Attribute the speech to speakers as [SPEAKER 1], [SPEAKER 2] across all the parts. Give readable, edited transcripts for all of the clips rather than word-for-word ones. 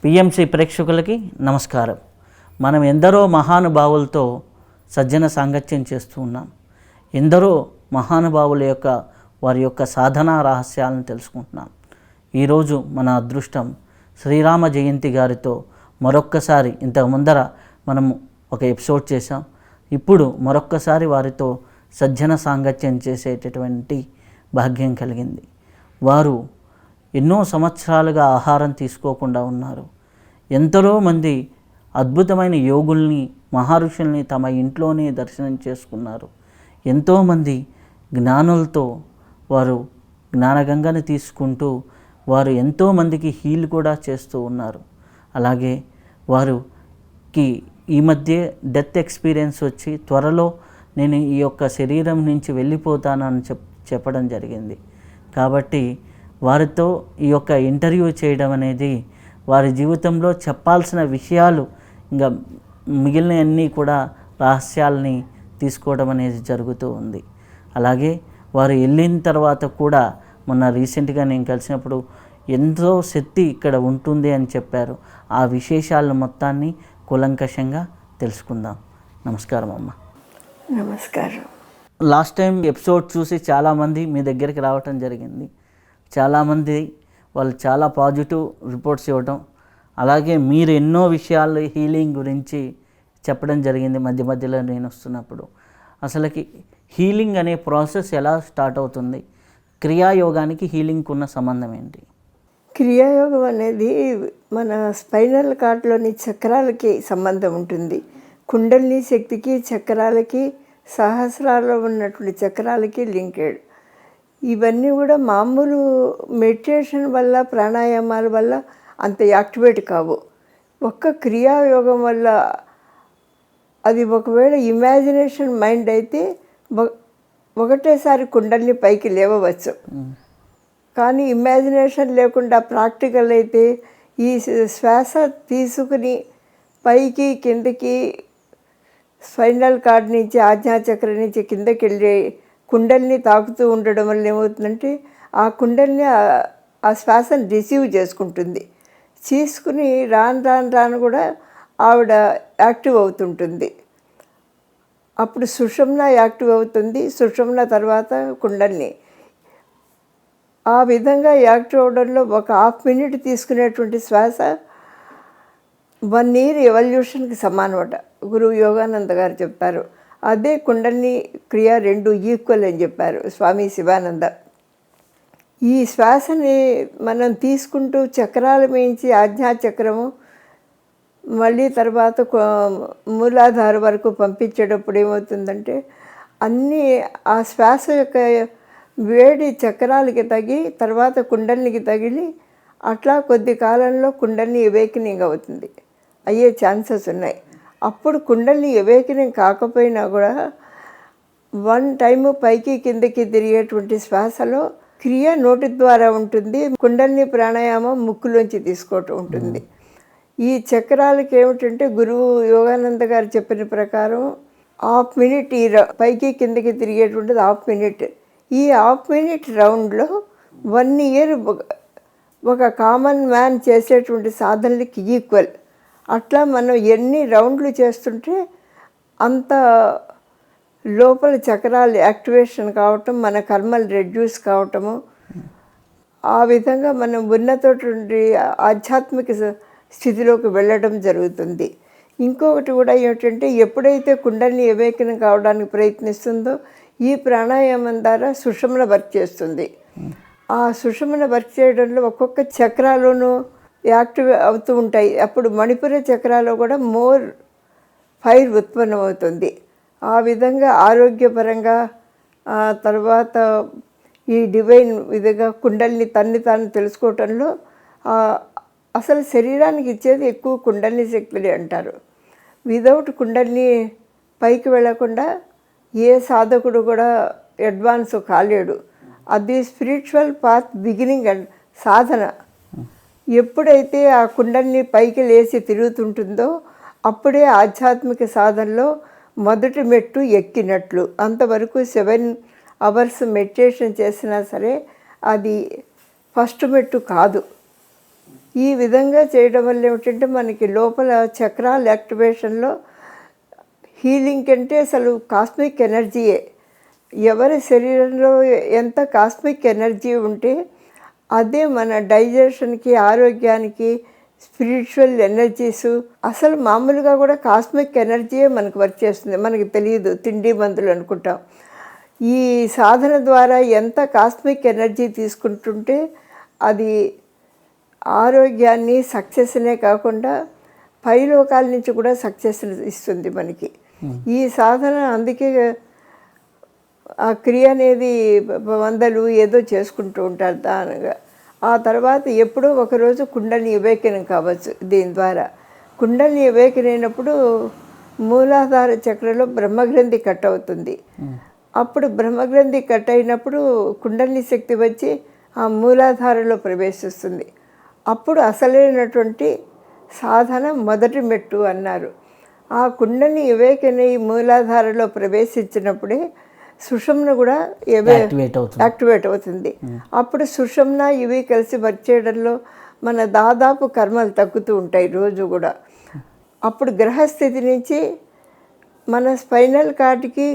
[SPEAKER 1] PMC ప్రేక్షకులకి నమస్కారం. మనం ఎందరో మహానుభావులతో సజ్జన సాంగత్యం చేస్తూ ఉన్నాం. ఎందరో మహానుభావుల యొక్క వారి యొక్క సాధనా రహస్యాలను తెలుసుకుంటున్నాం. ఈరోజు మన అదృష్టం శ్రీరామ జయంతి గారితో మరొక్కసారి, ఇంతకు ముందర మనము ఒక ఎపిసోడ్ చేశాం. ఇప్పుడు మరొక్కసారి వారితో సజ్జన సాంగత్యం చేసేటటువంటి భాగ్యం కలిగింది. వారు ఎన్నో సంవత్సరాలుగా ఆహారం తీసుకోకుండా ఉన్నారు. ఎందరో మంది అద్భుతమైన యోగుల్ని, మహర్షుల్ని తమ ఇంట్లోనే దర్శనం చేసుకున్నారు. ఎంతోమంది జ్ఞానులతో వారు జ్ఞానగంగని తీసుకుంటూ వారు ఎంతోమందికి హీల్ కూడా చేస్తూ ఉన్నారు. అలాగే వారికి ఈ మధ్య డెత్ ఎక్స్పీరియన్స్ వచ్చి త్వరలో నేను ఈ యొక్క శరీరం నుంచి వెళ్ళిపోతానని చెప్పడం జరిగింది. కాబట్టి వారితో ఈ యొక్క ఇంటర్వ్యూ చేయడం అనేది వారి జీవితంలో చెప్పాల్సిన విషయాలు, ఇంకా మిగిలినవన్నీ కూడా రహస్యాలని తీసుకోవడం అనేది జరుగుతూ ఉంది. అలాగే వారు వెళ్ళిన తర్వాత కూడా మొన్న రీసెంట్గా నేను కలిసినప్పుడు ఎంతో శక్తి ఇక్కడ ఉంటుంది అని చెప్పారు. ఆ విశేషాలను మొత్తాన్ని కూలంకషంగా తెలుసుకుందాం. నమస్కారం అమ్మ.
[SPEAKER 2] నమస్కారం.
[SPEAKER 1] లాస్ట్ టైం ఎపిసోడ్ చూసి చాలామంది మీ దగ్గరికి రావటం జరిగింది. చాలామంది వాళ్ళు చాలా పాజిటివ్ రిపోర్ట్స్ ఇవ్వటం, అలాగే మీరు ఎన్నో విషయాలు హీలింగ్ గురించి చెప్పడం జరిగింది మధ్య మధ్యలో నేను వస్తున్నప్పుడు. అసలుకి హీలింగ్ అనే ప్రాసెస్ ఎలా స్టార్ట్ అవుతుంది? క్రియాయోగానికి హీలింగ్కి ఉన్న సంబంధం ఏంటి?
[SPEAKER 2] క్రియాయోగం అనేది మన స్పైనల్ కార్డ్లోని చక్రాలకి సంబంధం ఉంటుంది. కుండలిని శక్తికి చక్రాలకి, సహస్రాల్లో ఉన్నటువంటి చక్రాలకి లింకేడ్. ఇవన్నీ కూడా మామూలు మెడిటేషన్ వల్ల, ప్రాణాయామాల వల్ల అంత యాక్టివేట్ కావు. ఒక్క క్రియాయోగం వల్ల అది ఒకవేళ ఇమాజినేషన్ మైండ్ అయితే ఒకటేసారి కుండల్ని పైకి లేవవచ్చు. కానీ ఇమాజినేషన్ లేకుండా ప్రాక్టికల్ అయితే ఈ శ్వాస తీసుకుని పైకి కిందకి స్పైనల్ కార్డ్ నుంచి, ఆజ్ఞాచక్రం నుంచి కిందకి వెళ్ళి కుండల్ని తాకుతూ ఉండడం వల్ల ఏమవుతుందంటే ఆ కుండల్ని ఆ శ్వాసను రిసీవ్ చేసుకుంటుంది. తీసుకుని రాను రాను రాను కూడా ఆవిడ యాక్టివ్ అవుతుంటుంది. అప్పుడు సుషుమ్న యాక్టివ్ అవుతుంది. సుషుమ్న తర్వాత కుండల్ని. ఆ విధంగా యాక్టివ్ అవడంలో ఒక హాఫ్ మినిట్ తీసుకునేటువంటి శ్వాస 1 year ఎవల్యూషన్కి సమానమట గురువు యోగానంద గారు చెప్తారు. అదే కుండలిని క్రియ 2 ఈక్వల్ అని చెప్పారు స్వామి శివానంద. ఈ శ్వాసని మనం తీసుకుంటూ చక్రాల మించి ఆజ్ఞాచక్రము, మళ్ళీ తర్వాత మూలాధార వరకు పంపించేటప్పుడు ఏమవుతుందంటే అన్నీ ఆ శ్వాస యొక్క వేడి చక్రాలకి తగి తర్వాత కుండలినికి తగిలి అట్లా కొద్ది కాలంలో కుండలిని అవేకనింగ్ అవుతుంది, అయ్యే ఛాన్సెస్ ఉన్నాయి. అప్పుడు కుండలిని అవేకనింగ్ కాకపోయినా కూడా 1 time పైకి కిందకి తిరిగేటువంటి శ్వాసలో క్రియ నోటి ద్వారా ఉంటుంది. కుండలిని ప్రాణాయామం ముక్కులోంచి తీసుకోవటం ఉంటుంది. ఈ చక్రాలకి ఏమిటంటే గురువు యోగానంద గారు చెప్పిన ప్రకారం హాఫ్ మినిట్ ఈ పైకి కిందకి తిరిగేటువంటిది హాఫ్ మినిట్. ఈ హాఫ్ మినిట్ రౌండ్లో 1 year ఒక కామన్ మ్యాన్ చేసేటువంటి సాధనలకి ఈక్వల్. అట్లా మనం ఎన్ని రౌండ్లు చేస్తుంటే అంత లోపల చక్రాలు యాక్టివేషన్ కావటం, మన కర్మలు రెడ్యూస్ కావటము, ఆ విధంగా మనం ఉన్నతోటి ఆధ్యాత్మిక స్థితిలోకి వెళ్ళడం జరుగుతుంది. ఇంకొకటి కూడా ఏమిటంటే ఎప్పుడైతే కుండలిని అవేకనం కావడానికి ప్రయత్నిస్తుందో ఈ ప్రాణాయామం ద్వారా సుషుమ్న వర్క్ చేస్తుంది. ఆ సుషుమ్న వర్క్ చేయడంలో ఒక్కొక్క చక్రాలోనూ యాక్టివ్ అవుతూ ఉంటాయి. అప్పుడు మణిపుర చక్రాలో కూడా మోర్ ఫైర్ ఉత్పన్నమవుతుంది. ఆ విధంగా ఆరోగ్యపరంగా తర్వాత ఈ డివైన్ విధంగా కుండలిని తన్ని తాను తెలుసుకోవటంలో అసలు శరీరానికి ఇచ్చేది ఎక్కువ కుండలిని శక్తులే అంటారు. విదౌట్ కుండలిని పైకి వెళ్లకుండా ఏ సాధకుడు కూడా అడ్వాన్స్ కాలేడు. అది స్పిరిచువల్ పాత్ బిగినింగ్ అండ్ సాధన. ఎప్పుడైతే ఆ కుండలిని పైకి లేచి తిరుగుతుంటుందో అప్పుడే ఆధ్యాత్మిక సాధనలో మొదటి మెట్టు ఎక్కినట్లు. అంతవరకు 7 hours మెడిటేషన్ చేసినా సరే అది ఫస్ట్ మెట్టు కాదు. ఈ విధంగా చేయడం వల్ల ఏమిటంటే మనకి లోపల చక్రాల యాక్టివేషన్లో హీలింగ్ అంటే అసలు కాస్మిక్ ఎనర్జీయే. ఎవరి శరీరంలో ఎంత కాస్మిక్ ఎనర్జీ ఉంటే అదే మన డైజెషన్కి, ఆరోగ్యానికి, స్పిరిచువల్ ఎనర్జీసు, అసలు మామూలుగా కూడా కాస్మిక్ ఎనర్జీయే మనకు వర్క్ చేస్తుంది. మనకి తెలియదు, తిండి మందులు అనుకుంటాం. ఈ సాధన ద్వారా ఎంత కాస్మిక్ ఎనర్జీ తీసుకుంటుంటే అది ఆరోగ్యాన్ని, సక్సెస్నే కాకుండా పై లోకాల నుంచి కూడా సక్సెస్ ఇస్తుంది మనకి. ఈ సాధన అందుకే ఆ క్రియ అనేది 100 ఏదో చేసుకుంటూ ఉంటారు దానిగా. ఆ తర్వాత ఎప్పుడో ఒకరోజు కుండలిని అవేకనం కావచ్చు. దీని ద్వారా కుండలిని అవేకనం అయినప్పుడు మూలాధార చక్రంలో బ్రహ్మగ్రంథి కట్ అవుతుంది. అప్పుడు బ్రహ్మగ్రంథి కట్ అయినప్పుడు కుండలిని శక్తి వచ్చి ఆ మూలాధారలో ప్రవేశిస్తుంది. అప్పుడు అసలైనటువంటి సాధన మొదటి మెట్టు అన్నారు. ఆ కుండలిని అవేకన్ అయ్యి మూలాధారలో ప్రవేశించినప్పుడే సుషుమ్న కూడా యాక్టివేట్ అవుతుంది. అప్పుడు సుషుమ్న ఇవి కలిసి వర్క్ చేయడంలో మన దాదాపు కర్మలు తగ్గుతూ ఉంటాయి రోజు కూడా. అప్పుడు గ్రహస్థితి నుంచి మన స్పైనల్ కార్డ్కి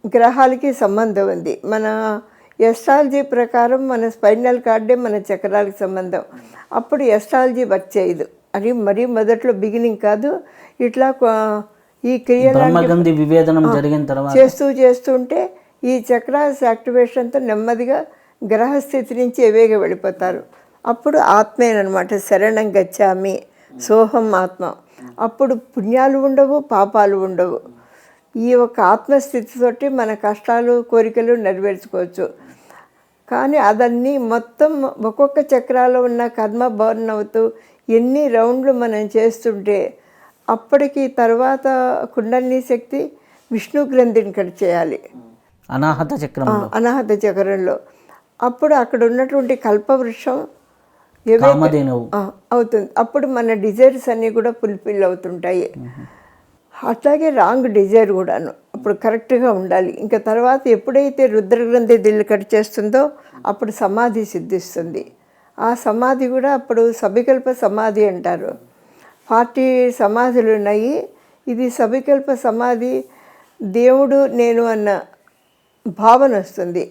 [SPEAKER 2] గ్రహాలకి సంబంధం ఉంది. మన ఎస్ట్రాలజీ ప్రకారం మన స్పైనల్ కార్డే మన చక్రాలకు సంబంధం. అప్పుడు ఎస్ట్రాలజీ వర్క్ చేయదు. అది మరీ మొదట్లో బిగినింగ్ కాదు. ఇట్లా ఈ క్రియలు
[SPEAKER 1] విభేదనం జరిగిన తర్వాత
[SPEAKER 2] చేస్తుంటే ఈ చక్రాస్ యాక్టివేషన్తో నెమ్మదిగా గ్రహస్థితి నుంచి ఎవేగా వెళ్ళిపోతారు. అప్పుడు ఆత్మేనమాట, శరణం గచ్చామి, సోహం ఆత్మ. అప్పుడు పుణ్యాలు ఉండవు, పాపాలు ఉండవు. ఈ ఒక ఆత్మస్థితితోటి మన కష్టాలు, కోరికలు నెరవేర్చుకోవచ్చు. కానీ అదన్నీ మొత్తం ఒక్కొక్క చక్రాల్లో ఉన్న కర్మ బర్న్ అవుతూ ఎన్ని రౌండ్లు మనం చేస్తుంటే అప్పటికి తర్వాత కుండలిని శక్తి విష్ణు గ్రంథిని కట్ చేయాలి
[SPEAKER 1] అనాహత
[SPEAKER 2] చక్రంలో. అప్పుడు అక్కడ ఉన్నటువంటి కల్పవృక్షం అవుతుంది. అప్పుడు మన డిజైర్స్ అన్నీ కూడా ఫుల్ఫిల్ అవుతుంటాయి. అట్లాగే రాంగ్ డిజైర్ కూడాను అప్పుడు కరెక్ట్గా ఉండాలి. ఇంకా తర్వాత ఎప్పుడైతే రుద్రగ్రంథి దిల్లు కట్ చేస్తుందో అప్పుడు సమాధి సిద్ధిస్తుంది. ఆ సమాధి కూడా అప్పుడు సవికల్ప సమాధి అంటారు. 40 సమాధులు ఉన్నాయి. ఇది సవికల్ప సమాధి, దేవుడు నేను అన్న భావన వస్తుంది.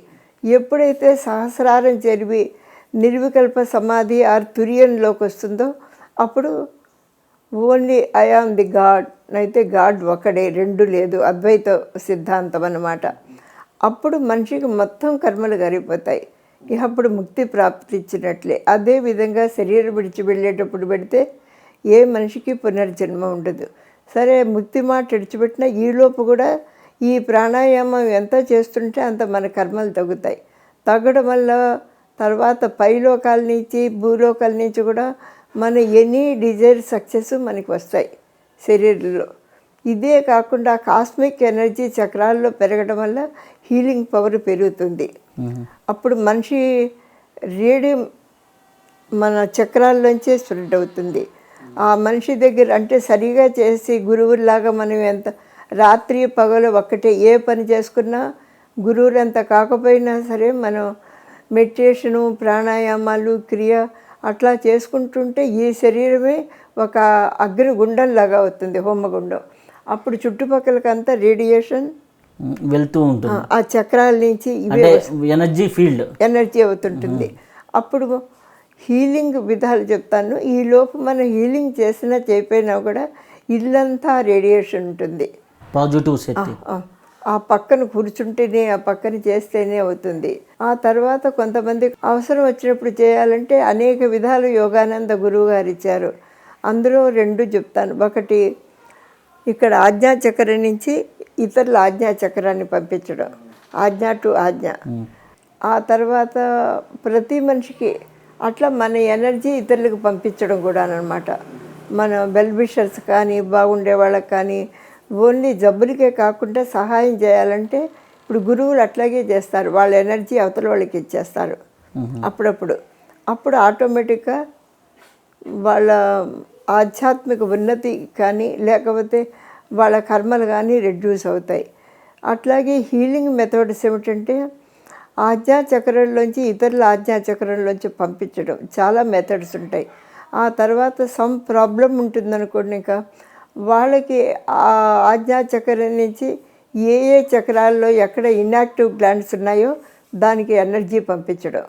[SPEAKER 2] ఎప్పుడైతే సహస్రారం చెరివి నిర్వికల్ప సమాధి ఆర్ తురియన్లోకి వస్తుందో అప్పుడు only I am the god, అయితే గాడ్ ఒకడే, రెండు లేదు, అద్వైత సిద్ధాంతం అన్నమాట. అప్పుడు మనిషికి మొత్తం కర్మలు గరిపోతాయి. అప్పుడు ముక్తి ప్రాప్తించినట్లే. అదేవిధంగా శరీరం విడిచి వెళ్ళేటప్పుడు పెడితే ఏ మనిషికి పునర్జన్మ ఉండదు. సరే, ముక్తి మాట విడిచిపెట్టినా ఈలోపు కూడా ఈ ప్రాణాయామం ఎంత చేస్తుంటే అంత మన కర్మలు తగ్గుతాయి. తగ్గడం వల్ల తర్వాత పైలోకాల నుంచి, భూలోకాల నుంచి కూడా మన ఎనీ డిజైర్ సక్సెస్ మనకి వస్తాయి శరీరంలో. ఇదే కాకుండా కాస్మిక్ ఎనర్జీ చక్రాల్లో పెరగడం వల్ల హీలింగ్ పవర్ పెరుగుతుంది. అప్పుడు మనిషి రేడియం మన చక్రాల్లోంచే స్ప్రెడ్ అవుతుంది. ఆ మనిషి దగ్గర అంటే సరిగా చేసి గురువులాగా మనం ఎంత రాత్రి పగలు ఒక్కటే ఏ పని చేసుకున్నా గురువులు అంత కాకపోయినా సరే మనం మెడిటేషను, ప్రాణాయామాలు, క్రియ అట్లా చేసుకుంటుంటే ఈ శరీరమే ఒక అగ్నిగుండంలాగా అవుతుంది, హోమగుండం. అప్పుడు చుట్టుపక్కలకంతా రేడియేషన్
[SPEAKER 1] వెళ్తూ ఉంటుంది.
[SPEAKER 2] ఆ చక్రాల నుంచి ఎనర్జీ అవుతుంటుంది. అప్పుడు హీలింగ్ విధాలు చెప్తాను. ఈ లోపు మనం హీలింగ్ చేసినా చేయకపోయినా కూడా ఇల్లంతా రేడియేషన్ ఉంటుంది,
[SPEAKER 1] పాజిటివ్ శక్తి.
[SPEAKER 2] ఆ పక్కన కూర్చుంటేనే, ఆ పక్కన చేస్తేనే అవుతుంది. ఆ తర్వాత కొంతమంది అవసరం వచ్చినప్పుడు చేయాలంటే అనేక విధాలు యోగానంద గురువు గారు ఇచ్చారు. అందులో 2 చెప్తాను. ఒకటి ఇక్కడ ఆజ్ఞాచక్రం నుంచి ఇతరుల ఆజ్ఞాచక్రాన్ని పంపించడం, ఆజ్ఞ టు ఆజ్ఞ. ఆ తర్వాత ప్రతి మనిషికి అట్లా మన ఎనర్జీ ఇతరులకు పంపించడం కూడా అనమాట. మన వెల్ విషర్స్ కానీ, బాగుండే వాళ్ళకి కానీ, ఓన్లీ జబ్బులకే కాకుండా సహాయం చేయాలంటే ఇప్పుడు గురువులు అట్లాగే చేస్తారు. వాళ్ళ ఎనర్జీ అవతల వాళ్ళకి ఇచ్చేస్తారు అప్పుడప్పుడు. అప్పుడు ఆటోమేటిక్గా వాళ్ళ ఆధ్యాత్మిక ఉన్నతి కానీ లేకపోతే వాళ్ళ కర్మలు కానీ రెడ్యూస్ అవుతాయి. అట్లాగే హీలింగ్ మెథడ్స్ ఏమిటంటే ఆజ్ఞాచక్రంలోంచి ఇతరుల ఆజ్ఞాచక్రంలోంచి పంపించడం చాలా మెథడ్స్ ఉంటాయి. ఆ తర్వాత సమ్ ప్రాబ్లం ఉంటుందనుకోండి, ఇంకా వాళ్ళకి ఆ ఆజ్ఞాచక్రం నుంచి ఏ ఏ చక్రాల్లో ఎక్కడ ఇన్యాక్టివ్ గ్లాండ్స్ ఉన్నాయో దానికి ఎనర్జీ పంపించడం.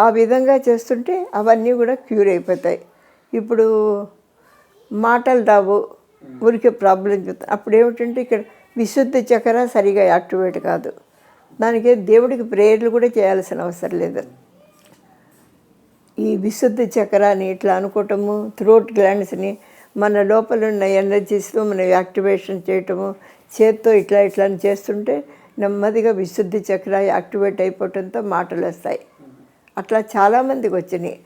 [SPEAKER 2] ఆ విధంగా చేస్తుంటే అవన్నీ కూడా క్యూర్ అయిపోతాయి. ఇప్పుడు మాటలు రావు, ఊరికే ప్రాబ్లం చెప్తాను. అప్పుడు ఏమిటంటే ఇక్కడ విశుద్ధి చక్ర సరిగా యాక్టివేట్ కాదు. దానికి దేవుడికి ప్రేయర్లు కూడా చేయాల్సిన అవసరం లేదు. ఈ విశుద్ధి చక్రాన్ని ఇట్లా అనుకోవటము, థ్రోట్ గ్లాండ్స్ని మన లోపల ఉన్న ఎనర్జీస్తో మనం యాక్టివేషన్ చేయటము, చేత్తో ఇట్లా ఇట్లా అని చేస్తుంటే నెమ్మదిగా విశుద్ధి చక్ర యాక్టివేట్ అయిపోవటంతో మాటలు వస్తాయి. అట్లా చాలామందికి వచ్చినాయి.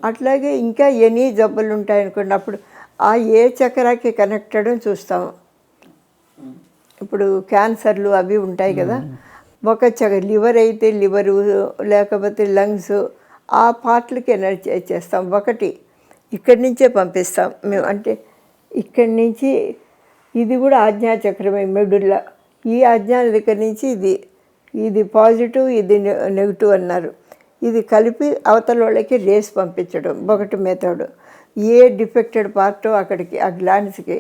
[SPEAKER 2] అట్లాగే ఇంకా ఎన్ని జబ్బులు ఉంటాయనుకోండి, అప్పుడు ఆ ఏ చక్రాకి కనెక్టెడ్ అని చూస్తాము. ఇప్పుడు క్యాన్సర్లు అవి ఉంటాయి కదా, ఒక లివర్ అయితే లివరు, లేకపోతే లంగ్స్, ఆ పార్ట్లకి ఎనర్జీ చేస్తాం. ఒకటి ఇక్కడి నుంచే పంపిస్తాం మేము, అంటే ఇక్కడి నుంచి ఇది కూడా ఆజ్ఞాచక్రమే, మెడుల్లా. ఈ ఆజ్ఞా దగ్గర నుంచి ఇది పాజిటివ్, ఇది నెగిటివ్ అన్నారు. ఇది కలిపి అవతల వాళ్ళకి రేస్ పంపించడం ఒకటి మెథడ్. ఏ డిఫెక్టెడ్ పార్టో అక్కడికి ఆ గ్లాండ్స్కి.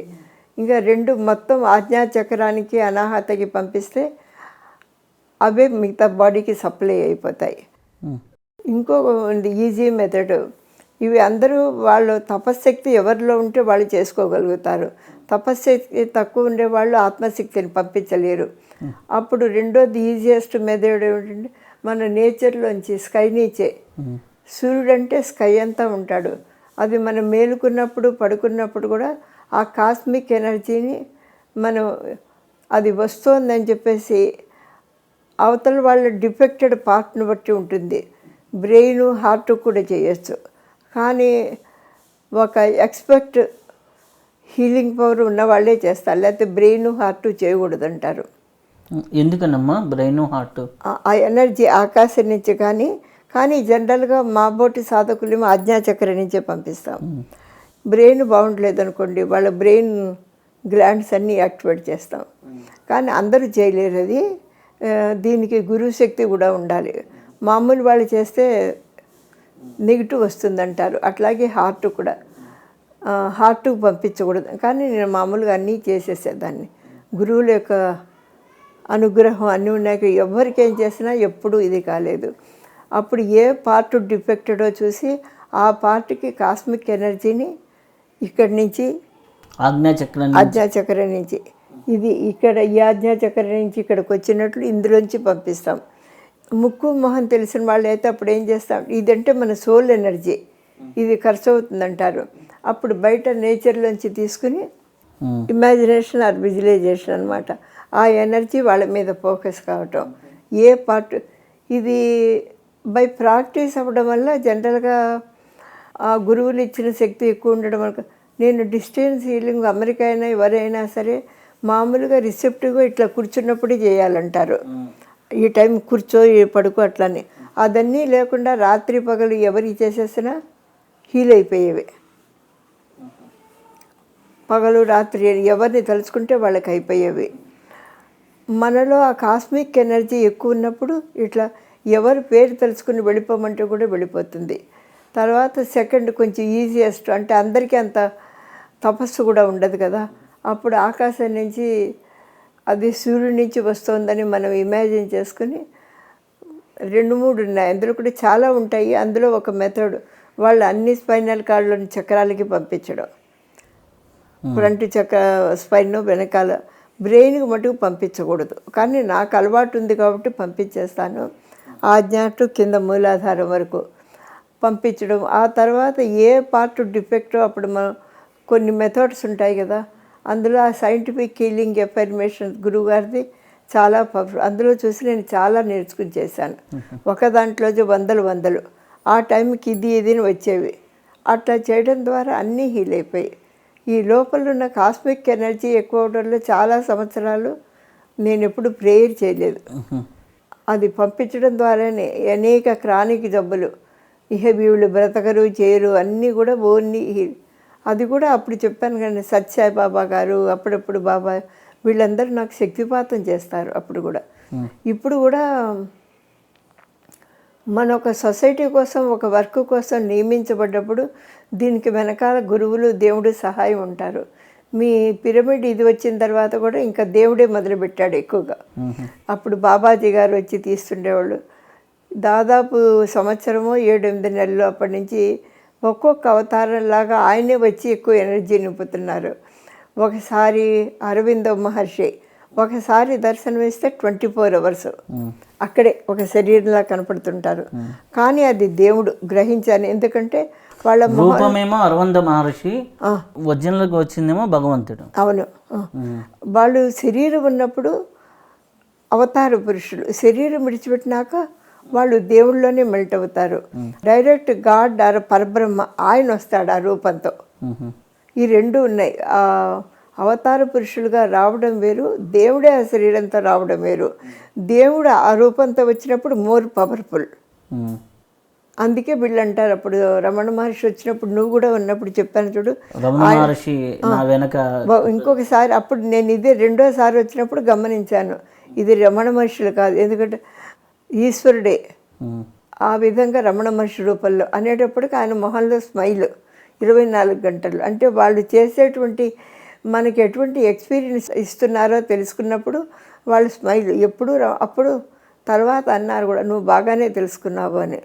[SPEAKER 2] ఇంకా రెండు మొత్తం ఆజ్ఞాచక్రానికి అనాహతకి పంపిస్తే అవే మిగతా బాడీకి సప్లై అయిపోతాయి. ఇంకొక ఈజీ మెథడ్. ఇవి అందరూ వాళ్ళు తపశ్శక్తి ఎవరిలో ఉంటే వాళ్ళు చేసుకోగలుగుతారు. తపశ్శక్తి తక్కువ ఉండే వాళ్ళు ఆత్మశక్తిని పంపించలేరు. అప్పుడు రెండోది ఈజియెస్ట్ మెథడ్ ఏమిటంటే మన నేచర్లోంచి స్కై నుంచే. సూర్యుడు అంటే స్కై అంతా ఉంటాడు. అది మనం మేలుకున్నప్పుడు పడుకున్నప్పుడు కూడా ఆ కాస్మిక్ ఎనర్జీని మనం అది వస్తోందని చెప్పేసి అవతల వాళ్ళ డిఫెక్టెడ్ పార్ట్ని బట్టి ఉంటుంది. బ్రెయిన్, హార్ట్ కూడా చేయొచ్చు. కానీ ఒక ఎక్స్పర్ట్ హీలింగ్ పవర్ ఉన్న వాళ్ళే చేస్తారు, లేకపోతే బ్రెయిన్, హార్ట్ చేయకూడదు అంటారు.
[SPEAKER 1] ఎందుకనమ్మా బ్రెయిన్, హార్ట్?
[SPEAKER 2] ఆ ఎనర్జీ ఆకాశం నుంచి కానీ జనరల్గా మా బోటి సాధకులు ఆజ్ఞాచక్రం నుంచే పంపిస్తాం. బ్రెయిన్ బాగుండలేదు అనుకోండి, వాళ్ళ బ్రెయిన్ గ్లాండ్స్ అన్నీ యాక్టివేట్ చేస్తాం. కానీ అందరూ చేయలేరు అది. దీనికి గురువు శక్తి కూడా ఉండాలి. మామూలు వాళ్ళు చేస్తే నెగిటివ్ వస్తుందంటారు. అట్లాగే హార్ట్ కూడా, హార్ట్కి పంపించకూడదు. కానీ నేను మామూలుగా అన్నీ చేసేసేదాన్ని. గురువుల యొక్క అనుగ్రహం అన్నీ ఉన్నాక ఎవరికి ఏం చేసినా ఎప్పుడూ ఇది కాలేదు. అప్పుడు ఏ పార్ట్ డిఫెక్టెడో చూసి ఆ పార్ట్కి కాస్మిక్ ఎనర్జీని ఇక్కడి నుంచి ఆజ్ఞాచక్రం నుంచి ఇది ఇక్కడ ఈ ఆజ్ఞాచక్రం నుంచి ఇక్కడికి వచ్చినట్లు ఇందులోంచి పంపిస్తాం. ముక్కు మొహం తెలిసిన వాళ్ళు అయితే అప్పుడు ఏం చేస్తాం, ఇదంటే మన సోల్ ఎనర్జీ, ఇది ఖర్చు అవుతుందంటారు. అప్పుడు బయట నేచర్లోంచి తీసుకుని ఇమాజినేషన్ ఆర్ విజువలైజేషన్ అనమాట, ఆ ఎనర్జీ వాళ్ళ మీద ఫోకస్ కావటం. ఏ పార్ట్ ఇది బై ప్రాక్టీస్ అవ్వడం వల్ల జనరల్గా ఆ గురువులు ఇచ్చిన శక్తి ఎక్కువ ఉండడం వల్ల. నేను డిస్టెన్స్ హీలింగ్ అమెరికా అయినా ఎవరైనా సరే మామూలుగా రిసెప్టివ్గా ఇట్లా కూర్చున్నప్పుడే చేయాలంటారు. ఈ టైం కూర్చో, పడుకో అట్లని. అదన్నీ లేకుండా రాత్రి పగలు ఎవరికి చేసేసినా హీల్ అయిపోయేవి. పగలు రాత్రి ఎవరిని తలుచుకుంటే వాళ్ళకి అయిపోయేవి. మనలో ఆ కాస్మిక్ ఎనర్జీ ఎక్కువ ఉన్నప్పుడు ఇట్లా ఎవరు పేరు తలుచుకుని వెళ్ళిపోమంటే కూడా వెళ్ళిపోతుంది. తర్వాత సెకండ్ కొంచెం ఈజియెస్ట్, అంటే అందరికీ అంత తపస్సు కూడా ఉండదు కదా. అప్పుడు ఆకాశం నుంచి అది సూర్యుడి నుంచి వస్తుందని మనం ఇమాజిన్ చేసుకుని 2-3 ఉన్నాయి. అందులో కూడా చాలా ఉంటాయి. అందులో ఒక మెథడ్ వాళ్ళు అన్ని స్పైనల్ కార్డులోని చక్రాలకి పంపించడం. ఫ్రంట్ చక్ర స్పైన్ వెనకాల, బ్రెయిన్కి మటుకు పంపించకూడదు. కానీ నాకు అలవాటు ఉంది కాబట్టి పంపించేస్తాను. ఆజ్ఞాటు కింద మూలాధారం వరకు పంపించడం. ఆ తర్వాత ఏ పార్ట్ డిఫెక్టో అప్పుడు మనం కొన్ని మెథడ్స్ ఉంటాయి కదా, అందులో ఆ సైంటిఫిక్ హీలింగ్ ఎఫర్మేషన్ గురువు గారిది చాలా అందులో చూసి నేను చాలా నేర్చుకుని చేశాను. ఒక దాంట్లో వందలు ఆ టైంకి ఇది వచ్చేవి. అట్లా చేయడం ద్వారా అన్నీ హీల్ అయిపోయాయి. ఈ లోపల ఉన్న కాస్మిక్ ఎనర్జీ ఎక్కువ అవడంలో చాలా సంవత్సరాలు నేను ఎప్పుడు ప్రేయర్ చేయలేదు. అది పంపించడం ద్వారానే అనేక క్రానిక్ జబ్బులు, ఇహ వీళ్ళు బ్రతకరు చేయరు అన్నీ కూడా ఓన్లీ అది కూడా అప్పుడు చెప్పాను కానీ సత్యసాయి బాబా గారు, అప్పుడప్పుడు బాబా, వీళ్ళందరూ నాకు శక్తిపాతం చేస్తారు. అప్పుడు కూడా ఇప్పుడు కూడా మన ఒక సొసైటీ కోసం ఒక వర్క్ కోసం నియమించబడ్డప్పుడు దీనికి వెనకాల గురువులు దేవుడు సహాయం ఉంటారు. మీ పిరమిడ్ ఇది వచ్చిన తర్వాత కూడా ఇంకా దేవుడే మొదలుపెట్టాడు ఎక్కువగా. అప్పుడు బాబాజీ గారు వచ్చి తీస్తుండేవాళ్ళు. దాదాపు సంవత్సరమో 7-8 నెలలు అప్పటి నుంచి ఒక్కొక్క అవతారంలాగా ఆయనే వచ్చి ఎక్కువ ఎనర్జీ నింపుతున్నారు. ఒకసారి అరవిందో మహర్షి ఒకసారి దర్శనం ఇస్తే 24 అవర్స్ అక్కడే ఒక శరీరంలా కనపడుతుంటారు. కానీ అది దేవుడు గ్రహించాను. ఎందుకంటే వాళ్ళ
[SPEAKER 1] రూపమేమో అరవింద మహర్షి, ఒరిజినల్గా వచ్చిందేమో భగవంతుడు.
[SPEAKER 2] అవును, వాళ్ళు శరీరం ఉన్నప్పుడు అవతార పురుషులు, శరీరం విడిచిపెట్టినాక వాళ్ళు దేవుళ్ళలోనే మెల్ట్ అవుతారు. డైరెక్ట్ గాడ్ ఆర్ పరబ్రహ్మ ఆయన వస్తాడు ఆ రూపంతో. ఈ రెండు ఉన్నాయి. ఆ అవతార పురుషులుగా రావడం వేరు, దేవుడే ఆ శరీరంతో రావడం వేరు. దేవుడు ఆ రూపంతో వచ్చినప్పుడు మోర్ పవర్ఫుల్. అందుకే వీళ్ళు అంటారు, అప్పుడు రమణ మహర్షి వచ్చినప్పుడు నువ్వు కూడా ఉన్నప్పుడు చెప్పాను చూడు, ఇంకొకసారి అప్పుడు నేను ఇదే రెండోసారి వచ్చినప్పుడు గమనించాను, ఇది రమణ మహర్షులు కాదు, ఎందుకంటే ఈశ్వరుడే ఆ విధంగా రమణ మహర్షి రూపంలో అనేటప్పటికి ఆయన మొహంలో స్మైల్ 24 గంటలు. అంటే వాళ్ళు చేసేటువంటి మనకి ఎటువంటి ఎక్స్పీరియన్స్ ఇస్తున్నారో తెలుసుకున్నప్పుడు వాళ్ళు స్మైల్ ఎప్పుడు. అప్పుడు తర్వాత అన్నారు కూడా, నువ్వు బాగానే తెలుసుకున్నావు అని.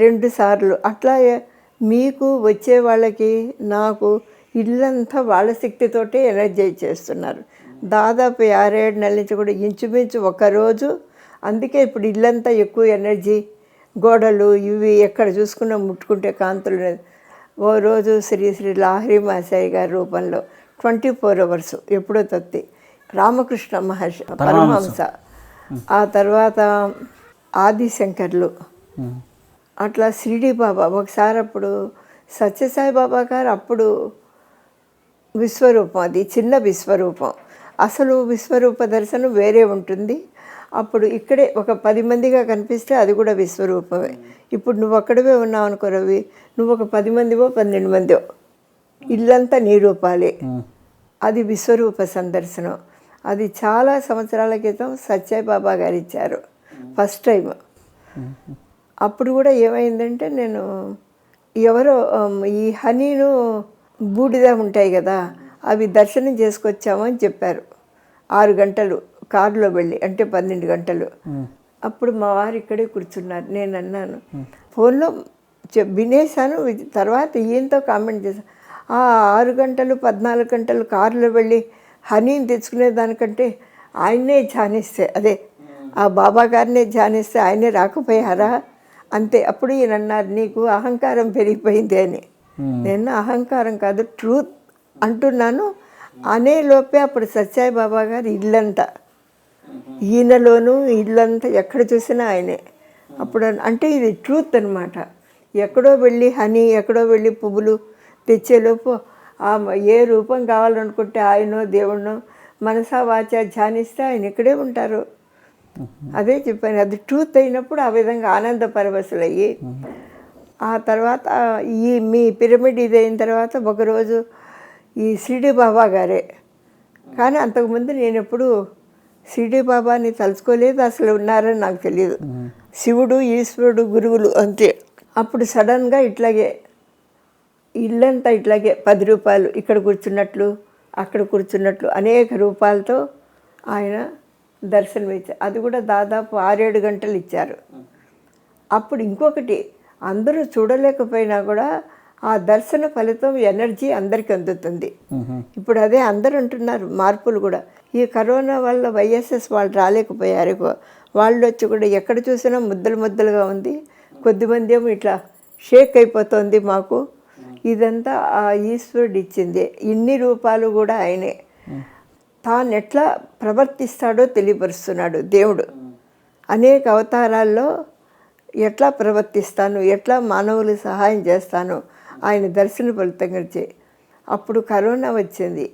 [SPEAKER 2] 2 సార్లు అట్లా మీకు వచ్చే వాళ్ళకి నాకు ఇల్లంతా వాళ్ళ శక్తితోటే ఎనర్జైజ్ చేస్తున్నారు. దాదాపు 6-7 నెలల నుంచి కూడా ఇంచుమించు ఒకరోజు. అందుకే ఇప్పుడు ఇల్లంతా ఎక్కువ ఎనర్జీ, గోడలు ఇవి ఎక్కడ చూసుకున్నా ముట్టుకుంటే కాంతులు. ఓ రోజు శ్రీ శ్రీ లాహిరి మాసాయి గారి రూపంలో 24 అవర్స్ ఎప్పుడో తత్తి రామకృష్ణ మహర్షి పరమహంస, ఆ తర్వాత ఆదిశంకర్లు, అట్లా షిరిడి బాబా ఒకసారి. అప్పుడు సత్యసాయి బాబా గారు అప్పుడు విశ్వరూపం, అది చిన్న విశ్వరూపం. అసలు విశ్వరూప దర్శనం వేరే ఉంటుంది. అప్పుడు ఇక్కడే ఒక 10 మందిగా కనిపిస్తే అది కూడా విశ్వరూపమే. ఇప్పుడు నువ్వు అక్కడవే ఉన్నావు అనుకో రవి, నువ్వు ఒక 10 మందివో 12 మందో, ఇల్లంతా నీ రూపాలే. అది విశ్వరూప సందర్శనం. అది చాలా సంవత్సరాల క్రితం సత్యసాయి బాబా గారు ఇచ్చారు ఫస్ట్ టైం. అప్పుడు కూడా ఏమైందంటే, నేను ఎవరో ఈ హనీను బూడిద ఉంటాయి కదా, అవి దర్శనం చేసుకొచ్చామని చెప్పారు. 6 గంటలు కారులో వెళ్ళి, అంటే 12 గంటలు. అప్పుడు మా వారు ఇక్కడే కూర్చున్నారు. నేను అన్నాను, ఫోన్లో వినేశాను, తర్వాత ఈయనతో కామెంట్ చేశాను, ఆ 6 గంటలు 14 గంటలు కారులో వెళ్ళి హనీని తెచ్చుకునే దానికంటే ఆయన్నే ధ్యానిస్తే, అదే ఆ బాబా గారినే ధ్యానిస్తే ఆయనే రాకపోయారా అంతే. అప్పుడు ఈయన అన్నారు, నీకు అహంకారం పెరిగిపోయింది అని. నేను అహంకారం కాదు, ట్రూత్ అంటున్నాను అనే లోపే అప్పుడు సత్యసాయి బాబా గారు ఇల్లంతా, ఈయనలోనూ ఇల్లంతా ఎక్కడ చూసినా ఆయనే. అప్పుడు అంటే ఇది ట్రూత్ అనమాట. ఎక్కడో వెళ్ళి హనీ, ఎక్కడో వెళ్ళి పువ్వులు తెచ్చేలోపు ఏ రూపం కావాలనుకుంటే ఆయనో దేవుణ్ణో మనసా వాచా ధ్యానిస్తే ఆయన ఇక్కడే ఉంటారు. అదే చెప్పాను, అది ట్రూత్ అయినప్పుడు ఆ విధంగా ఆనంద పరవశులయ్యి. ఆ తర్వాత ఈ మీ పిరమిడ్ ఇది అయిన తర్వాత ఒకరోజు ఈ షిరిడి బాబా గారే, కానీ అంతకుముందు నేను ఎప్పుడు షిరిడి బాబాని తలుచుకోలేదు, అసలు ఉన్నారని నాకు తెలియదు. శివుడు, ఈశ్వరుడు, గురువులు అంతే. అప్పుడు సడన్గా ఇట్లాగే ఇల్లంతా ఇట్లాగే 10 రూపాయలు ఇక్కడ కూర్చున్నట్లు, అక్కడ కూర్చున్నట్లు అనేక రూపాలతో ఆయన దర్శనం ఇచ్చారు. అది కూడా దాదాపు 6-7 గంటలు ఇచ్చారు. అప్పుడు ఇంకొకటి, అందరూ చూడలేకపోయినా కూడా ఆ దర్శన ఫలితం ఎనర్జీ అందరికీ అందుతుంది. ఇప్పుడు అదే అందరూ అంటున్నారు, మార్పులు కూడా. ఈ కరోనా వల్ల వైఎస్ఎస్ వాళ్ళు రాలేకపోయారు, వాళ్ళు వచ్చి కూడా ఎక్కడ చూసినా ముద్దలు ముద్దలుగా ఉంది. కొద్దిమంది ఏమో ఇట్లా షేక్ అయిపోతుంది మాకు. ఇదంతా ఆ ఈశ్వరుడు ఇచ్చింది. ఇన్ని రూపాలు కూడా ఆయనే. తాను ఎట్లా ప్రవర్తిస్తాడో తెలియపరుస్తున్నాడు దేవుడు. అనేక అవతారాల్లో ఎట్లా ప్రవర్తిస్తాను, ఎట్లా మానవులకు సహాయం చేస్తాను ఆయన దర్శన ఫలితంగా. అప్పుడు కరోనా వచ్చింది,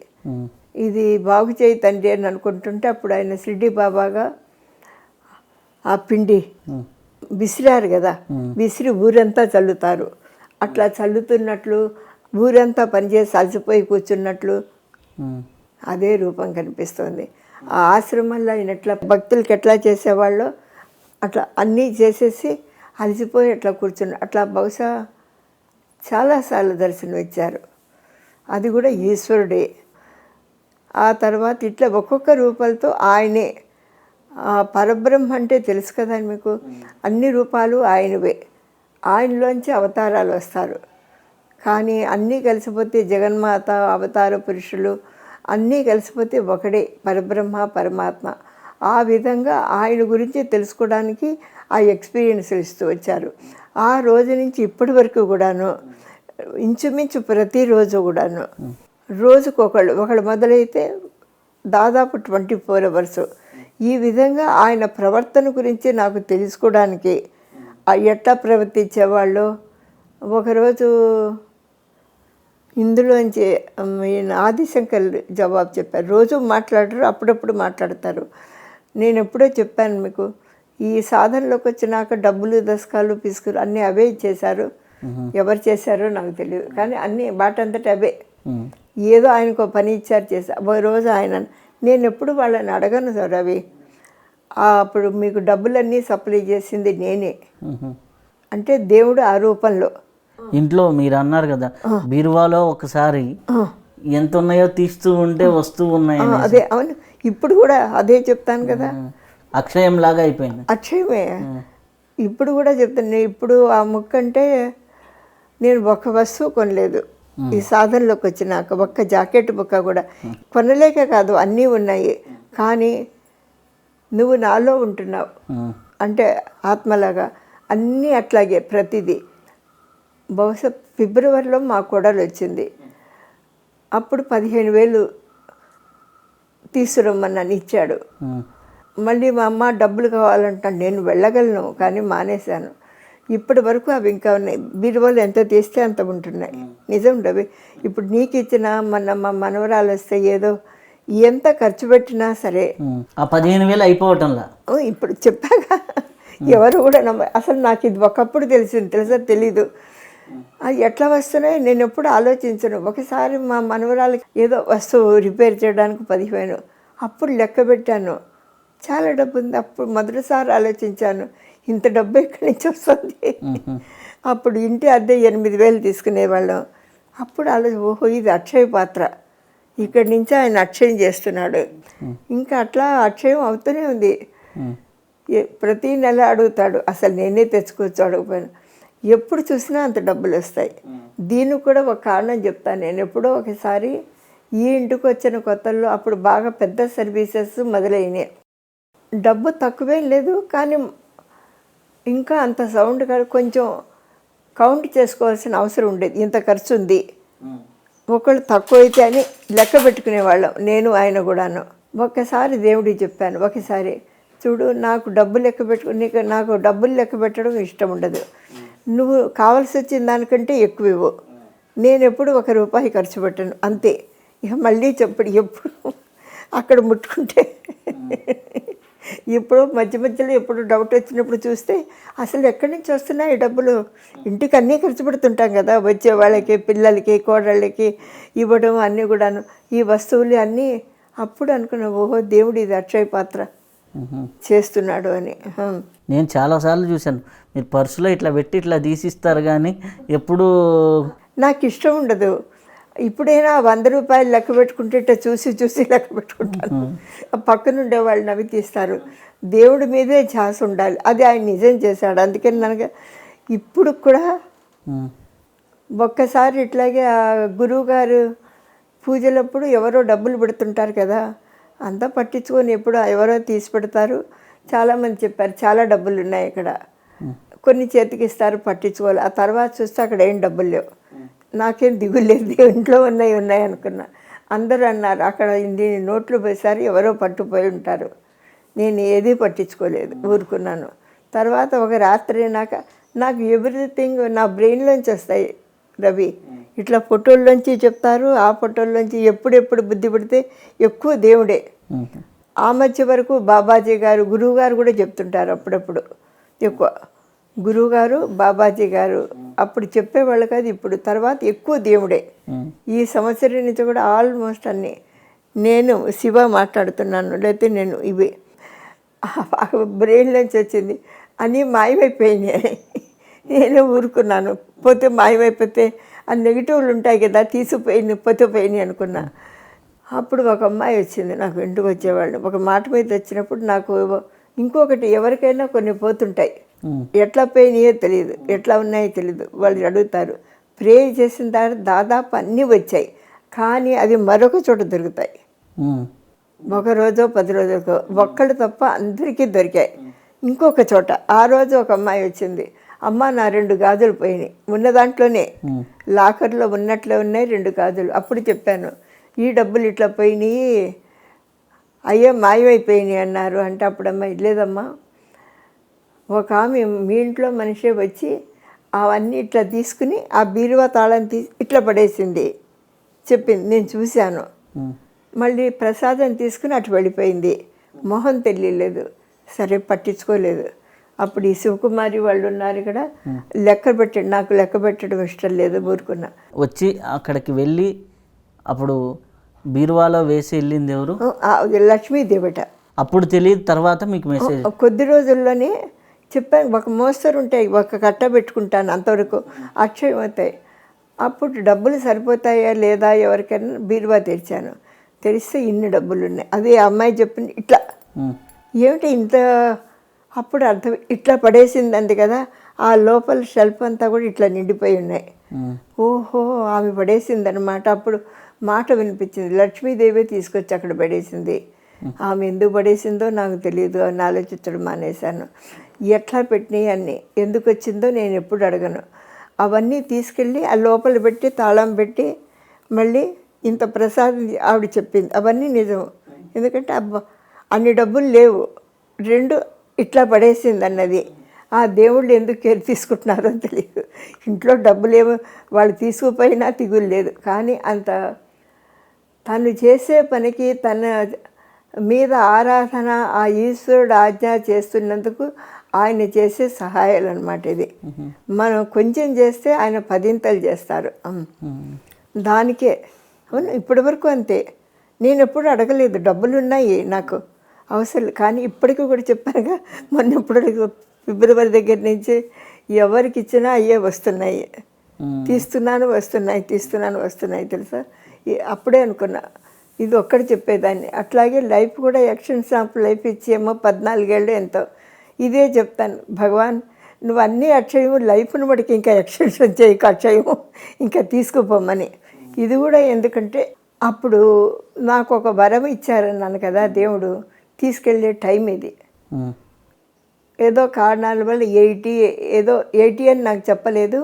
[SPEAKER 2] ఇది బాగు చేయి తండ్రి అని అనుకుంటుంటే అప్పుడు ఆయన షిరిడి బాబాగా ఆ పిండి విసిరారు కదా, విసిరి ఊరంతా చల్లుతారు. అట్లా చల్లుతున్నట్లు ఊరంతా పనిచేసి అలసిపోయి కూర్చున్నట్లు అదే రూపం కనిపిస్తుంది. ఆ ఆశ్రమంలో ఆయన ఎట్లా భక్తులకి ఎట్లా చేసేవాళ్ళో అట్లా అన్నీ చేసేసి అలసిపోయి అట్లా కూర్చున్నారు. అట్లా బహుశా చాలాసార్లు దర్శనం ఇచ్చారు. అది కూడా ఈశ్వరుడే. ఆ తర్వాత ఇట్లా ఒక్కొక్క రూపాలతో ఆయనే. పరబ్రహ్మ అంటే తెలుసు కదా మీకు, అన్ని రూపాలు ఆయనవే. ఆయనలోంచి అవతారాలు వస్తారు. కానీ అన్నీ కలిసిపోతే జగన్మాత, అవతార పురుషులు అన్నీ కలిసిపోతే ఒకడే పరబ్రహ్మ పరమాత్మ. ఆ విధంగా ఆయన గురించి తెలుసుకోవడానికి ఆ ఎక్స్పీరియన్స్ ఇస్తూ వచ్చారు. ఆ రోజు నుంచి ఇప్పటి వరకు కూడాను ఇంచుమించు ప్రతిరోజు కూడాను ఒకళ్ళు మొదలైతే దాదాపు 24 అవర్స్ ఈ విధంగా ఆయన ప్రవర్తన గురించి నాకు తెలుసుకోవడానికి ఎట్లా ప్రవర్తించేవాళ్ళు. ఒకరోజు ఇందులోంచి ఈయన ఆదిశంకర్ జవాబు చెప్పారు. రోజు మాట్లాడరు, అప్పుడప్పుడు మాట్లాడతారు. నేను ఎప్పుడో చెప్పాను మీకు, ఈ సాధనలోకి వచ్చినాక డబ్బులు దశకాలు పిసుకులు అన్నీ అవే చేశారు. ఎవరు చేశారో నాకు తెలియదు, కానీ అన్నీ బాటంతటి అవే. ఏదో ఆయనకు పని ఇచ్చారు చేశారు. ఒక రోజు ఆయన, నేను ఎప్పుడు వాళ్ళని అడగను సార్ అవి. అప్పుడు మీకు డబ్బులన్నీ సప్లై చేసింది నేనే అంటే దేవుడు ఆ రూపంలో.
[SPEAKER 1] ఇంట్లో మీరు అన్నారు కదా బీరువాలో ఒకసారి ఎంత ఉన్నాయో తీస్తూ ఉంటే వస్తూ ఉన్నాయి.
[SPEAKER 2] అదే అవును, ఇప్పుడు కూడా అదే చెప్తాను కదా,
[SPEAKER 1] అక్షయం లాగా అయిపోయింది.
[SPEAKER 2] అక్షయమే ఇప్పుడు కూడా చెప్తాను. ఇప్పుడు ఆ ముక్క అంటే నేను ఒక వస్తువు కొనలేదు ఈ సాధనలోకి వచ్చినాక. ఒక్క జాకెట్ ముక్క కూడా కొనలేక కాదు, అన్నీ ఉన్నాయి. కానీ నువ్వు నాలో ఉంటున్నావు అంటే ఆత్మలాగా అన్నీ అట్లాగే ప్రతిదీ. బహుశా ఫిబ్రవరిలో మా కోడలు వచ్చింది. అప్పుడు 15,000 తీసుకురమ్మన్నాను, ఇచ్చాడు. మళ్ళీ మా అమ్మ డబ్బులు కావాలంటాను. నేను వెళ్ళగలను కానీ మానేశాను. ఇప్పటి వరకు అవి ఇంకా ఉన్నాయి. బీరువాళ్ళు ఎంత తీస్తే అంత ఉంటున్నాయి. నిజం రవి. ఇప్పుడు నీకు ఇచ్చిన మా మనవరాలు వస్తే ఏదో ఎంత ఖర్చు పెట్టినా సరే
[SPEAKER 1] ఆ 15,000 అయిపోవటంలా
[SPEAKER 2] ఇప్పుడు చెప్పాక ఎవరు కూడా అసలు నాకు ఇది ఒకప్పుడు తెలిసింది, తెలుసా తెలీదు. అది ఎట్లా వస్తున్నాయి నేను ఎప్పుడు ఆలోచించను. ఒకసారి మా మనవరాలకి ఏదో వస్తువు రిపేర్ చేయడానికి 15,000, అప్పుడు లెక్క పెట్టాను, చాలా డబ్బు ఉంది. అప్పుడు మొదటిసారి ఆలోచించాను, ఇంత డబ్బు ఎక్కడి నుంచి వస్తుంది. అప్పుడు ఇంటి అద్దె 8,000 తీసుకునేవాళ్ళం. అప్పుడు ఓహో ఇది అక్షయ పాత్ర, ఇక్కడి నుంచి ఆయన అక్షయం చేస్తున్నాడు. ఇంకా అట్లా అక్షయం అవుతూనే ఉంది. ప్రతీ నెల అడుగుతాడు, అసలు నేనే తెచ్చుకోవచ్చు అడగపోయాను. ఎప్పుడు చూసినా అంత డబ్బులు వస్తాయి. దీనికి కూడా ఒక కారణం చెప్తాను. నేను ఎప్పుడో ఒకసారి ఈ ఇంటికి వచ్చిన కొత్తల్లో అప్పుడు బాగా పెద్ద సర్వీసెస్ మొదలైనాయి. డబ్బు తక్కువేం లేదు, కానీ ఇంకా అంత సౌండ్ కాదు, కొంచెం కౌంట్ చేసుకోవాల్సిన అవసరం ఉండేది. ఇంత ఖర్చు ఉంది, ఒకళ్ళు తక్కువ అయితే అని లెక్క పెట్టుకునేవాళ్ళం, నేను ఆయన కూడాను. ఒక్కసారి దేవుడికి చెప్పాను, ఒకసారి చూడు నాకు డబ్బు లెక్క నాకు డబ్బులు లెక్క పెట్టడం ఇష్టం ఉండదు. నువ్వు కావాల్సి వచ్చిన దానికంటే ఎక్కువ ఇవ్వు, నేను ఎప్పుడు ₹1 ఖర్చు పెట్టాను అంతే. ఇక మళ్ళీ చెప్పడు ఎప్పుడు అక్కడ ముట్టుకుంటే. ఇప్పుడు మధ్యలో ఎప్పుడు డౌట్ వచ్చినప్పుడు చూస్తే అసలు ఎక్కడి నుంచి వస్తున్నాయి ఈ డబ్బులు. ఇంటికి అన్నీ ఖర్చు పెడుతుంటాం కదా, వచ్చే వాళ్ళకి, పిల్లలకి, కోడళ్ళకి ఇవ్వడం అన్నీ కూడాను, ఈ వస్తువులు అన్నీ. అప్పుడు అనుకున్నా, ఓహో దేవుడు ఇది అక్షయ పాత్ర చేస్తున్నాడు అని.
[SPEAKER 1] నేను చాలాసార్లు చూశాను, మీరు పర్సులో ఇట్లా పెట్టి ఇట్లా తీసిస్తారు, కానీ ఎప్పుడు
[SPEAKER 2] నాకు ఇష్టం ఉండదు. ఇప్పుడైనా ₹100 లెక్క పెట్టుకుంటే ఇట్లా చూసి లెక్క పెట్టుకుంటాను. పక్కనుండే వాళ్ళు నవ్వి తీస్తారు. దేవుడి మీదే ఛాస ఉండాలి, అది ఆయన నిజం చేశాడు. అందుకని ನನಗೆ ఇప్పుడు కూడా ఒక్కసారి ఇట్లాగే ఆ గురువుగారు పూజలప్పుడు ఎవరో డబ్బులు పెడుతుంటారు కదా, అంతా పట్టించుకొని ఎప్పుడు ఎవరో తీసి పెడతారు. చాలామంది చెప్పారు చాలా డబ్బులు ఉన్నాయి ఇక్కడ, కొన్ని చేతికి ఇస్తారు పట్టించుకోవాలి. ఆ తర్వాత చూస్తే అక్కడ ఏం డబ్బులు లేవు. నాకేం దిగులు లేదు, ఇంట్లో ఉన్నాయి అనుకున్నా. అందరూ అన్నారు అక్కడ ఇన్ని నోట్లు పోసారు, ఎవరో పట్టుపోయి ఉంటారు. నేను ఏదీ పట్టించుకోలేదు, ఊరుకున్నాను. తర్వాత ఒక రాత్రి నాకు ఎవ్రీథింగ్ నా బ్రెయిన్లోంచి వస్తాయి రవి. ఇట్లా ఫోటోల్లోంచి చెప్తారు, ఆ ఫోటోల్లోంచి ఎప్పుడెప్పుడు బుద్ధి పడితే ఎక్కువ దేవుడే. ఆ మధ్య వరకు బాబాజీ గారు, గురువుగారు కూడా చెప్తుంటారు అప్పుడప్పుడు. ఎక్కువ గురువుగారు, బాబాజీ గారు అప్పుడు చెప్పేవాళ్ళు కాదు, ఇప్పుడు తర్వాత ఎక్కువ దేవుడే. ఈ సంవత్సరం నుంచి కూడా ఆల్మోస్ట్ అన్నీ నేను శివ మాట్లాడుతున్నాను, లేకపోతే నేను ఇవి బ్రెయిన్లోంచి వచ్చింది అని మాయమైపోయినాయి. నేను ఊరుకున్నాను. పోతే మాయమైపోతే ఆ నెగిటివ్లు ఉంటాయి కదా, పోయినాయి అనుకున్నా. అప్పుడు ఒక అమ్మాయి వచ్చింది నాకు ఇంటికి వచ్చేవాళ్ళు. ఒక మాట మీద వచ్చినప్పుడు నాకు ఇంకొకటి, ఎవరికైనా కొన్ని పోతుంటాయి, ఎట్లా పోయినాయో తెలియదు, ఎట్లా ఉన్నాయో తెలియదు. వాళ్ళు అడుగుతారు. ప్రే చేసిన తర్వాత దాదాపు అన్నీ వచ్చాయి, కానీ అవి మరొక చోట దొరుకుతాయి. ఒక రోజో 10 రోజులకో ఒక్కళ్ళు తప్ప అందరికీ దొరికాయి. ఇంకొక చోట ఆ రోజు ఒక అమ్మాయి వచ్చింది, అమ్మ నా 2 గాజులు పోయినాయి, ఉన్న దాంట్లోనే లాకర్లో ఉన్నట్లే ఉన్నాయి 2 గాజులు. అప్పుడు చెప్పాను, ఈ డబ్బులు ఇట్లా పోయినాయి, అయ్యో మాయమైపోయినాయి అన్నారు. అంటే అప్పుడు అమ్మాయి, లేదమ్మా, ఒక ఆమె మీ ఇంట్లో మనిషే వచ్చి అవన్నీ ఇట్లా తీసుకుని ఆ బీరువా తాళం తీసి ఇట్లా పడేసింది చెప్పింది, నేను చూశాను. మళ్ళీ ప్రసాదం తీసుకుని అటు వెళ్ళిపోయింది, మొహం తెలియలేదు. సరే పట్టించుకోలేదు. అప్పుడు ఈ శివకుమారి వాళ్ళు ఉన్నారు ఇక్కడ, లెక్క పెట్టండి, నాకు లెక్క పెట్టడం ఇష్టం లేదు, ఊరుకున్నా.
[SPEAKER 1] వచ్చి అక్కడికి వెళ్ళి అప్పుడు బీరువాలో వేసి వెళ్ళింది ఎవరు?
[SPEAKER 2] లక్ష్మీదేవట.
[SPEAKER 1] అప్పుడు తెలియదు, తర్వాత మీకు మెసేజ్?
[SPEAKER 2] కొద్ది రోజుల్లోనే చెప్పాను, ఒక మోస్తరు ఉంటాయి, ఒక కట్ట పెట్టుకుంటాను, అంతవరకు అక్షయం అవుతాయి. అప్పుడు డబ్బులు సరిపోతాయా లేదా ఎవరికైనా బీరువా తెరిచాను. తెరిస్తే ఇన్ని డబ్బులు ఉన్నాయి. అదే అమ్మాయి చెప్పింది, ఇట్లా ఏమిటి ఇంత, అప్పుడు అర్థం, ఇట్లా పడేసింది కదా, ఆ లోపల షెల్ఫ్ అంతా కూడా ఇట్లా నిండిపోయి ఉన్నాయి. ఓహో, ఆమె పడేసిందనమాట. అప్పుడు మాట వినిపించింది, లక్ష్మీదేవి తీసుకొచ్చి అక్కడ పడేసింది. ఆమె ఎందుకు పడేసిందో నాకు తెలియదు అని ఆలోచించడం మానేశాను. ఎట్లా పెట్టినాయి అన్నీ, ఎందుకు వచ్చిందో నేను ఎప్పుడు అడగను. అవన్నీ తీసుకెళ్ళి ఆ లోపల పెట్టి తాళం పెట్టి మళ్ళీ ఇంత ప్రసాదం ఆవిడ చెప్పింది. అవన్నీ నిజం, ఎందుకంటే అన్ని డబ్బులు లేవు, 2 ఇట్లా పడేసింది అన్నది. ఆ దేవుళ్ళు ఎందుకు కేర్ తీసుకుంటున్నారో తెలియదు. ఇంట్లో డబ్బులేమో వాళ్ళు తీసుకుపోయినా తిగులు లేదు, కానీ అంత తను చేసే పనికి తన మీద ఆరాధన, ఆ ఈశ్వరుడు ఆజ్ఞ చేస్తున్నందుకు ఆయన చేసే సహాయాలు అన్నమాట ఇది. మనం కొంచెం చేస్తే ఆయన 10 చేస్తారు. దానికే అవును, ఇప్పటి వరకు అంతే. నేను ఎప్పుడు అడగలేదు, డబ్బులు ఉన్నాయి నాకు అవసరం, కానీ ఇప్పటికీ కూడా చెప్పానుగా, మొన్న ఇప్పుడు ఫిబ్రవరి దగ్గర నుంచి ఎవరికి ఇచ్చినా అయ్యే వస్తున్నాయి, తీస్తున్నాను వస్తున్నాయి తెలుసా. అప్పుడే అనుకున్నా ఇది ఒక్కటి చెప్పేదాన్ని. అట్లాగే లైఫ్ కూడా యాక్షన్ షాంప్ లైఫ్ ఇచ్చేమో 14 ఏళ్ళు ఎంతో. ఇదే చెప్తాను, భగవాన్ నువ్వు అన్నీ అక్షయము, లైఫ్ను బట్టి ఇంకా ఎక్స్టెన్షన్ చేయక అక్షయము, ఇంకా తీసుకుపోమని. ఇది కూడా ఎందుకంటే అప్పుడు నాకు ఒక వరం ఇచ్చారన్నాను కదా దేవుడు, తీసుకెళ్ళే టైం ఇది. ఏదో కారణాల వల్ల 80 అని నాకు చెప్పలేదు,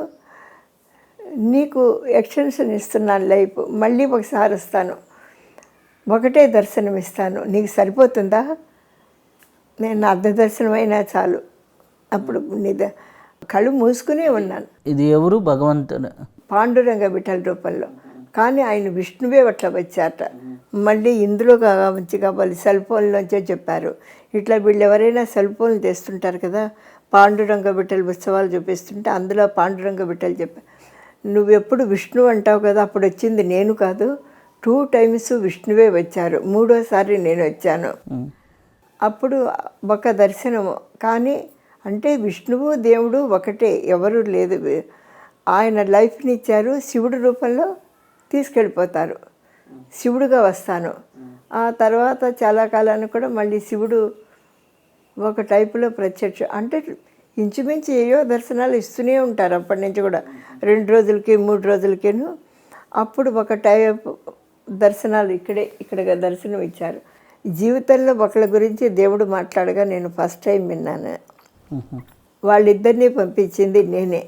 [SPEAKER 2] నీకు ఎక్స్టెన్షన్ ఇస్తున్నాను లైఫ్, మళ్ళీ ఒకసారి వస్తాను, ఒకటే దర్శనం ఇస్తాను, నీకు సరిపోతుందా? నేను అర్ధ దర్శనమైనా చాలు. అప్పుడు కళ్ళు మూసుకునే ఉన్నాను.
[SPEAKER 1] ఇది ఎవరు? భగవంతుడు
[SPEAKER 2] పాండురంగ విఠల రూపంలో, కానీ ఆయన విష్ణువే అట్లా వచ్చారట. మళ్ళీ ఇందులో మంచిగా వాళ్ళు సెల్ ఫోన్లోంచే చెప్పారు. ఇట్లా వీళ్ళు ఎవరైనా సెల్ ఫోన్లు తెస్తుంటారు కదా, పాండురంగ విఠల ఉత్సవాలు చూపిస్తుంటే అందులో పాండురంగ విఠలు చెప్పారు, నువ్వెప్పుడు విష్ణు అంటావు కదా, అప్పుడు వచ్చింది నేను కాదు, 2 times విష్ణువే వచ్చారు, 3వసారి నేను వచ్చాను. అప్పుడు ఒక దర్శనము, కానీ అంటే విష్ణువు దేవుడు ఒకటే, ఎవరు లేదు. ఆయన లైఫ్ని ఇచ్చారు, శివుడి రూపంలో తీసుకెళ్ళిపోతారు, శివుడుగా వస్తాను. ఆ తర్వాత చాలా కాలానికి కూడా మళ్ళీ శివుడు ఒక టైపులో ప్రత్యక్ష, అంటే ఇంచుమించు ఏయో దర్శనాలు ఇస్తూనే ఉంటారు అప్పటి నుంచి కూడా, 2 రోజులకి 3 రోజులకేను. అప్పుడు ఒక టైప్ దర్శనాలు ఇక్కడ దర్శనం ఇచ్చారు. జీవితంలో ఒకళ్ళ గురించి దేవుడు మాట్లాడగా నేను ఫస్ట్ టైం విన్నాను. వాళ్ళిద్దరినీ పంపించింది నేనే,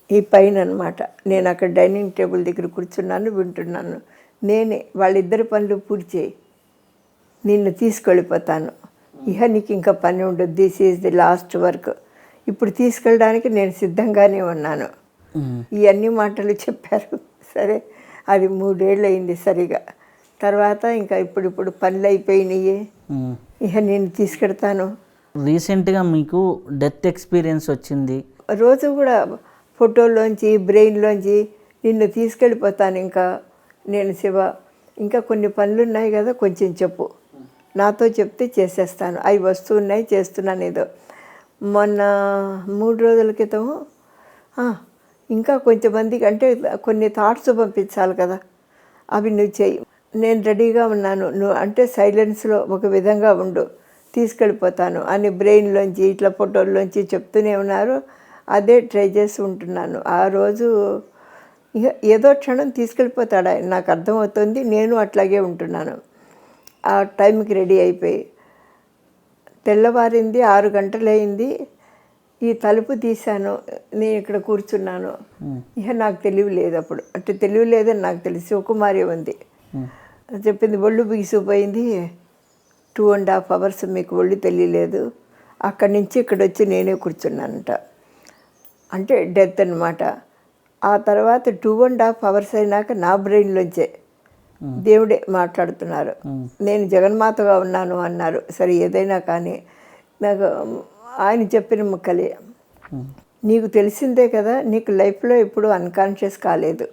[SPEAKER 2] ఈ పైన అనమాట. నేను అక్కడ డైనింగ్ టేబుల్ దగ్గర కూర్చున్నాను, వింటున్నాను. నేనే, వాళ్ళిద్దరి పనులు పూర్తి చేయి, నిన్ను తీసుకెళ్ళిపోతాను, ఇహ నీకు ఇంకా పని ఉండదు, this is the last work, ఇప్పుడు తీసుకెళ్ళడానికి నేను సిద్ధంగానే ఉన్నాను. ఈ అన్ని మాటలు చెప్పారు. సరే, అది 3 ఏళ్ళు అయింది సరిగా. తర్వాత ఇంకా ఇప్పుడు పనులు అయిపోయినాయి, ఇక నేను తీసుకెడతాను.
[SPEAKER 1] రీసెంట్గా మీకు డెత్ ఎక్స్పీరియన్స్ వచ్చింది,
[SPEAKER 2] రోజు కూడా ఫోటోలోంచి బ్రెయిన్లోంచి నిన్ను తీసుకెళ్ళిపోతాను, ఇంకా నేను శివ, ఇంకా కొన్ని పనులు ఉన్నాయి కదా, కొంచెం చెప్పు, నాతో చెప్తే చేసేస్తాను, అవి వస్తున్నాయి చేస్తున్నాను ఏదో. మొన్న 3 రోజుల క్రితము ఇంకా కొంచెంమందికి అంటే కొన్ని థాట్స్ పంపించాలి కదా, అవి నువ్వు చెయ్యి, నేను రెడీగా ఉన్నాను, నువ్వు అంటే సైలెన్స్లో ఒక విధంగా ఉండు, తీసుకెళ్ళిపోతాను అని బ్రెయిన్లోంచి ఇట్లా ఫోటోల్లోంచి చెప్తూనే ఉన్నారు. అదే ట్రై చేసి ఉంటున్నాను. ఆ రోజు ఇక ఏదో క్షణం తీసుకెళ్ళిపోతాడు ఆయన, నాకు అర్థమవుతుంది. నేను అట్లాగే ఉంటున్నాను. ఆ టైంకి రెడీ అయిపోయి తెల్లవారింది, 6 గంటలు అయింది. ఈ తలుపు తీశాను, నేను ఇక్కడ కూర్చున్నాను. ఇక నాకు తెలివి లేదు అప్పుడు, అంటే తెలివి లేదని నాకు తెలిసి శివకుమారి ఉంది చెప్పింది, ఒళ్ళు బిగిసిపోయింది, 2.5 hours మీకు ఒళ్ళు తెలియలేదు. అక్కడి నుంచి ఇక్కడ వచ్చి నేనే కూర్చున్నానంట. అంటే డెత్ అనమాట. ఆ తర్వాత 2.5 hours అయినాక నా బ్రెయిన్లోంచే దేవుడే మాట్లాడుతున్నారు, నేను జగన్మాతగా ఉన్నాను అన్నారు. సరే ఏదైనా కానీ నాకు ఆయన చెప్పిన ముక్కలే, నీకు తెలిసిందే కదా, నీకు లైఫ్లో ఎప్పుడు అన్కాన్షియస్ కాలేదు,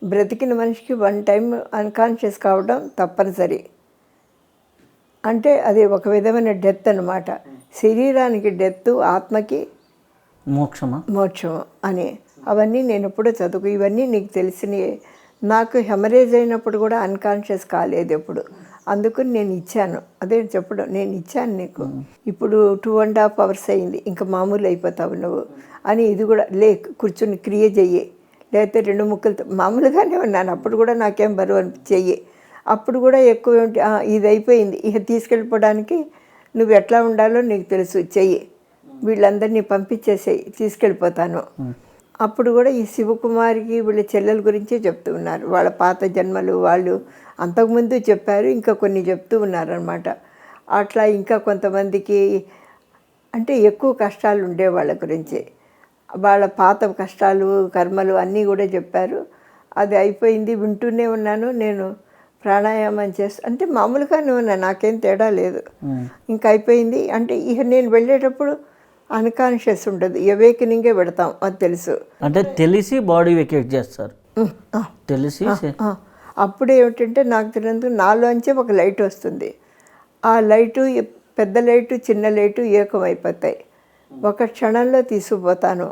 [SPEAKER 2] బ్రతికిన మనిషికి 1 time అన్కాన్షియస్ కావడం తప్పనిసరి. అంటే అది ఒక విధమైన డెత్ అనమాట. శరీరానికి డెత్, ఆత్మకి మోక్షము అని. అవన్నీ నేను ఎప్పుడూ చదువుకు, ఇవన్నీ నీకు తెలిసినవి. నాకు హెమరేజ్ అయినప్పుడు కూడా అన్కాన్షియస్ కాలేదు ఎప్పుడు, అందుకని నేను ఇచ్చాను. అదే చెప్పడం, నేను ఇచ్చాను నీకు. ఇప్పుడు 2.5 hours అయింది, ఇంకా మామూలు అయిపోతావు నువ్వు అని. ఇది కూడా కూర్చుని క్రియ చెయ్యి, లేకపోతే 2 ముక్కలతో మామూలుగానే ఉన్నాను. అప్పుడు కూడా నాకేం బరువు చెయ్యి. అప్పుడు కూడా ఎక్కువ ఇది అయిపోయింది, ఇక తీసుకెళ్ళిపోవడానికి నువ్వు ఎట్లా ఉండాలో నీకు తెలుసు, చెయ్యి, వీళ్ళందరినీ పంపించేసేయి, తీసుకెళ్ళిపోతాను. అప్పుడు కూడా ఈ శివకుమారికి వీళ్ళ చెల్లెల గురించే చెప్తూ ఉన్నారు. వాళ్ళ పాత జన్మలు వాళ్ళు అంతకుముందు చెప్పారు, ఇంకా కొన్ని చెప్తూ ఉన్నారనమాట. అట్లా ఇంకా కొంతమందికి అంటే ఎక్కువ కష్టాలు ఉండే వాళ్ళ గురించి, వాళ్ళ పాత కష్టాలు కర్మలు అన్నీ కూడా చెప్పారు. అది అయిపోయింది, వింటూనే ఉన్నాను. నేను ప్రాణాయామం అంటే మామూలుగానే ఉన్నా, నాకేం తేడా లేదు. ఇంకా అయిపోయింది. అంటే ఇక నేను వెళ్ళేటప్పుడు అన్కాన్షియస్ ఉండదు, అవేకనింగే పెడతాం, అది తెలుసు.
[SPEAKER 1] అంటే తెలిసి బాడీ వెకేట్ చేస్తారు, తెలిసి.
[SPEAKER 2] అప్పుడు ఏమిటంటే నాకు తెలియదు, నాలోంచే ఒక లైట్ వస్తుంది. ఆ లైటు, పెద్ద లైటు చిన్న లైటు ఏకమైపోతాయి, ఒక క్షణంలో తీసుకుపోతాను.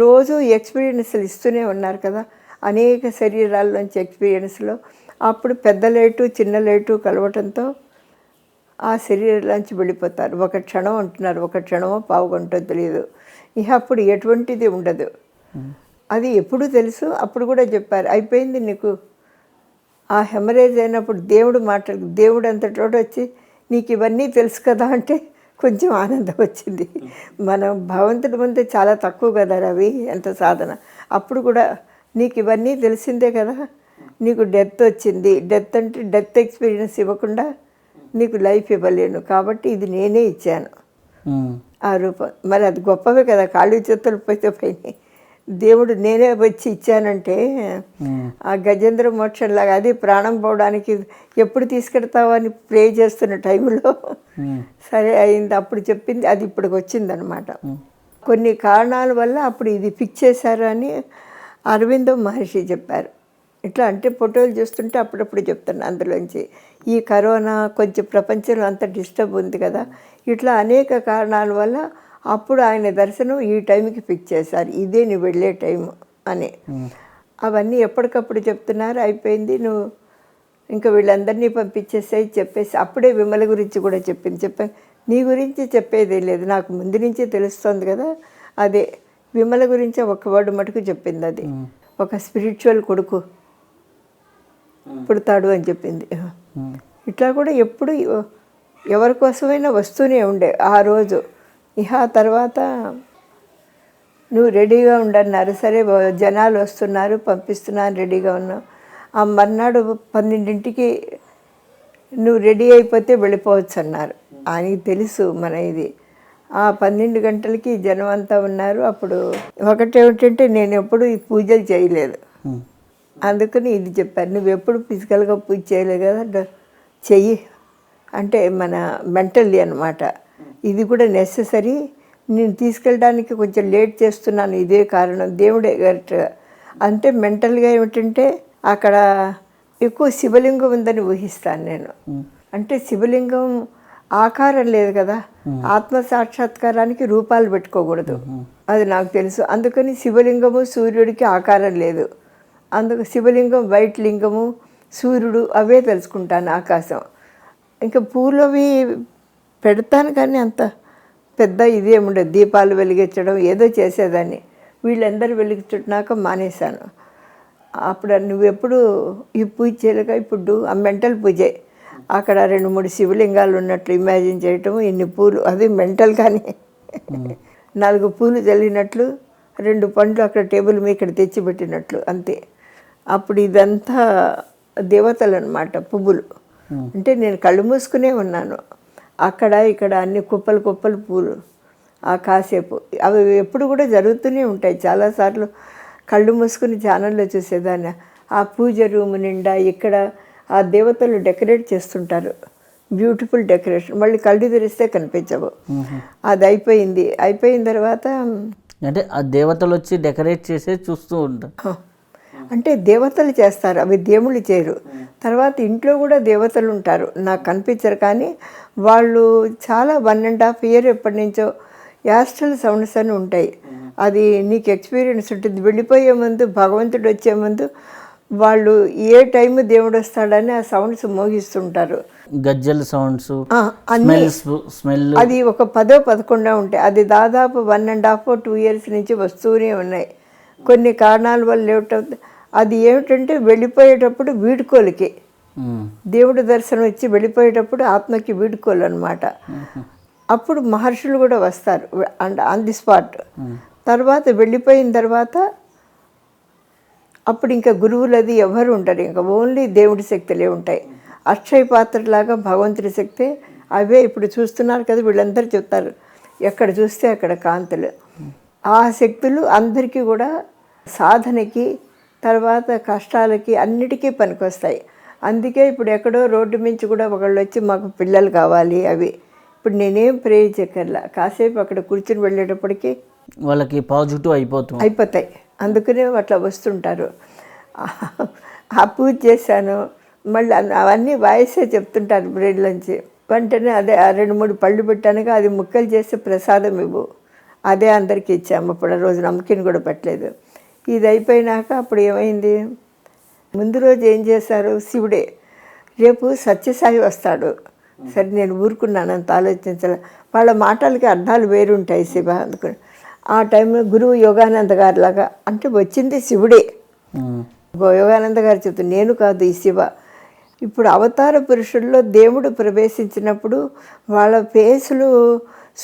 [SPEAKER 2] రోజు ఎక్స్పీరియన్స్లు ఇస్తూనే ఉన్నారు కదా, అనేక శరీరాల్లోంచి ఎక్స్పీరియన్స్లో. అప్పుడు పెద్ద లైటు చిన్న లైటు కలవటంతో ఆ శరీరంలోంచి వెళ్ళిపోతారు. ఒక క్షణం అంటున్నారు, ఒక క్షణమో పావుగంటో తెలియదు. ఇక అప్పుడు ఎటువంటిది ఉండదు. అది ఎప్పుడు తెలుసు, అప్పుడు కూడా చెప్పారు, అయిపోయింది నీకు. ఆ హెమరేజ్ అయినప్పుడు దేవుడు అంతటోడు వచ్చి నీకు ఇవన్నీ తెలుసు కదా అంటే కొంచెం ఆనందం వచ్చింది. మనం భగవంతుడి ముందు చాలా తక్కువ కదా రవి, ఎంత సాధన. అప్పుడు కూడా నీకు ఇవన్నీ తెలిసిందే కదా, నీకు డెత్ వచ్చింది, డెత్ అంటే డెత్ ఎక్స్పీరియన్స్ ఇవ్వకుండా నీకు లైఫ్ ఇవ్వలేను, కాబట్టి ఇది నేనే ఇచ్చాను ఆ రూపం. మరి అది గొప్పవే కదా, కాళ్ళు చేతులు పోయినాయి, దేవుడు నేనే వచ్చి ఇచ్చానంటే ఆ గజేంద్ర మోక్షంలాగా. అది ప్రాణం పోవడానికి ఎప్పుడు తీసుకెడతావు అని ప్రే చేస్తున్న టైంలో సరే అయింది, అప్పుడు చెప్పింది, అది ఇప్పటికి వచ్చిందనమాట. కొన్ని కారణాల వల్ల అప్పుడు ఇది ఫిక్స్ చేశారు అని అరవిందో మహర్షి చెప్పారు. ఇట్లా అంటే ఫోటోలు చూస్తుంటే అప్పుడప్పుడు చెప్తాను అందులోంచి. ఈ కరోనా కొంచెం ప్రపంచంలో అంత డిస్టర్బ్ ఉంది కదా, ఇట్లా అనేక కారణాల వల్ల అప్పుడు ఆయన దర్శనం ఈ టైంకి ఫిక్స్ చేశారు, ఇదే నువ్వు వెళ్ళే టైము అని. అవన్నీ ఎప్పటికప్పుడు చెప్తున్నారు. అయిపోయింది, నువ్వు ఇంకా వీళ్ళందరినీ పంపించేసాయి చెప్పేసి. అప్పుడే విమల గురించి కూడా చెప్పాను, నీ గురించి చెప్పేదే లేదు, నాకు ముందు నుంచే తెలుస్తుంది కదా. అదే విమల గురించి ఒక వర్డ్ మటుకు చెప్పింది, అది ఒక స్పిరిచువల్ కొడుకు పుడతాడు అని చెప్పింది. ఇట్లా కూడా ఎప్పుడు ఎవరి కోసమైనా వస్తూనే ఉండే ఆ రోజు. ఇహ తర్వాత నువ్వు రెడీగా ఉండన్నారు, సరే జనాలు వస్తున్నారు పంపిస్తున్నాను రెడీగా ఉన్నావు. ఆ మర్నాడు 12ంటికి నువ్వు రెడీ అయిపోతే వెళ్ళిపోవచ్చు అన్నారు. ఆయనకి తెలుసు మన ఇది. ఆ 12 గంటలకి జనం అంతా ఉన్నారు. అప్పుడు ఒకటేమిటంటే నేను ఎప్పుడు ఈ పూజలు చేయలేదు, అందుకని ఇది చెప్పారు, నువ్వు ఎప్పుడు ఫిజికల్గా పూజ చేయలేదు కదా, చెయ్యి అంటే మన మెంటల్లీ అనమాట. ఇది కూడా నెససరీ, నేను తీసుకెళ్ళడానికి కొంచెం లేట్ చేస్తున్నాను, ఇదే కారణం, దేవుడే కరెక్ట్గా. అంటే మెంటల్గా ఏమిటంటే అక్కడ ఎక్కువ శివలింగం ఉందని ఊహిస్తాను నేను. అంటే శివలింగం ఆకారం లేదు కదా, ఆత్మ సాక్షాత్కారానికి రూపాలు పెట్టుకోకూడదు, అది నాకు తెలుసు. అందుకని శివలింగము సూర్యుడికి ఆకారం లేదు, అందుకు శివలింగం వైట్ లింగము సూర్యుడు అవే తెలుసుకుంటాను, ఆకాశం. ఇంకా పూలవి పెడతాను కానీ అంత పెద్ద ఇదేముండదు. దీపాలు వెలిగించడం ఏదో చేసేదాన్ని, వీళ్ళందరూ వెలిగించున్నాక మానేశాను. అప్పుడు నువ్వెప్పుడు ఈ పూజ చేయలేక ఇప్పుడు ఆ మెంటల్ పూజే, అక్కడ 2-3 శివలింగాలు ఉన్నట్లు ఇమాజిన్ చేయటము, ఇన్ని పూలు, అది మెంటల్ కానీ 4 పూలు చల్లినట్లు, 2 పండ్లు అక్కడ టేబుల్ మీద ఇక్కడ తెచ్చిపెట్టినట్లు అంతే. అప్పుడు ఇదంతా దేవతలు అన్నమాట, పువ్వులు. అంటే నేను కళ్ళు మూసుకునే ఉన్నాను, అక్కడ ఇక్కడ అన్ని కుప్పలు కుప్పలు పూలు. ఆ కాసేపు అవి ఎప్పుడు కూడా జరుగుతూనే ఉంటాయి. చాలాసార్లు కళ్ళు మూసుకుని ఛానల్లో చూసేదాన్ని. ఆ పూజ రూమ్ నిండా ఇక్కడ ఆ దేవతలు డెకరేట్ చేస్తుంటారు, బ్యూటిఫుల్ డెకరేషన్. మళ్ళీ కళ్ళు తెరిస్తే కనిపించవు. అది అయిపోయింది. అయిపోయిన తర్వాత
[SPEAKER 1] అంటే ఆ దేవతలు వచ్చి డెకరేట్ చేసే చూస్తూ ఉంటారు.
[SPEAKER 2] అంటే దేవతలు చేస్తారు, అవి దేవుళ్ళు చేయరు. తర్వాత ఇంట్లో కూడా దేవతలు ఉంటారు, నాకు కనిపించరు కానీ వాళ్ళు చాలా 1.5 year ఎప్పటి నుంచో యాస్ట్రల్ సౌండ్స్ అని ఉంటాయి. అది నీకు ఎక్స్పీరియన్స్ ఉంటుంది. వెళ్ళిపోయే ముందు, భగవంతుడు వచ్చే ముందు వాళ్ళు ఏ టైం దేవుడు వస్తాడని ఆ సౌండ్స్ మోగిస్తుంటారు.
[SPEAKER 1] గజ్జల సౌండ్స్, స్మెల్,
[SPEAKER 2] అది ఒక 10-11 ఉంటాయి. అది దాదాపు 1.5-2 years నుంచి వస్తూనే ఉన్నాయి. కొన్ని కారణాల వల్ల ఏమిటవుతుంది, అది ఏమిటంటే వెళ్ళిపోయేటప్పుడు వీడుకోలకి, దేవుడి దర్శనం వచ్చి వెళ్ళిపోయేటప్పుడు ఆత్మకి వీడుకోలు అనమాట. అప్పుడు మహర్షులు కూడా వస్తారు ఆన్ ది స్పాట్. తర్వాత వెళ్ళిపోయిన తర్వాత అప్పుడు ఇంకా గురువులు అది ఎవరు ఉంటారు, ఇంకా ఓన్లీ దేవుడి శక్తులే ఉంటాయి. అక్షయ పాత్రలాగా భగవంతుడి శక్తి అవే ఇప్పుడు చూస్తున్నారు కదా, వీళ్ళందరూ చెప్తారు ఎక్కడ చూస్తే అక్కడ కాంతులు. ఆ శక్తులు అందరికీ కూడా సాధనకి, తర్వాత కష్టాలకి, అన్నిటికీ పనికొస్తాయి. అందుకే ఇప్పుడు ఎక్కడో రోడ్డు మించి కూడా ఒకళ్ళు వచ్చి మాకు పిల్లలు కావాలి అవి, ఇప్పుడు నేనేం ప్రే చేయక్కర్లా, కాసేపు అక్కడ కూర్చుని వెళ్ళేటప్పటికి
[SPEAKER 1] వాళ్ళకి పాజిటివ్ అయిపోతాయి.
[SPEAKER 2] అందుకనే అట్లా వస్తుంటారు. ఆ పూజ చేశాను, మళ్ళీ అవన్నీ వాయిసే చెప్తుంటారు బ్రెడ్లోంచి. వెంటనే అదే 2-3 పళ్ళు పెట్టానుగా, అది ముక్కలు చేసి ప్రసాదం ఇవ్వు, అదే అందరికీ ఇచ్చాము. అప్పుడు ఆ రోజు నమ్మకిని కూడా పెట్టలేదు. ఇది అయిపోయినాక అప్పుడు ఏమైంది, ముందు రోజు ఏం చేశారు, శివుడే రేపు సత్యసాయి వస్తాడు. సరే నేను ఊరుకున్నాను, అంత ఆలోచించాలి. వాళ్ళ మాటలకి అర్థాలు వేరుంటాయి శివ అందుకని. ఆ టైంలో గురువు యోగానంద గారి లాగా, అంటే వచ్చింది శివుడే. యోగానంద గారు చెప్తారు, నేను కాదు ఈ శివ. ఇప్పుడు అవతార పురుషుల్లో దేవుడు ప్రవేశించినప్పుడు వాళ్ళ ఫేసులు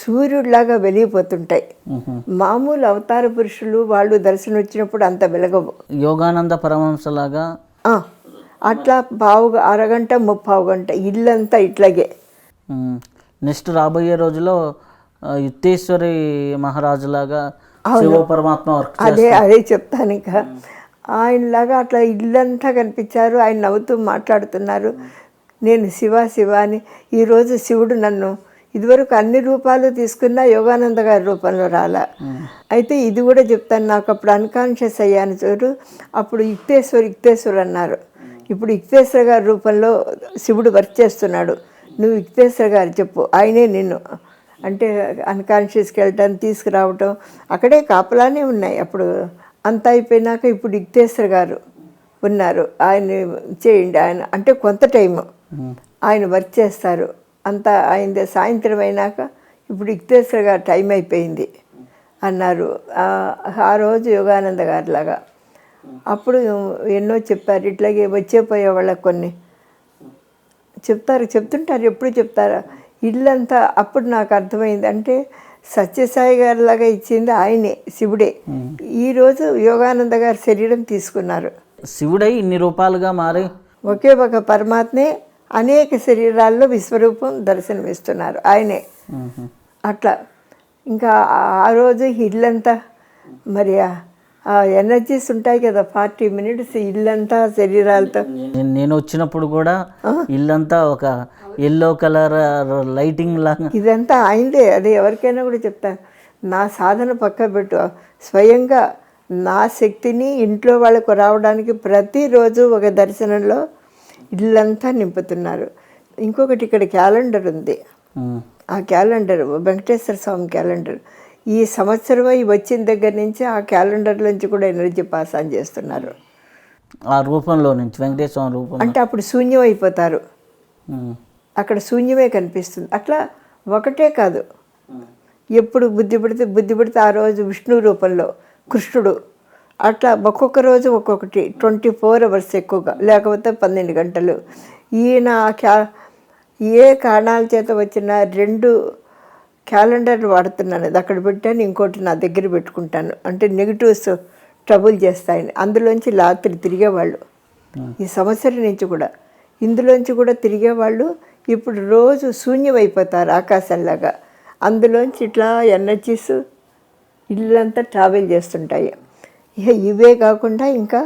[SPEAKER 2] సూర్యుడిలాగా వెలిగిపోతుంటాయి. మామూలు అవతార పురుషులు వాళ్ళు దర్శనం వచ్చినప్పుడు అంత వెలగవు.
[SPEAKER 1] యోగానంద పరమహంసలాగా
[SPEAKER 2] అట్లా అరగంట 30 గంట ఇల్లంతా ఇట్లాగే.
[SPEAKER 1] నెక్స్ట్ రాబోయే రోజులో యుక్తేశ్వరి మహారాజులాగా శివ పరమాత్మ
[SPEAKER 2] అదే చెప్తాను. ఇంకా ఆయనలాగా అట్లా ఇల్లంతా కనిపించారు. ఆయన నవ్వుతూ మాట్లాడుతున్నారు, నేను శివ శివ అని. ఈరోజు శివుడు నన్ను ఇదివరకు అన్ని రూపాలు తీసుకున్నా యోగానంద గారి రూపంలో రాలా. అయితే ఇది కూడా చెప్తాను, నాకు అప్పుడు అన్కాన్షియస్ అయ్యాను చూడు, అప్పుడు యుక్తేశ్వర్ అన్నారు. ఇప్పుడు యుక్తేశ్వర గారి రూపంలో శివుడు వర్క్ చేస్తున్నాడు. నువ్వు యుక్తేశ్వర గారు చెప్పు, ఆయనే నిన్ను అంటే అన్కాన్షియస్కి వెళ్ళటం, తీసుకురావటం, అక్కడే కాపలానే ఉన్నాయి. అప్పుడు అంతా అయిపోయినాక ఇప్పుడు యుక్తేశ్వర గారు ఉన్నారు, ఆయన చేయండి, ఆయన అంటే కొంత టైము ఆయన వర్క్ చేస్తారు. అంతా ఆయన సాయంత్రం అయినాక ఇప్పుడు యుక్తేశ్వర గారు టైం అయిపోయింది అన్నారు. ఆ రోజు యోగానంద గారిలాగా అప్పుడు ఎన్నో చెప్పారు. ఇట్లాగే వచ్చేపోయే వాళ్ళకి కొన్ని చెప్తుంటారు, ఎప్పుడు చెప్తారా ఇల్లంతా. అప్పుడు నాకు అర్థమైంది, అంటే సత్యసాయి గారిలాగా ఇచ్చింది ఆయనే, శివుడే. ఈరోజు యోగానంద గారి శరీరం తీసుకున్నారు.
[SPEAKER 1] శివుడై ఇన్ని రూపాలుగా మారి
[SPEAKER 2] ఒకే ఒక పరమాత్మే అనేక శరీరాల్లో విశ్వరూపం దర్శనమిస్తున్నారు ఆయనే. అట్లా ఇంకా ఆ రోజు ఇల్లంతా మరి ఆ ఎనర్జీస్ ఉంటాయి కదా, 40 minutes ఇల్లంతా శరీరాలతో.
[SPEAKER 1] నేను వచ్చినప్పుడు కూడా ఇల్లంతా ఒక ఎల్లో కలర్ లైటింగ్ లాగా.
[SPEAKER 2] ఇదంతా అయిందే. అది ఎవరికైనా కూడా చెప్తాను, నా సాధన పక్క పెట్టు, స్వయంగా నా శక్తిని ఇంట్లో వాళ్ళకు రావడానికి ప్రతిరోజు ఒక దర్శనంలో ఇల్లంతా నింపుతున్నారు. ఇంకొకటి ఇక్కడ క్యాలెండర్ ఉంది.
[SPEAKER 1] ఉమ్.
[SPEAKER 2] ఆ క్యాలెండర్ వెంకటేశ్వర స్వామి క్యాలెండర్ ఈ సంవత్సరం వచ్చిన దగ్గర నుంచి ఆ క్యాలెండర్ నుంచి కూడా ఎనర్జీ పాస్ ఆన్ చేస్తున్నారు.
[SPEAKER 1] ఆ రూపంలో నుంచి వెంకటేశ్వర రూపం.
[SPEAKER 2] అంటే అప్పుడు శూన్యం అయిపోతారు,
[SPEAKER 1] ఉమ్.
[SPEAKER 2] అక్కడ శూన్యమే కనిపిస్తుంది. అట్లా ఒకటే కాదు, ఎప్పుడు బుద్ధి పడితే ఆ రోజు విష్ణు రూపంలో కృష్ణుడు, అట్లా ఒక్కొక్క రోజు ఒక్కొక్కటి 24 hours ఎక్కువగా, లేకపోతే 12 గంటలు. ఈయన ఏ కారణాల చేత వచ్చిన 2 క్యాలెండర్లు వాడుతున్నాను. అది అక్కడ పెట్టాను, ఇంకోటి నా దగ్గర పెట్టుకుంటాను. అంటే నెగిటివ్స్ ట్రబుల్ చేస్తాయని. అందులోంచి రాత్రి తిరిగేవాళ్ళు ఈ సంవత్సరం నుంచి కూడా, ఇందులోంచి కూడా తిరిగేవాళ్ళు. ఇప్పుడు రోజు శూన్యమైపోతారు ఆకాశంలాగా. అందులోంచి ఇట్లా ఎనర్జీస్ ఇల్లంతా ట్రావెల్ చేస్తుంటాయి. ఇక ఇవే కాకుండా ఇంకా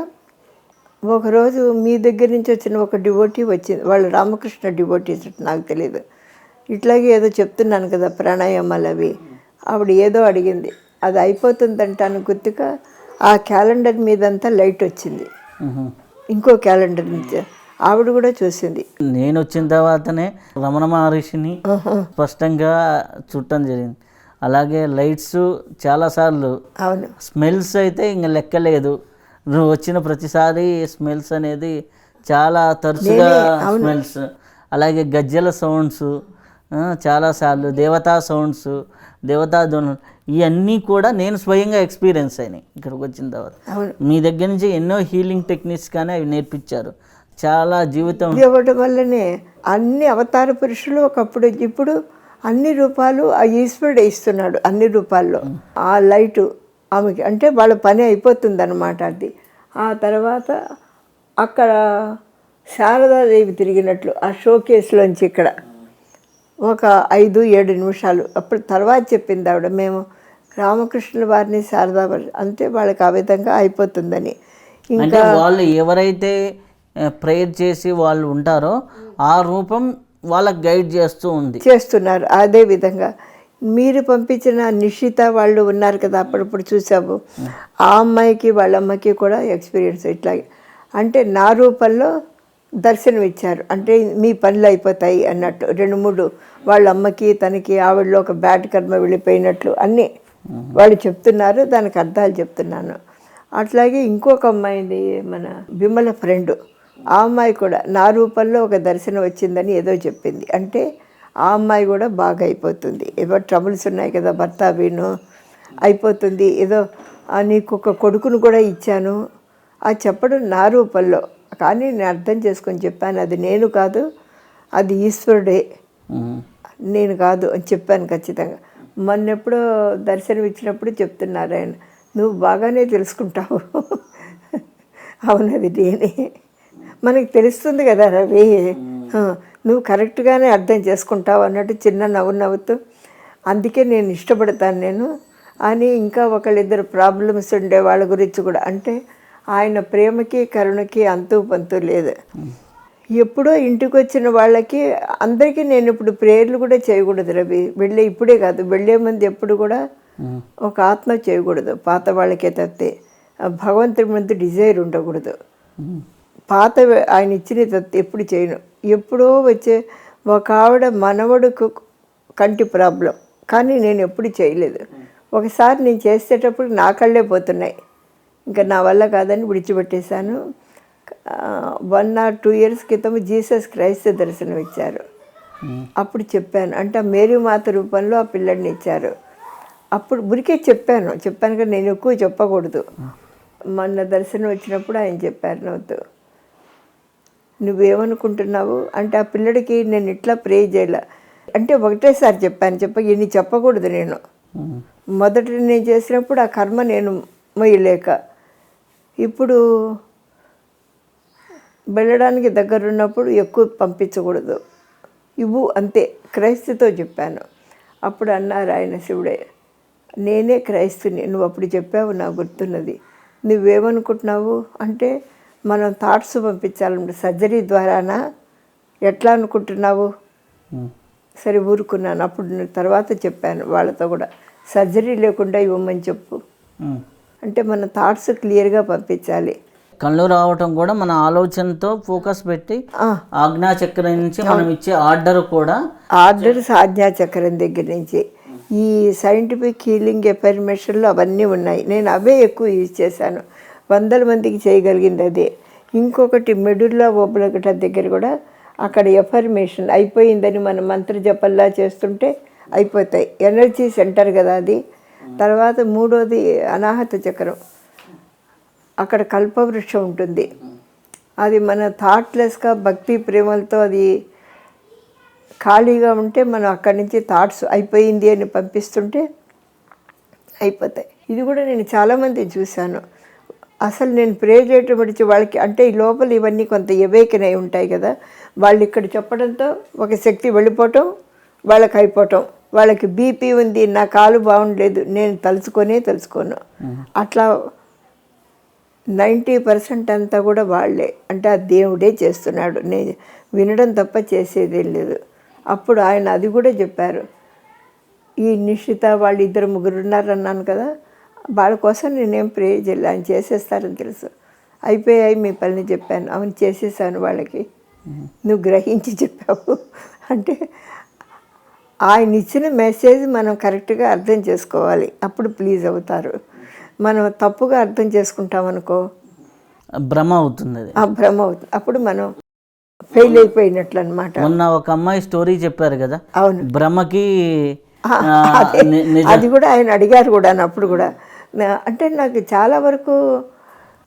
[SPEAKER 2] ఒకరోజు మీ దగ్గర నుంచి వచ్చిన ఒక డివోటీ వచ్చింది. వాళ్ళు రామకృష్ణ డివోటీస్, నాకు తెలియదు. ఇట్లాగే ఏదో చెప్తున్నాను కదా ప్రాణాయామాలు అవి, ఆవిడ ఏదో అడిగింది, అది అయిపోతుందంటాను గుర్తుగా ఆ క్యాలెండర్ మీదంతా లైట్ వచ్చింది. ఇంకో క్యాలెండర్ నుంచి ఆవిడ కూడా చూసింది.
[SPEAKER 1] నేను వచ్చిన తర్వాతనే రమణ మహర్షిని స్పష్టంగా చూడటం జరిగింది. అలాగే లైట్స్ చాలాసార్లు,
[SPEAKER 2] అవును,
[SPEAKER 1] స్మెల్స్ అయితే ఇంక లెక్కలేదు. నువ్వు వచ్చిన ప్రతిసారి స్మెల్స్ అనేది చాలా తరచుగా స్మెల్స్, అలాగే గజ్జల సౌండ్స్ చాలాసార్లు, దేవతా సౌండ్స్, దేవతా ధ్వనులు, ఇవన్నీ కూడా నేను స్వయంగా ఎక్స్పీరియన్స్ అయినాయి ఇక్కడికి వచ్చిన తర్వాత. మీ దగ్గర నుంచి ఎన్నో హీలింగ్ టెక్నిక్స్ కానీ అవి నేర్పించారు. చాలా జీవితం
[SPEAKER 2] ఇవ్వడం వల్లనే అన్ని అవతార పురుషులు ఒకప్పుడు, ఇప్పుడు అన్ని రూపాలు ఆ ఈశ్వరుడు ఇస్తున్నాడు. అన్ని రూపాల్లో ఆ లైటు ఆమెకి, అంటే వాళ్ళ పని అయిపోతుంది అన్నమాట. అది ఆ తర్వాత అక్కడ శారదాదేవి తిరిగినట్లు ఆ షోకేస్లోంచి ఇక్కడ ఒక 5-7 నిమిషాలు అప్పుడు తర్వాత చెప్పింది ఆవిడ, మేము రామకృష్ణుల వారిని శారదా అంతే, వాళ్ళకి ఆ విధంగా అయిపోతుందని.
[SPEAKER 1] అంటే వాళ్ళు ఎవరైతే ప్రేయర్ చేసి వాళ్ళు ఉంటారో ఆ రూపం వాళ్ళకి గైడ్ చేస్తున్నారు.
[SPEAKER 2] అదే విధంగా మీరు పంపించిన నిషిత వాళ్ళు ఉన్నారు కదా, అప్పుడప్పుడు చూసాము. ఆ అమ్మాయికి వాళ్ళ అమ్మకి కూడా ఎక్స్పీరియన్స్ ఇట్లాగే, అంటే నా రూపంలో దర్శనం ఇచ్చారు. అంటే మీ పనులు అయిపోతాయి అన్నట్టు 2-3 వాళ్ళ అమ్మకి తనకి ఆవిడలో ఒక బ్యాడ్ కర్మ వెళ్ళిపోయినట్లు అన్నీ వాళ్ళు చెప్తున్నారు. దానికి అర్థాలు చెప్తున్నాను. అట్లాగే ఇంకొక అమ్మాయిని, మన విమల ఫ్రెండ్, ఆ అమ్మాయి కూడా నా రూపంలో ఒక దర్శనం వచ్చిందని ఏదో చెప్పింది. అంటే ఆ అమ్మాయి కూడా బాగా అయిపోతుంది. ఏవో ట్రబుల్స్ ఉన్నాయి కదా, భర్త వీను అయిపోతుంది. ఏదో నీకు ఒక కొడుకును కూడా ఇచ్చాను అది చెప్పడం నా రూపంలో, కానీ నేను అర్థం చేసుకొని చెప్పాను, అది నేను కాదు, అది ఈశ్వరుడే, నేను కాదు అని చెప్పాను ఖచ్చితంగా. మొన్నెప్పుడో దర్శనం ఇచ్చినప్పుడు చెప్తున్నారు ఆయన, నువ్వు బాగానే తెలుసుకుంటావు. అవునది నేనే, మనకి తెలుస్తుంది కదా రవి, నువ్వు కరెక్ట్గానే అర్థం చేసుకుంటావు అన్నట్టు చిన్న నవ్వుతూ, అందుకే నేను ఇష్టపడతాను నేను అని. ఇంకా ఒకళ్ళిద్దరు ప్రాబ్లమ్స్ ఉండే వాళ్ళ గురించి కూడా, అంటే ఆయన ప్రేమకి కరుణకి అంతు పంతు లేదు. ఎప్పుడో ఇంటికి వచ్చిన వాళ్ళకి అందరికీ నేను ఇప్పుడు ప్రేయర్లు కూడా చేయకూడదు రవి, ఇప్పుడే కాదు, వెళ్ళే ముందు ఎప్పుడు కూడా ఒక ఆత్మ చేయకూడదు. పాత వాళ్ళకే తప్పితే భగవంతుడి ముందు డిజైర్ ఉండకూడదు. పాత ఆయన ఇచ్చిన తప్పితే ఎప్పుడు చేయను. ఎప్పుడో వచ్చే ఒక ఆవిడ మనవడుకు కంటి ప్రాబ్లం, కానీ నేను ఎప్పుడు చేయలేదు. ఒకసారి నేను చేసేటప్పుడు నా కళ్ళే పోతున్నాయి, ఇంకా నా వల్ల కాదని విడిచిపెట్టేశాను. 1 or 2 years క్రితం జీసస్ క్రైస్ట్ దర్శనం ఇచ్చారు. అప్పుడు చెప్పాను, అంటే మేరీ మాత రూపంలో ఆ పిల్లడిని ఇచ్చారు. అప్పుడు ఉరికే చెప్పాను కానీ నేను ఎక్కువ చెప్పకూడదు. మొన్న దర్శనం వచ్చినప్పుడు ఆయన చెప్పారు నవ్వుతూ, నువ్వేమనుకుంటున్నావు అంటే ఆ పిల్లడికి నేను ఇట్లా ప్రే చేయాల అంటే ఒకటేసారి చెప్పాను, ఇన్ని చెప్పకూడదు. నేను మొదట నేను చేసినప్పుడు ఆ కర్మ నేను మొయ్యలేక, ఇప్పుడు వెళ్ళడానికి దగ్గరున్నప్పుడు ఎక్కువ పంపించకూడదు, ఇవ్వు అంతే. క్రైస్తుతో చెప్పాను. అప్పుడు అన్నారు ఆయన, శివుడే, నేనే క్రైస్తుని, నువ్వు అప్పుడు చెప్పావు నాకు గుర్తున్నది. నువ్వేమనుకుంటున్నావు అంటే మనం థాట్స్ పంపించాలంటే సర్జరీ ద్వారానా, ఎట్లా అనుకుంటున్నావు? సరే ఊరుకున్నాను. అప్పుడు తర్వాత చెప్పాను వాళ్ళతో కూడా, సర్జరీ లేకుండా ఇవ్వమని చెప్పు, అంటే మన థాట్స్ క్లియర్గా పంపించాలి.
[SPEAKER 1] కళ్ళు రావటం కూడా మన ఆలోచనతో ఫోకస్ పెట్టి
[SPEAKER 2] ఆ,
[SPEAKER 1] ఆజ్ఞాచక్రం నుంచి మనం ఇచ్చే ఆర్డర్ కూడా
[SPEAKER 2] ఆర్డర్ ఆజ్ఞాచక్రం దగ్గర నుంచి ఈ సైంటిఫిక్ హీలింగ్ ఎఫర్మేషన్లు అవన్నీ ఉన్నాయి. నేను అవే ఎక్కువ యూజ్ చేశాను. 100 మందికి చేయగలిగింది అదే. ఇంకొకటి మెడుల్లా ఓబ్లగట దగ్గర కూడా అక్కడ ఎఫర్మేషన్ అయిపోయిందని మనం మంత్ర జపల్లా చేస్తుంటే అయిపోతాయి. ఎనర్జీ సెంటర్ కదా అది. తర్వాత మూడోది అనాహత చక్రం, అక్కడ కల్పవృక్షం ఉంటుంది. అది మన థాట్లెస్గా భక్తి ప్రేమలతో అది ఖాళీగా ఉంటే మనం అక్కడి నుంచి థాట్స్ అయిపోయింది అని పంపిస్తుంటే అయిపోతాయి. ఇది కూడా నేను చాలామంది చూశాను. అసలు నేను ప్రే చేయటం విడిచి వాళ్ళకి అంటే ఈ లోపల ఇవన్నీ కొంత ఎవేకన్ అయి ఉంటాయి కదా, వాళ్ళు ఇక్కడ చెప్పడంతో ఒక శక్తి వెళ్ళిపోవటం, వాళ్ళకి అయిపోవటం. వాళ్ళకి బీపీ ఉంది, నా కాలు బాగుండలేదు, నేను తలుచుకోను. అట్లా 90% అంతా కూడా వాళ్ళే, అంటే ఆ దేవుడే చేస్తున్నాడు, నేను వినడం తప్ప చేసేదేం లేదు. అప్పుడు ఆయన అది కూడా చెప్పారు. ఈ నిషిత వాళ్ళు 2-3 ఉన్నారన్నాను కదా, వాళ్ళ కోసం నేనేం ప్రే చేయలే, ఆయన చేసేస్తారని తెలుసు. అయిపోయాయి మీ పని చెప్పాను, అవును చేసేసాను వాళ్ళకి. నువ్వు గ్రహించి చెప్పావు అంటే ఆయన ఇచ్చిన మెసేజ్ మనం కరెక్ట్గా అర్థం చేసుకోవాలి, అప్పుడు ప్లీజ్ అవుతారు. మనం తప్పుగా అర్థం చేసుకుంటాం అనుకో
[SPEAKER 1] భ్రమ అవుతుంది అది.
[SPEAKER 2] ఆ భ్రమ అవుతుంది, అప్పుడు మనం ఫెయిల్ అయిపోయినట్లు అనమాట.
[SPEAKER 1] మొన్న ఒక అమ్మాయి స్టోరీ చెప్పారు కదా,
[SPEAKER 2] అవును,
[SPEAKER 1] భ్రమకి
[SPEAKER 2] అది కూడా ఆయన అడిగారు కూడా అప్పుడు కూడా. అంటే నాకు చాలా వరకు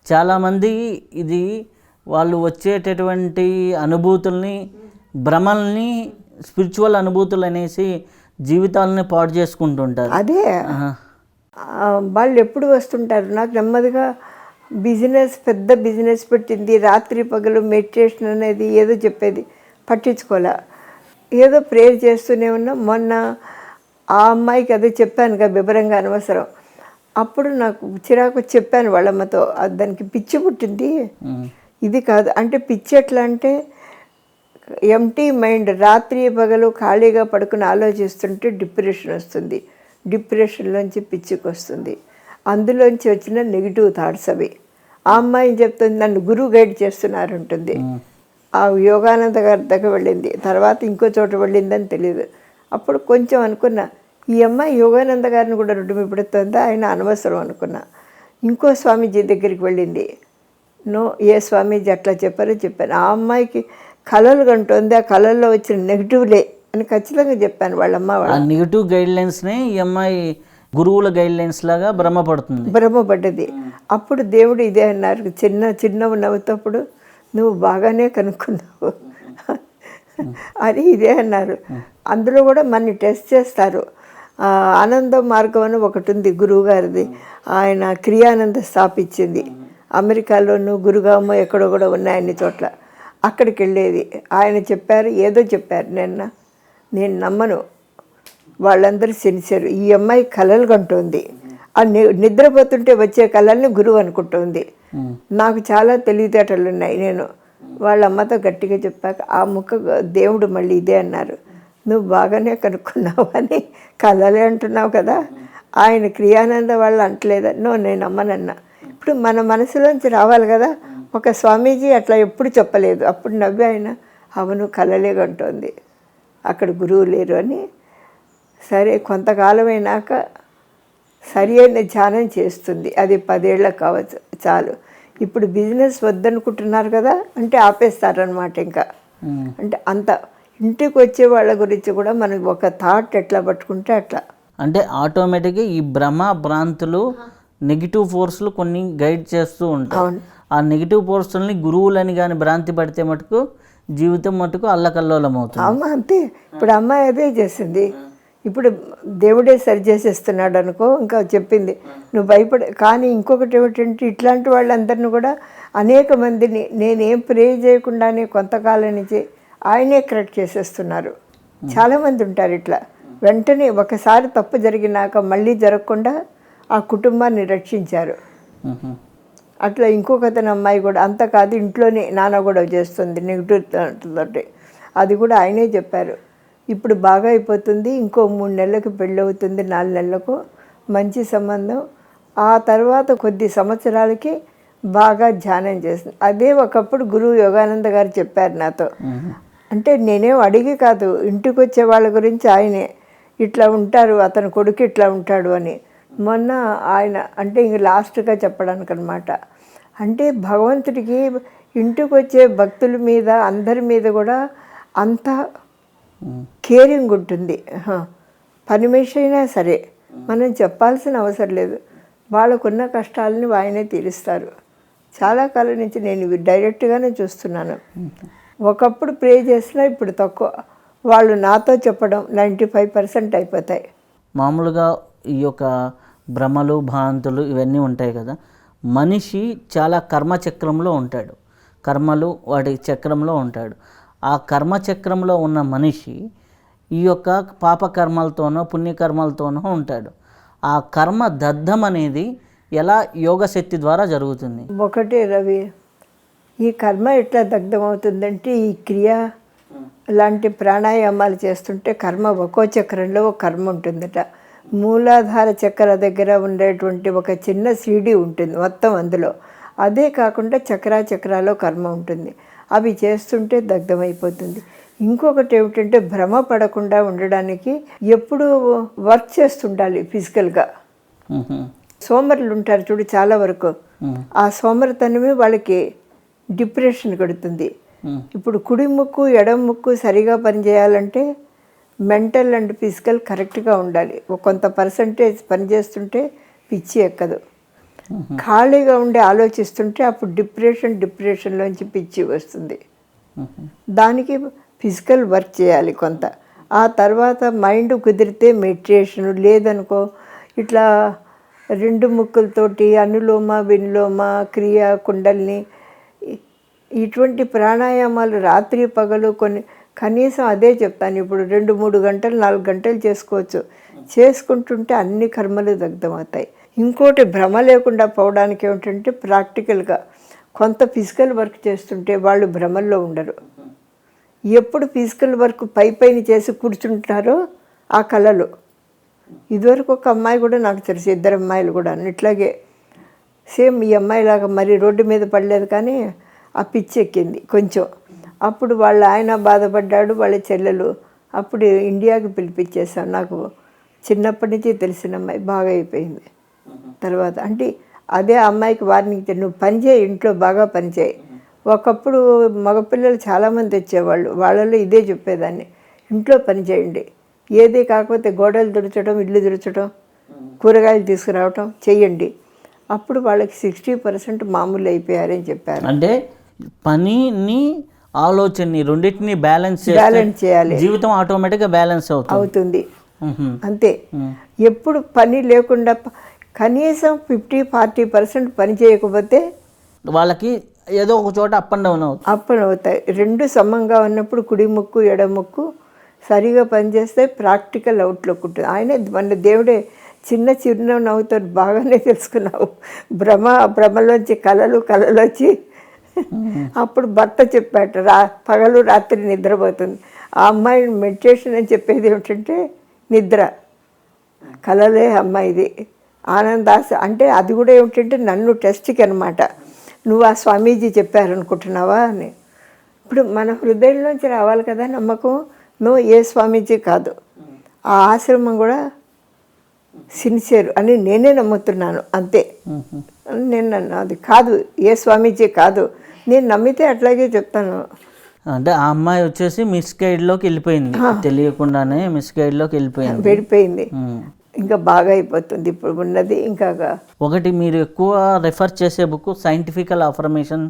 [SPEAKER 1] చాలామంది ఇది వాళ్ళు వచ్చేటటువంటి అనుభూతుల్ని, భ్రమల్ని స్పిరిచువల్ అనుభూతులు అనేసి జీవితాలని పాడు చేసుకుంటుంటారు.
[SPEAKER 2] అదే వాళ్ళు ఎప్పుడు వస్తుంటారు. నాకు నెమ్మదిగా పెద్ద బిజినెస్ పెట్టింది, రాత్రి పగలు మెడిటేషన్ అనేది ఏదో చెప్పేది, పట్టించుకోలే, ఏదో ప్రేయర్ చేస్తూనే ఉన్నా. మొన్న ఆ అమ్మాయికి అదే చెప్పాను కదా వివరంగా, అనవసరం. అప్పుడు నాకు చిరాకు చెప్పాను వాళ్ళమ్మతో, దానికి పిచ్చి పుట్టింది, ఇది కాదు అంటే. పిచ్చి ఎట్లా అంటే ఎంటీ మైండ్, రాత్రి పగలు ఖాళీగా పడుకుని ఆలోచిస్తుంటే డిప్రెషన్ వస్తుంది, డిప్రెషన్లోంచి పిచ్చికి వస్తుంది, అందులోంచి వచ్చిన నెగిటివ్ థాట్స్ అవి. ఆ అమ్మాయి చెప్తుంది నన్ను గురువు గైడ్ చేస్తున్నారు ఉంటుంది. ఆ యోగానంద గారి దగ్గర వెళ్ళింది, తర్వాత ఇంకో చోట వెళ్ళిందని తెలియదు. అప్పుడు కొంచెం అనుకున్నా, ఈ అమ్మాయి యోగానంద గారిని కూడా రుడ్డుమి పెడుతుందా, ఆయన అనవసరం అనుకున్నా. ఇంకో స్వామీజీ దగ్గరికి వెళ్ళింది, నో ఏ స్వామీజీ అట్లా చెప్పారో చెప్పాను. ఆ అమ్మాయికి కళలు కంటుంది, ఆ కళల్లో వచ్చిన నెగిటివ్లే అని ఖచ్చితంగా చెప్పాను వాళ్ళమ్మ.
[SPEAKER 1] ఆ నెగిటివ్ గైడ్లైన్స్ని ఈ అమ్మాయి గురువుల గైడ్లైన్స్ లాగా
[SPEAKER 2] భ్రమపడ్డది. అప్పుడు దేవుడు ఇదే అన్నారు, చిన్న నవ్వుతప్పుడు నువ్వు బాగానే కనుక్కున్నావు అని ఇదే అన్నారు. అందులో కూడా మనని టెస్ట్ చేస్తారు. ఆనంద మార్గం అని ఒకటి ఉంది గురువు గారిది, ఆయన క్రియానంద స్థాపించింది. అమెరికాలోనూ గురుగామో ఎక్కడో కూడా ఉన్నాయి అన్ని చోట్ల. అక్కడికి వెళ్ళేది ఆయన చెప్పారు, ఏదో చెప్పారు. నేను నమ్మను, వాళ్ళందరూ సిన్సియర్. ఈ అమ్మాయి కలలు కంటుంది, ఆ నిద్రపోతుంటే వచ్చే కళల్ని గురువు అనుకుంటుంది. నాకు చాలా తెలివితేటలు ఉన్నాయి. నేను వాళ్ళ అమ్మతో గట్టిగా చెప్పాక ఆ ముక్క దేవుడు మళ్ళీ ఇదే అన్నారు, నువ్వు బాగానే కనుక్కున్నావు అని. కళలే అంటున్నావు కదా, ఆయన క్రియానంద వాళ్ళు అంటలేదా? నేను నమ్మనన్నా. ఇప్పుడు మన మనసులోంచి రావాలి కదా. ఒక స్వామీజీ అట్లా ఎప్పుడు చెప్పలేదు. అప్పుడు నవ్వి ఆయన, అవును కళలే కంటోంది, అక్కడ గురువు లేరు అని. సరే కొంతకాలం అయినాక సరి అయిన ధ్యానం చేస్తుంది, అది 10 ఏళ్ళకి కావచ్చు, చాలు. ఇప్పుడు బిజినెస్ వద్దనుకుంటున్నారు కదా అంటే ఆపేస్తారనమాట ఇంకా. అంటే అంత ఇంటికి వచ్చే వాళ్ళ గురించి కూడా మనం ఒక థాట్ ఎట్లా పట్టుకుంటే అట్లా.
[SPEAKER 1] అంటే ఆటోమేటిక్గా ఈ భ్రమ భ్రాంతులు నెగిటివ్ ఫోర్స్లు కొన్ని గైడ్ చేస్తూ ఉంటాయి. ఆ నెగిటివ్ ఫోర్స్ని గురువులని కానీ భ్రాంతి పడితే మటుకు జీవితం మటుకు అల్లకల్లోలం అవుతుంది.
[SPEAKER 2] అమ్మ అంతే. ఇప్పుడు అమ్మాయి అదే చేసింది. ఇప్పుడు దేవుడే సరి చేసేస్తున్నాడు అనుకో, ఇంకా చెప్పింది నువ్వు కానీ ఇంకొకటి ఏమిటంటే ఇట్లాంటి వాళ్ళందరినీ కూడా అనేక మందిని నేనేం ప్రే చేయకుండానే కొంతకాలం నుంచి ఆయనే కరెక్ట్ చేసేస్తున్నారు. చాలామంది ఉంటారు ఇట్లా. వెంటనే ఒకసారి తప్పు జరిగినాక మళ్ళీ జరగకుండా ఆ కుటుంబాన్ని రక్షించారు. అట్లా ఇంకొకతని అమ్మాయి కూడా అంత కాదు, ఇంట్లోనే నాన్న కూడా చేస్తుంది నెగిటివ్ తోటి. అది కూడా ఆయనే చెప్పారు. ఇప్పుడు బాగా అయిపోతుంది, ఇంకో 3 నెలలకు పెళ్ళి అవుతుంది, 4 నెలలకు మంచి సంబంధం. ఆ తర్వాత కొద్ది సంవత్సరాలకి బాగా ధ్యానం చేస్తుంది. అదే ఒకప్పుడు గురువు యోగానంద గారు చెప్పారు నాతో. అంటే నేనేం అడిగి కాదు, ఇంటికి వచ్చే వాళ్ళ గురించి ఆయనే ఇట్లా ఉంటారు, అతని కొడుకు ఇట్లా ఉంటాడు అని మొన్న ఆయన అంటే ఇంక లాస్ట్గా చెప్పడానికి అనమాట. అంటే భగవంతుడికి ఇంటికి వచ్చే భక్తుల మీద అందరి మీద కూడా అంత కేరింగ్ ఉంటుంది. పని మనిషి అయినా సరే మనం చెప్పాల్సిన అవసరం లేదు, వాళ్ళకున్న కష్టాలని ఆయనే తీరుస్తారు. చాలా కాలం నుంచి నేను ఇవి డైరెక్ట్గానే చూస్తున్నాను. ఒకప్పుడు ప్రే చేసినా ఇప్పుడు తక్కువ, వాళ్ళు నాతో చెప్పడం 95% అయిపోతాయి.
[SPEAKER 1] మామూలుగా ఈ యొక్క భ్రమలు భ్రాంతులు ఇవన్నీ ఉంటాయి కదా, మనిషి చాలా కర్మచక్రంలో ఉంటాడు, కర్మలు వాటి చక్రంలో ఉంటాడు. ఆ కర్మచక్రంలో ఉన్న మనిషి ఈ యొక్క పాపకర్మలతోనో పుణ్యకర్మలతోనో ఉంటాడు. ఆ కర్మ దగ్ధం అనేది ఎలా యోగశక్తి ద్వారా జరుగుతుంది?
[SPEAKER 2] ఒకటే రవి, ఈ కర్మ ఎట్లా దగ్ధమవుతుందంటే ఈ క్రియ లాంటి ప్రాణాయామాలు చేస్తుంటే కర్మ ఒక్కో చక్రంలో ఒక కర్మ ఉంటుందట. మూలాధార చక్ర దగ్గర ఉండేటువంటి ఒక చిన్న సీడీ ఉంటుంది మొత్తం అందులో. అదే కాకుండా చక్రాలో కర్మ ఉంటుంది. అవి చేస్తుంటే దగ్ధమైపోతుంది. ఇంకొకటి ఏమిటంటే భ్రమ పడకుండా ఉండడానికి ఎప్పుడూ వర్క్ చేస్తుండాలి ఫిజికల్గా. సోమరులు ఉంటారు చూడు చాలా వరకు, ఆ సోమరితనమే వాళ్ళకి డిప్రెషన్ కడుతుంది. ఇప్పుడు కుడి ముక్కు ఎడమ ముక్కు సరిగా పనిచేయాలంటే మెంటల్ అండ్ ఫిజికల్ కరెక్ట్గా ఉండాలి. కొంత పర్సంటేజ్ పనిచేస్తుంటే పిచ్చి ఎక్కదు. ఖాళీగా ఉండి ఆలోచిస్తుంటే అప్పుడు డిప్రెషన్లోంచి పిచ్చి వస్తుంది. దానికి ఫిజికల్ వర్క్ చేయాలి కొంత. ఆ తర్వాత మైండ్ కుదిరితే మెడిటేషను, లేదనుకో ఇట్లా 2 ముక్కులతోటి అనులోమ విలోమ క్రియ కుండల్ని ఇటువంటి ప్రాణాయామాలు రాత్రి పగలు కొన్ని కనీసం అదే చెప్తాను. ఇప్పుడు 2-3 గంటలు 4 గంటలు చేసుకోవచ్చు. చేసుకుంటుంటే అన్ని కర్మలు దగ్ధమవుతాయి. ఇంకోటి భ్రమ లేకుండా పోవడానికి ఏమిటంటే ప్రాక్టికల్గా కొంత ఫిజికల్ వర్క్ చేస్తుంటే వాళ్ళు భ్రమల్లో ఉండరు. ఎప్పుడు ఫిజికల్ వర్క్ పైన చేసి కూర్చుంటారో ఆ కళలు. ఇదివరకు ఒక అమ్మాయి కూడా నాకు తెలుసు, 2 అమ్మాయిలు కూడా ఇట్లాగే సేమ్ ఈ అమ్మాయిలాగా మరి రోడ్డు మీద పడలేదు కానీ ఆ పిచ్చి ఎక్కింది కొంచెం. అప్పుడు వాళ్ళ ఆయన బాధపడ్డాడు, వాళ్ళ చెల్లెలు. అప్పుడు ఇండియాకి పిలిపించేసాం. నాకు చిన్నప్పటి నుంచి తెలిసిన అమ్మాయి బాగా అయిపోయింది. తర్వాత అంటే అదే అమ్మాయికి వార్నింగ్ ఇచ్చాను, నువ్వు పని చేయి, ఇంట్లో బాగా పని చేయి. ఒకప్పుడు మగపిల్లలు చాలామంది వచ్చేవాళ్ళు, వాళ్ళలో ఇదే చెప్పేదాన్ని, ఇంట్లో పని చేయండి, ఏది కాకపోతే గోడలు తుడచడం, ఇల్లు తుడచడం, కూరగాయలు తీసుకురావటం చెయ్యండి. అప్పుడు వాళ్ళకి 60% మామూలు అయిపోయారని చెప్పారు.
[SPEAKER 1] అంటే పనిని ఆలోచనని రెండింటిని బ్యాలెన్స్
[SPEAKER 2] చేయాలి,
[SPEAKER 1] జీవితం ఆటోమేటిక్గా బ్యాలెన్స్
[SPEAKER 2] అవుతుంది. అంతే. ఎప్పుడు పని లేకుండా కనీసం 50-40% పని చేయకపోతే
[SPEAKER 1] వాళ్ళకి ఏదో ఒక చోట అప్ అండ్ డౌన్
[SPEAKER 2] అవుతాయి. 2 సమంగా ఉన్నప్పుడు కుడి ముక్కు ఎడమ ముక్కు సరిగా పనిచేస్తే ప్రాక్టికల్ అవుట్లుక్ ఉంటుంది. ఆయనే మన దేవుడే చిన్న నవ్వుతో బాగానే తెలుసుకున్నావు. భ్రమలోంచి కలలోంచి అప్పుడు భర్త చెప్పాట, పగలు రాత్రి నిద్రపోతుంది. ఆ అమ్మాయి మెడిటేషన్ అని చెప్పేది ఏమిటంటే నిద్ర, కలలే అమ్మాయిది. ఆనందాస అంటే అది కూడా ఏమిటంటే నన్ను టెస్ట్కి అనమాట, నువ్వు ఆ స్వామీజీ చెప్పారనుకుంటున్నావా అని. ఇప్పుడు మన హృదయంలోంచి రావాలి కదా నమ్మకం. నువ్వు ఏ స్వామీజీ కాదు, ఆ ఆశ్రమం కూడా సిన్సియర్ అని నేనే నమ్ముతున్నాను అంతే. నేను అది కాదు, ఏ స్వామీజీ కాదు, నేను నమ్మితే అట్లాగే చెప్తాను.
[SPEAKER 1] అంటే ఆ అమ్మాయి వచ్చేసి మిస్గైడ్లోకి వెళ్ళిపోయింది, తెలియకుండానే మిస్గైడ్లోకి వెళ్ళిపోయింది.
[SPEAKER 2] ఇంకా బాగా అయిపోతుంది ఇప్పుడు ఉన్నది. ఇంకా
[SPEAKER 1] ఒకటి మీరు ఎక్కువ రెఫర్ చేసే బుక్ సైంటిఫికల్ అఫర్మేషన్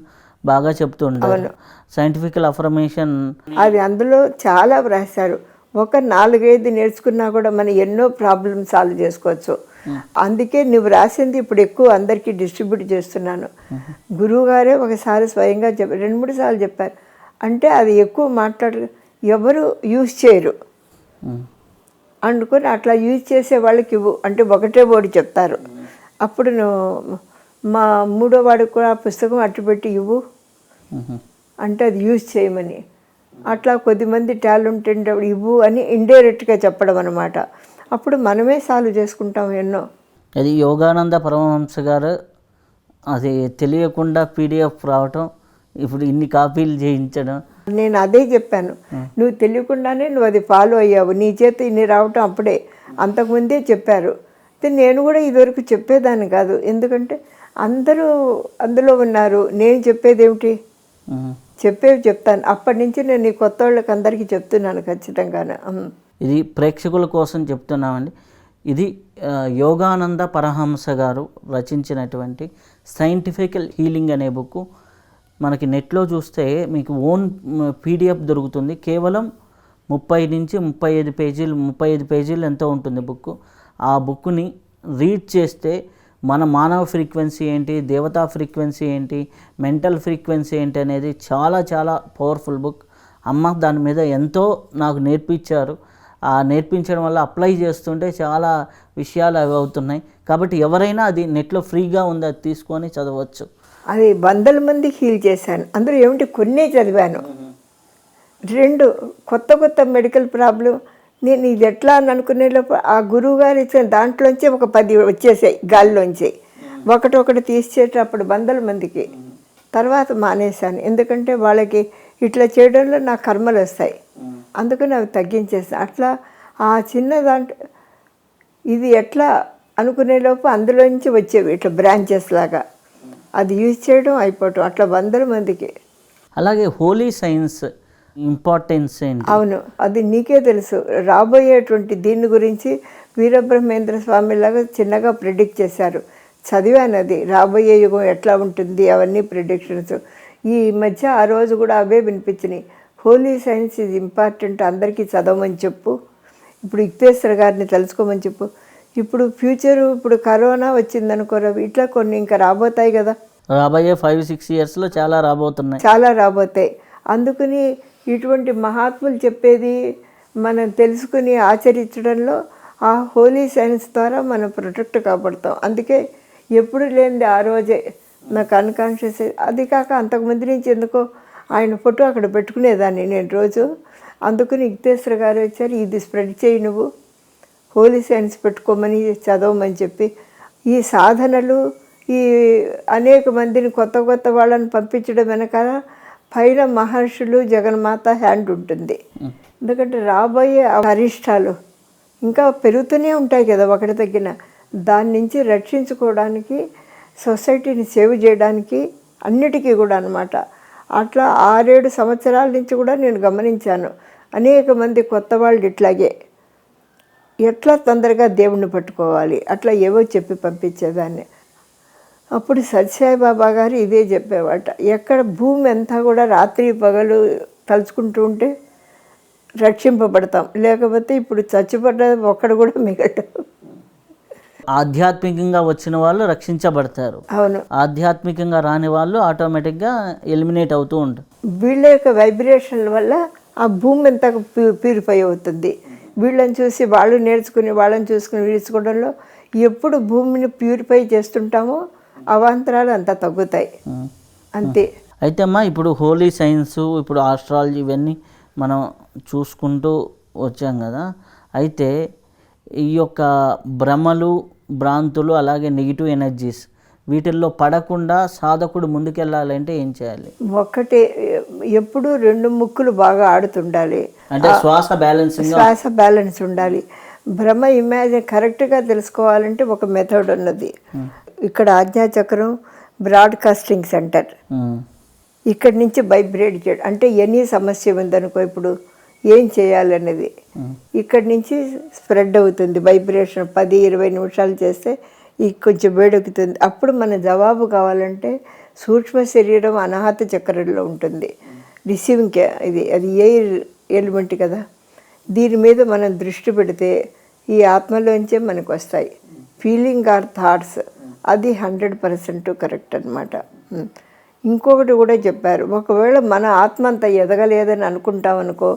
[SPEAKER 1] బాగా చెప్తుంటారు. సైంటిఫికల్ అఫర్మేషన్
[SPEAKER 2] అది అందులో చాలా రాశారు. ఒక 4-5 నేర్చుకున్నా కూడా మనం ఎన్నో ప్రాబ్లమ్ సాల్వ్ చేసుకోవచ్చు. అందుకే నువ్వు రాసింది ఇప్పుడు ఎక్కువ అందరికీ డిస్ట్రిబ్యూట్ చేస్తున్నాను. గురువుగారే ఒకసారి స్వయంగా 2-3 సార్లు చెప్పారు. అంటే అది ఎక్కువ ఎవరు యూజ్ చేయరు అనుకుని అట్లా యూజ్ చేసే వాళ్ళకి ఇవ్వు అంటే ఒకటే వర్డ్ చెప్తారు. అప్పుడు నువ్వు మా 3వ వాడికి కూడా ఆ పుస్తకం అట్టుపెట్టి ఇవ్వు అంటే అది యూజ్ చేయమని. అట్లా కొద్దిమంది టాలెంట్ ఇవ్వు అని ఇండైరెక్ట్గా చెప్పడం అనమాట. అప్పుడు మనమే సాల్వ్ చేసుకుంటాం ఎన్నో.
[SPEAKER 1] అది యోగానంద పరమహంస గారు అది తెలియకుండా పీడిఎఫ్ రావటం, ఇప్పుడు ఇన్ని కాపీలు చేయించడం.
[SPEAKER 2] నేను అదే చెప్పాను, నువ్వు తెలియకుండానే నువ్వు అది ఫాలో అయ్యావు, నీ చేత ఇన్ని రావటం అప్పుడే, అంతకుముందే చెప్పారు. నేను కూడా ఇదివరకు చెప్పేదాన్ని కాదు, ఎందుకంటే అందరూ అందులో ఉన్నారు, నేను చెప్పేది ఏమిటి, చెప్పేవి చెప్తాను. అప్పటి నుంచి నేను ఈ కొత్త వాళ్ళకి అందరికీ చెప్తున్నాను ఖచ్చితంగానే.
[SPEAKER 1] ఇది ప్రేక్షకుల కోసం చెప్తున్నామండి. ఇది యోగానంద పరమహంస గారు రచించినటువంటి సైంటిఫికల్ హీలింగ్ అనే బుక్. మనకి నెట్లో చూస్తే మీకు ఓన్ పీడిఎఫ్ దొరుకుతుంది. కేవలం 30 నుంచి 35 పేజీలు ఎంతో ఉంటుంది బుక్. ఆ బుక్ని రీడ్ చేస్తే మన మానవ ఫ్రీక్వెన్సీ ఏంటి, దేవతా ఫ్రీక్వెన్సీ ఏంటి, మెంటల్ ఫ్రీక్వెన్సీ ఏంటి అనేది చాలా చాలా పవర్ఫుల్ బుక్. అమ్మ దాని మీద ఎంతో నాకు నేర్పించారు. ఆ నేర్పించడం వల్ల అప్లై చేస్తుంటే చాలా విషయాలు అవి అవుతున్నాయి. కాబట్టి ఎవరైనా అది నెట్లో ఫ్రీగా ఉంది, అది తీసుకొని చదవచ్చు.
[SPEAKER 2] అది వందల మంది హీల్ చేశాను. అందులో ఏమిటి కొన్నే చదివాను. 2 కొత్త మెడికల్ ప్రాబ్లం. నేను ఇది ఎట్లా అని అనుకునే లోపు ఆ గురువు గారు ఇచ్చిన దాంట్లోంచి ఒక 10 వచ్చేసాయి గాలిలోంచి. ఒకటి తీసేటప్పుడు వందల మందికి. తర్వాత మానేశాను, ఎందుకంటే వాళ్ళకి ఇట్లా చేయడంలో నా కర్మలు వస్తాయి, అందుకని అవి తగ్గించేస్తాను. అట్లా ఆ చిన్న దాంట్లో ఇది ఎట్లా అనుకునే లోపు అందులోంచి వచ్చేవి ఇట్లా బ్రాంచెస్ లాగా, అది యూజ్ చేయడం అయిపోవటం, అట్లా వందల మందికి.
[SPEAKER 1] అలాగే హోలీ సైన్స్ ఇంపార్టెన్స్ ఏంటి?
[SPEAKER 2] అవును, అది నీకే తెలుసు. రాబోయేటువంటి దీని గురించి వీరబ్రహ్మేంద్ర స్వామి లాగా చిన్నగా ప్రిడిక్ట్ చేశారు. చదివాను అది, రాబోయే యుగం ఎట్లా ఉంటుంది అవన్నీ ప్రిడిక్షన్స్. ఈ మధ్య ఆ రోజు కూడా అవే వినిపించినాయి. హోలీ సైన్స్ ఇది ఇంపార్టెంట్, అందరికీ చదవమని చెప్పు, ఇప్పుడు యుక్తేశ్వర గారిని తెలుసుకోమని చెప్పు. ఇప్పుడు ఫ్యూచరు, ఇప్పుడు కరోనా వచ్చిందనుకోరా, ఇట్లా కొన్ని ఇంకా రాబోతాయి కదా,
[SPEAKER 1] రాబోయే 5-6 ఇయర్స్లో చాలా రాబోతాయి. అందుకని ఇటువంటి మహాత్ములు చెప్పేది మనం తెలుసుకుని ఆచరించడంలో ఆ హోలీ సైన్స్ ద్వారా మనం ప్రొటెక్ట్ కాబడతాం. అందుకే ఎప్పుడు లేనిది ఆ రోజే నాకు అన్కాన్షియస్. అది కాక అంతకుముందు నుంచి ఎందుకో ఆయన ఫోటో అక్కడ పెట్టుకునేదాన్ని నేను రోజు. అందుకని యుక్తేశ్వర గారు వచ్చారు, ఇది స్ప్రెడ్ చేయి, నువ్వు హోలీ సైన్స్ పెట్టుకోమని చదవమని చెప్పి. ఈ సాధనలు, ఈ అనేక మందిని కొత్త వాళ్ళని పంపించడం వెనకాల పైన మహర్షులు, జగన్మాత హ్యాండ్ ఉంటుంది. ఎందుకంటే రాబోయే అరిష్టాలు ఇంకా పెరుగుతూనే ఉంటాయి కదా ఒకటి తగ్గిన. దాని నుంచి రక్షించుకోవడానికి, సొసైటీని సేవ్ చేయడానికి, అన్నిటికీ కూడా అన్నమాట. అట్లా 6-7 సంవత్సరాల నుంచి కూడా నేను గమనించాను అనేక మంది కొత్త వాళ్ళు ఇట్లాగే ఎట్లా తొందరగా దేవుణ్ణి పట్టుకోవాలి అట్లా ఏవో చెప్పి పంపించేదాన్ని. అప్పుడు సత్యసాయి బాబా గారు ఇదే చెప్పేవాట, ఎక్కడ భూమి అంతా కూడా రాత్రి పగలు తలుచుకుంటూ ఉంటే రక్షింపబడతాం, లేకపోతే ఇప్పుడు చచ్చిపడ్డ ఒక్కడు కూడా మిగలడు. ఆధ్యాత్మికంగా వచ్చిన వాళ్ళు రక్షించబడతారు,
[SPEAKER 2] అవును.
[SPEAKER 1] ఆధ్యాత్మికంగా రాని వాళ్ళు ఆటోమేటిక్గా ఎలిమినేట్ అవుతూ ఉంటారు.
[SPEAKER 2] వీళ్ళ యొక్క వైబ్రేషన్ల వల్ల ఆ భూమి అంతా ప్యూరిఫై అవుతుంది. వీళ్ళని చూసి వాళ్ళు నేర్చుకుని, వాళ్ళని చూసుకుని నేర్చుకోవడంలో ఎప్పుడు భూమిని ప్యూరిఫై చేస్తుంటామో అవాంతరాలు అంతా తగ్గుతాయి, అంతే.
[SPEAKER 1] అయితే అమ్మా, ఇప్పుడు హోలీ సైన్స్, ఇప్పుడు ఆస్ట్రాలజీ, ఇవన్నీ మనం చూసుకుంటూ వచ్చాం కదా. అయితే ఈ యొక్క భ్రమలు, భ్రాంతులు, అలాగే నెగిటివ్ ఎనర్జీస్, వీటిల్లో పడకుండా సాధకుడు ముందుకెళ్ళాలంటే ఏం చేయాలి?
[SPEAKER 2] ఒక్కటే, ఎప్పుడు 2 ముక్కులు బాగా ఆడుతుండాలి,
[SPEAKER 1] అంటే శ్వాస
[SPEAKER 2] బ్యాలెన్స్ ఉండాలి. భ్రమ ఇమాజిన్ కరెక్ట్గా తెలుసుకోవాలంటే ఒక మెథడ్ ఉన్నది. ఇక్కడ ఆజ్ఞాచక్రం బ్రాడ్కాస్టింగ్ సెంటర్, ఇక్కడి నుంచి వైబ్రేట్ చేయడం, అంటే ఎనీ సమస్య ఉందనుకో, ఇప్పుడు ఏం చేయాలనేది ఇక్కడి నుంచి స్ప్రెడ్ అవుతుంది వైబ్రేషన్. 10-20 నిమిషాలు చేస్తే కొంచెం వేడెక్కుతుంది. అప్పుడు మన జవాబు కావాలంటే సూక్ష్మ శరీరం అనాహత చక్రంలో ఉంటుంది, రిసీవింగ్ అది ఎయిర్ ఎలిమెంట్ కదా. దీని మీద మనం దృష్టి పెడితే ఈ ఆత్మలోంచే మనకు వస్తాయి ఫీలింగ్ ఆర్ థాట్స్. అది 100% కరెక్ట్ అనమాట. ఇంకొకటి కూడా చెప్పారు, ఒకవేళ మన ఆత్మ అంతా ఎదగలేదని అనుకుంటామనుకో,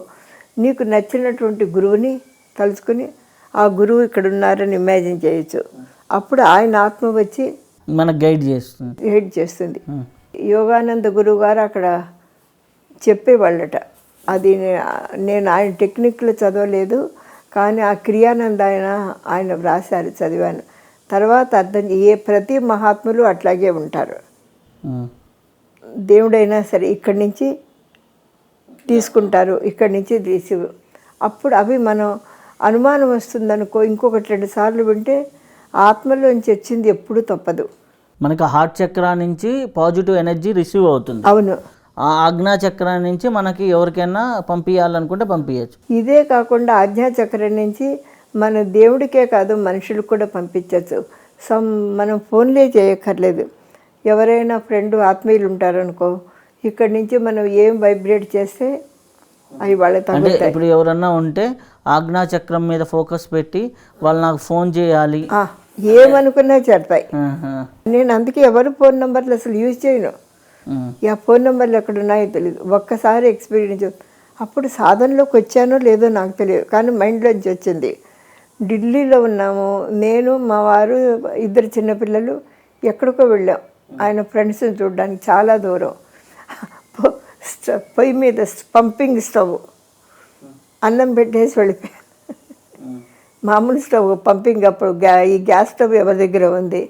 [SPEAKER 2] నీకు నచ్చినటువంటి గురువుని తలుచుకుని ఆ గురువు ఇక్కడ ఉన్నారని ఇమాజిన్ చేయొచ్చు. అప్పుడు ఆయన ఆత్మ వచ్చి
[SPEAKER 1] మనకు గైడ్ చేస్తుంది.
[SPEAKER 2] యోగానంద గురువు గారు అక్కడ చెప్పేవాళ్ళట. అది నేను ఆయన టెక్నిక్లో చదవలేదు, కానీ ఆ క్రియానంద ఆయన వ్రాసారు, చదివాను. తర్వాత అర్థం ప్రతి మహాత్ములు అట్లాగే ఉంటారు.
[SPEAKER 1] ఉమ్.
[SPEAKER 2] దేవుడైనా సరే ఇక్కడి నుంచి తీసుకుంటారు, ఇక్కడి నుంచి రిసీవ్. అప్పుడు అవి మనం అనుమానం వస్తుందనుకో, ఇంకొకటి 2 సార్లు వింటే ఆత్మలోంచి వచ్చింది ఎప్పుడూ తప్పదు.
[SPEAKER 1] మనకి హార్ట్ చక్ర నుంచి పాజిటివ్ ఎనర్జీ రిసీవ్ అవుతుంది.
[SPEAKER 2] అవును.
[SPEAKER 1] ఆ ఆజ్ఞా చక్ర నుంచి మనకి ఎవరికైనా పంపించాలనుకుంటే పంపించచ్చు.
[SPEAKER 2] ఇదే కాకుండా ఆజ్ఞాచక్రం నుంచి మన దేవుడికే కాదు మనుషులకు కూడా పంపించవచ్చు. మనం ఫోన్లే చేయక్కర్లేదు. ఎవరైనా ఫ్రెండ్ ఆత్మీయులు ఉంటారనుకో, ఇక్కడి నుంచి మనం ఏం వైబ్రేట్ చేస్తే అవి వాళ్ళ
[SPEAKER 1] అంటే
[SPEAKER 2] తగ్గుతాయి.
[SPEAKER 1] ఇప్పుడు ఎవరన్నా ఉంటే ఆజ్ఞా చక్రం మీద ఫోకస్ పెట్టి వాళ్ళు నాకు ఫోన్ చేయాలి,
[SPEAKER 2] ఏమనుకున్నా చేస్తాయి.
[SPEAKER 1] ఆహా.
[SPEAKER 2] నేను అందుకే ఎవరు ఫోన్ నెంబర్లు అసలు యూజ్ చేయను.
[SPEAKER 1] ఉమ్.
[SPEAKER 2] ఆ ఫోన్ నెంబర్లు ఎక్కడ ఉన్నాయో తెలియదు. ఒక్కసారి ఎక్స్పీరియన్స్, అప్పుడు సాధనలోకి వచ్చానో లేదో నాకు తెలియదు, కానీ మైండ్లోంచి వచ్చింది. ఢిల్లీలో ఉన్నాము, నేను మా వారు 2 చిన్నపిల్లలు ఎక్కడికో వెళ్ళాం ఆయన ఫ్రెండ్స్ని చూడడానికి, చాలా దూరం. పొయ్యి మీద పంపింగ్ స్టవ్ అన్నం పెట్టేసి వెళ్ళిపోయాను. మామూలు స్టవ్ పంపింగ్, అప్పుడు ఈ గ్యాస్ స్టవ్ ఎవరి దగ్గర ఉంది.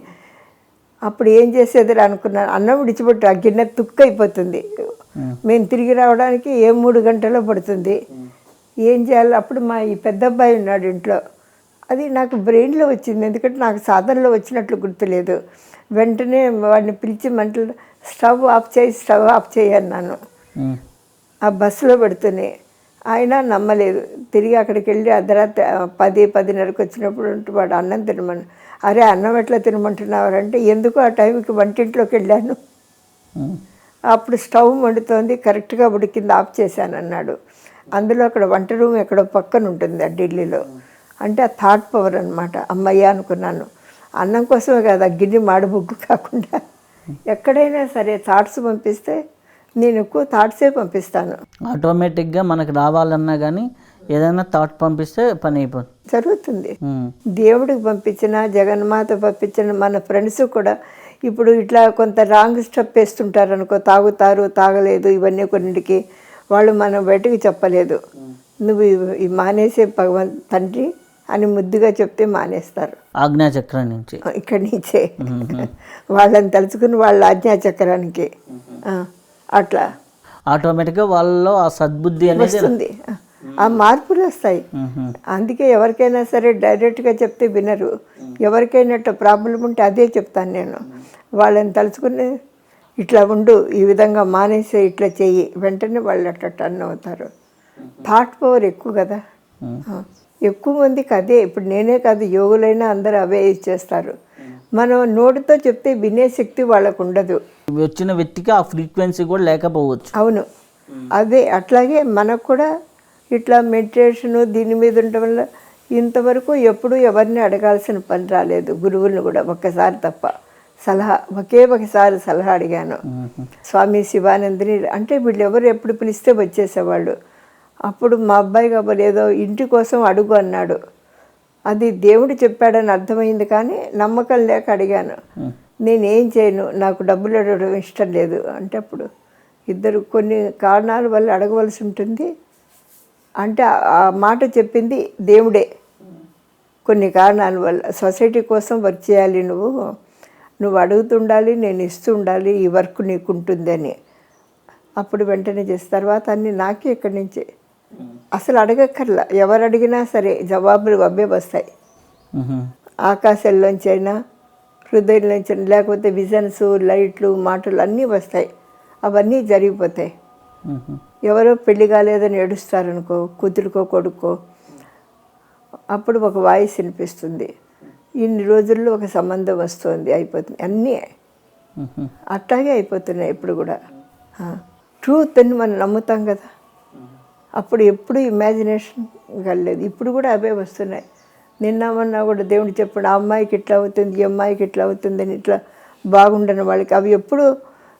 [SPEAKER 2] అప్పుడు ఏం చేసేది అనుకున్నాను, అన్నం విడిచిపెట్టి ఆ గిన్నె తుక్కు అయిపోతుంది. మేము తిరిగి రావడానికి 3 గంటలో పడుతుంది. ఏం చేయాలి? అప్పుడు మా ఈ పెద్ద అబ్బాయి ఉన్నాడు ఇంట్లో. అది నాకు బ్రెయిన్లో వచ్చింది, ఎందుకంటే నాకు సాధనలో వచ్చినట్లు గుర్తులేదు. వెంటనే వాడిని పిలిచి మంటలు స్టవ్ ఆఫ్ చేయి అన్నాను. ఆ బస్సులో పెడుతూనే ఆయన నమ్మలేదు. తిరిగి అక్కడికి వెళ్ళి అర్ధరాత్రి 10-10:30కి వచ్చినప్పుడు వాడు అన్నం తినమని. అరే అన్నం ఎట్లా తినమంటున్నారంటే, ఎందుకు ఆ టైంకి వంటింట్లోకి వెళ్ళాను. అప్పుడు స్టవ్ వండుతోంది, కరెక్ట్గా ఉడికింది, ఆఫ్ చేశాను అన్నాడు. అందులో అక్కడ వంట రూమ్ ఎక్కడో పక్కన ఉంటుంది ఆ ఢిల్లీలో. అంటే ఆ థాట్ పవర్ అనమాట. అమ్మయ్య అనుకున్నాను. అన్నం కోసమే కదా, గిన్నె మాడబుగ్గు కాకుండా. ఎక్కడైనా సరే థాట్స్ పంపిస్తే నేను ఎక్కువ థాట్సే పంపిస్తాను.
[SPEAKER 1] ఆటోమేటిక్గా మనకు రావాలన్నా కానీ ఏదైనా థాట్ పంపిస్తే పని అయిపోతుంది,
[SPEAKER 2] జరుగుతుంది. దేవుడికి పంపించిన, జగన్మాత పంపించిన, మన ఫ్రెండ్స్ కూడా ఇప్పుడు ఇట్లా కొంత రాంగ్ స్టెప్ వేస్తుంటారు అనుకో, తాగుతారు, తాగలేదు, ఇవన్నీ కొన్నిటికి వాళ్ళు మనం బయటకు చెప్పలేదు. నువ్వు ఈ మానేసే తండ్రి అని ముద్దుగా చెప్తే మానేస్తారు.
[SPEAKER 1] ఆజ్ఞాచక్రం నుంచి
[SPEAKER 2] ఇక్కడి నుంచే వాళ్ళని తలుచుకుని వాళ్ళ ఆజ్ఞాచక్రానికి అట్లా
[SPEAKER 1] ఆటోమేటిక్గా వాళ్ళలో ఆ సద్బుద్ధి అనేది
[SPEAKER 2] వస్తుంది, ఆ మార్పులు వస్తాయి. అందుకే ఎవరికైనా సరే డైరెక్ట్గా చెప్తే వినరు. ఎవరికైనా ప్రాబ్లం ఉంటే అదే చెప్తాను నేను. వాళ్ళని తలుచుకుని ఇట్లా ఉండు, ఈ విధంగా మానేసే, ఇట్లా చెయ్యి, వెంటనే వాళ్ళు అట్లా టర్న్ అవుతారు. థాట్ పవర్ ఎక్కువ కదా. ఎక్కువ మందికి అదే. ఇప్పుడు నేనే కాదు, యోగులైనా అందరూ అవే ఇచ్చేస్తారు. మనం నోటితో చెప్తే వినే శక్తి వాళ్ళకు ఉండదు.
[SPEAKER 1] వచ్చిన వ్యక్తికి ఆ ఫ్రీక్వెన్సీ కూడా లేకపోవచ్చు.
[SPEAKER 2] అవును, అదే. అట్లాగే మనకు కూడా ఇట్లా మెడిటేషను దీని మీద ఉండటం వల్ల ఇంతవరకు ఎప్పుడూ ఎవరిని అడగాల్సిన పని రాలేదు. గురువులను కూడా ఒక్కసారి తప్ప ఒకసారి సలహా అడిగాను. స్వామి శివానందని, అంటే వీళ్ళు ఎవరు ఎప్పుడు పిలిస్తే వచ్చేసేవాళ్ళు. అప్పుడు మా అబ్బాయి కాబట్టి ఏదో ఇంటి కోసం అడుగు అన్నాడు. అది దేవుడు చెప్పాడని అర్థమైంది, కానీ నమ్మకం లేక అడిగాను. నేనేం చేయను, నాకు డబ్బులు అడగడం ఇష్టం లేదు అంటే, అప్పుడు ఇద్దరు కొన్ని కారణాల వల్ల అడగవలసి ఉంటుంది. అంటే ఆ మాట చెప్పింది దేవుడే. కొన్ని కారణాల వల్ల సొసైటీ కోసం వర్క్ చేయాలి, నువ్వు అడుగుతుండాలి, నేను ఇస్తూ ఉండాలి, ఈ వర్క్ నీకు ఉంటుందని. అప్పుడు వెంటనే చేసిన తర్వాత అన్నీ నాకే ఇక్కడి నుంచి అసలు అడగక్కర్లా. ఎవరు అడిగినా సరే జవాబులు అవే వస్తాయి. ఆకాశంలోంచి అయినా, హృదయంలోంచి, లేకపోతే విజన్స్, లైట్లు, మాటలు అన్నీ వస్తాయి. అవన్నీ జరిగిపోతాయి. ఎవరో పెళ్లి కాలేదని ఏడుస్తారనుకో, కూతురికో కొడుకో, అప్పుడు ఒక వాయిస్ వినిపిస్తుంది, ఇన్ని రోజుల్లో ఒక సంబంధం వస్తుంది, అయిపోతుంది. అన్నీ అట్లాగే అయిపోతున్నాయి ఇప్పుడు కూడా. ట్రూత్ అని మనం నమ్ముతాం కదా. అప్పుడు ఎప్పుడు ఇమాజినేషన్ కలలేదు. ఇప్పుడు కూడా అవే వస్తున్నాయి. నిన్న మొన్న కూడా దేవుడు చెప్పాడు, ఆ అమ్మాయికి ఇట్లా అవుతుంది, ఈ అమ్మాయికి ఇట్లా అవుతుందని, ఇట్లా బాగుండని వాళ్ళకి. అవి ఎప్పుడు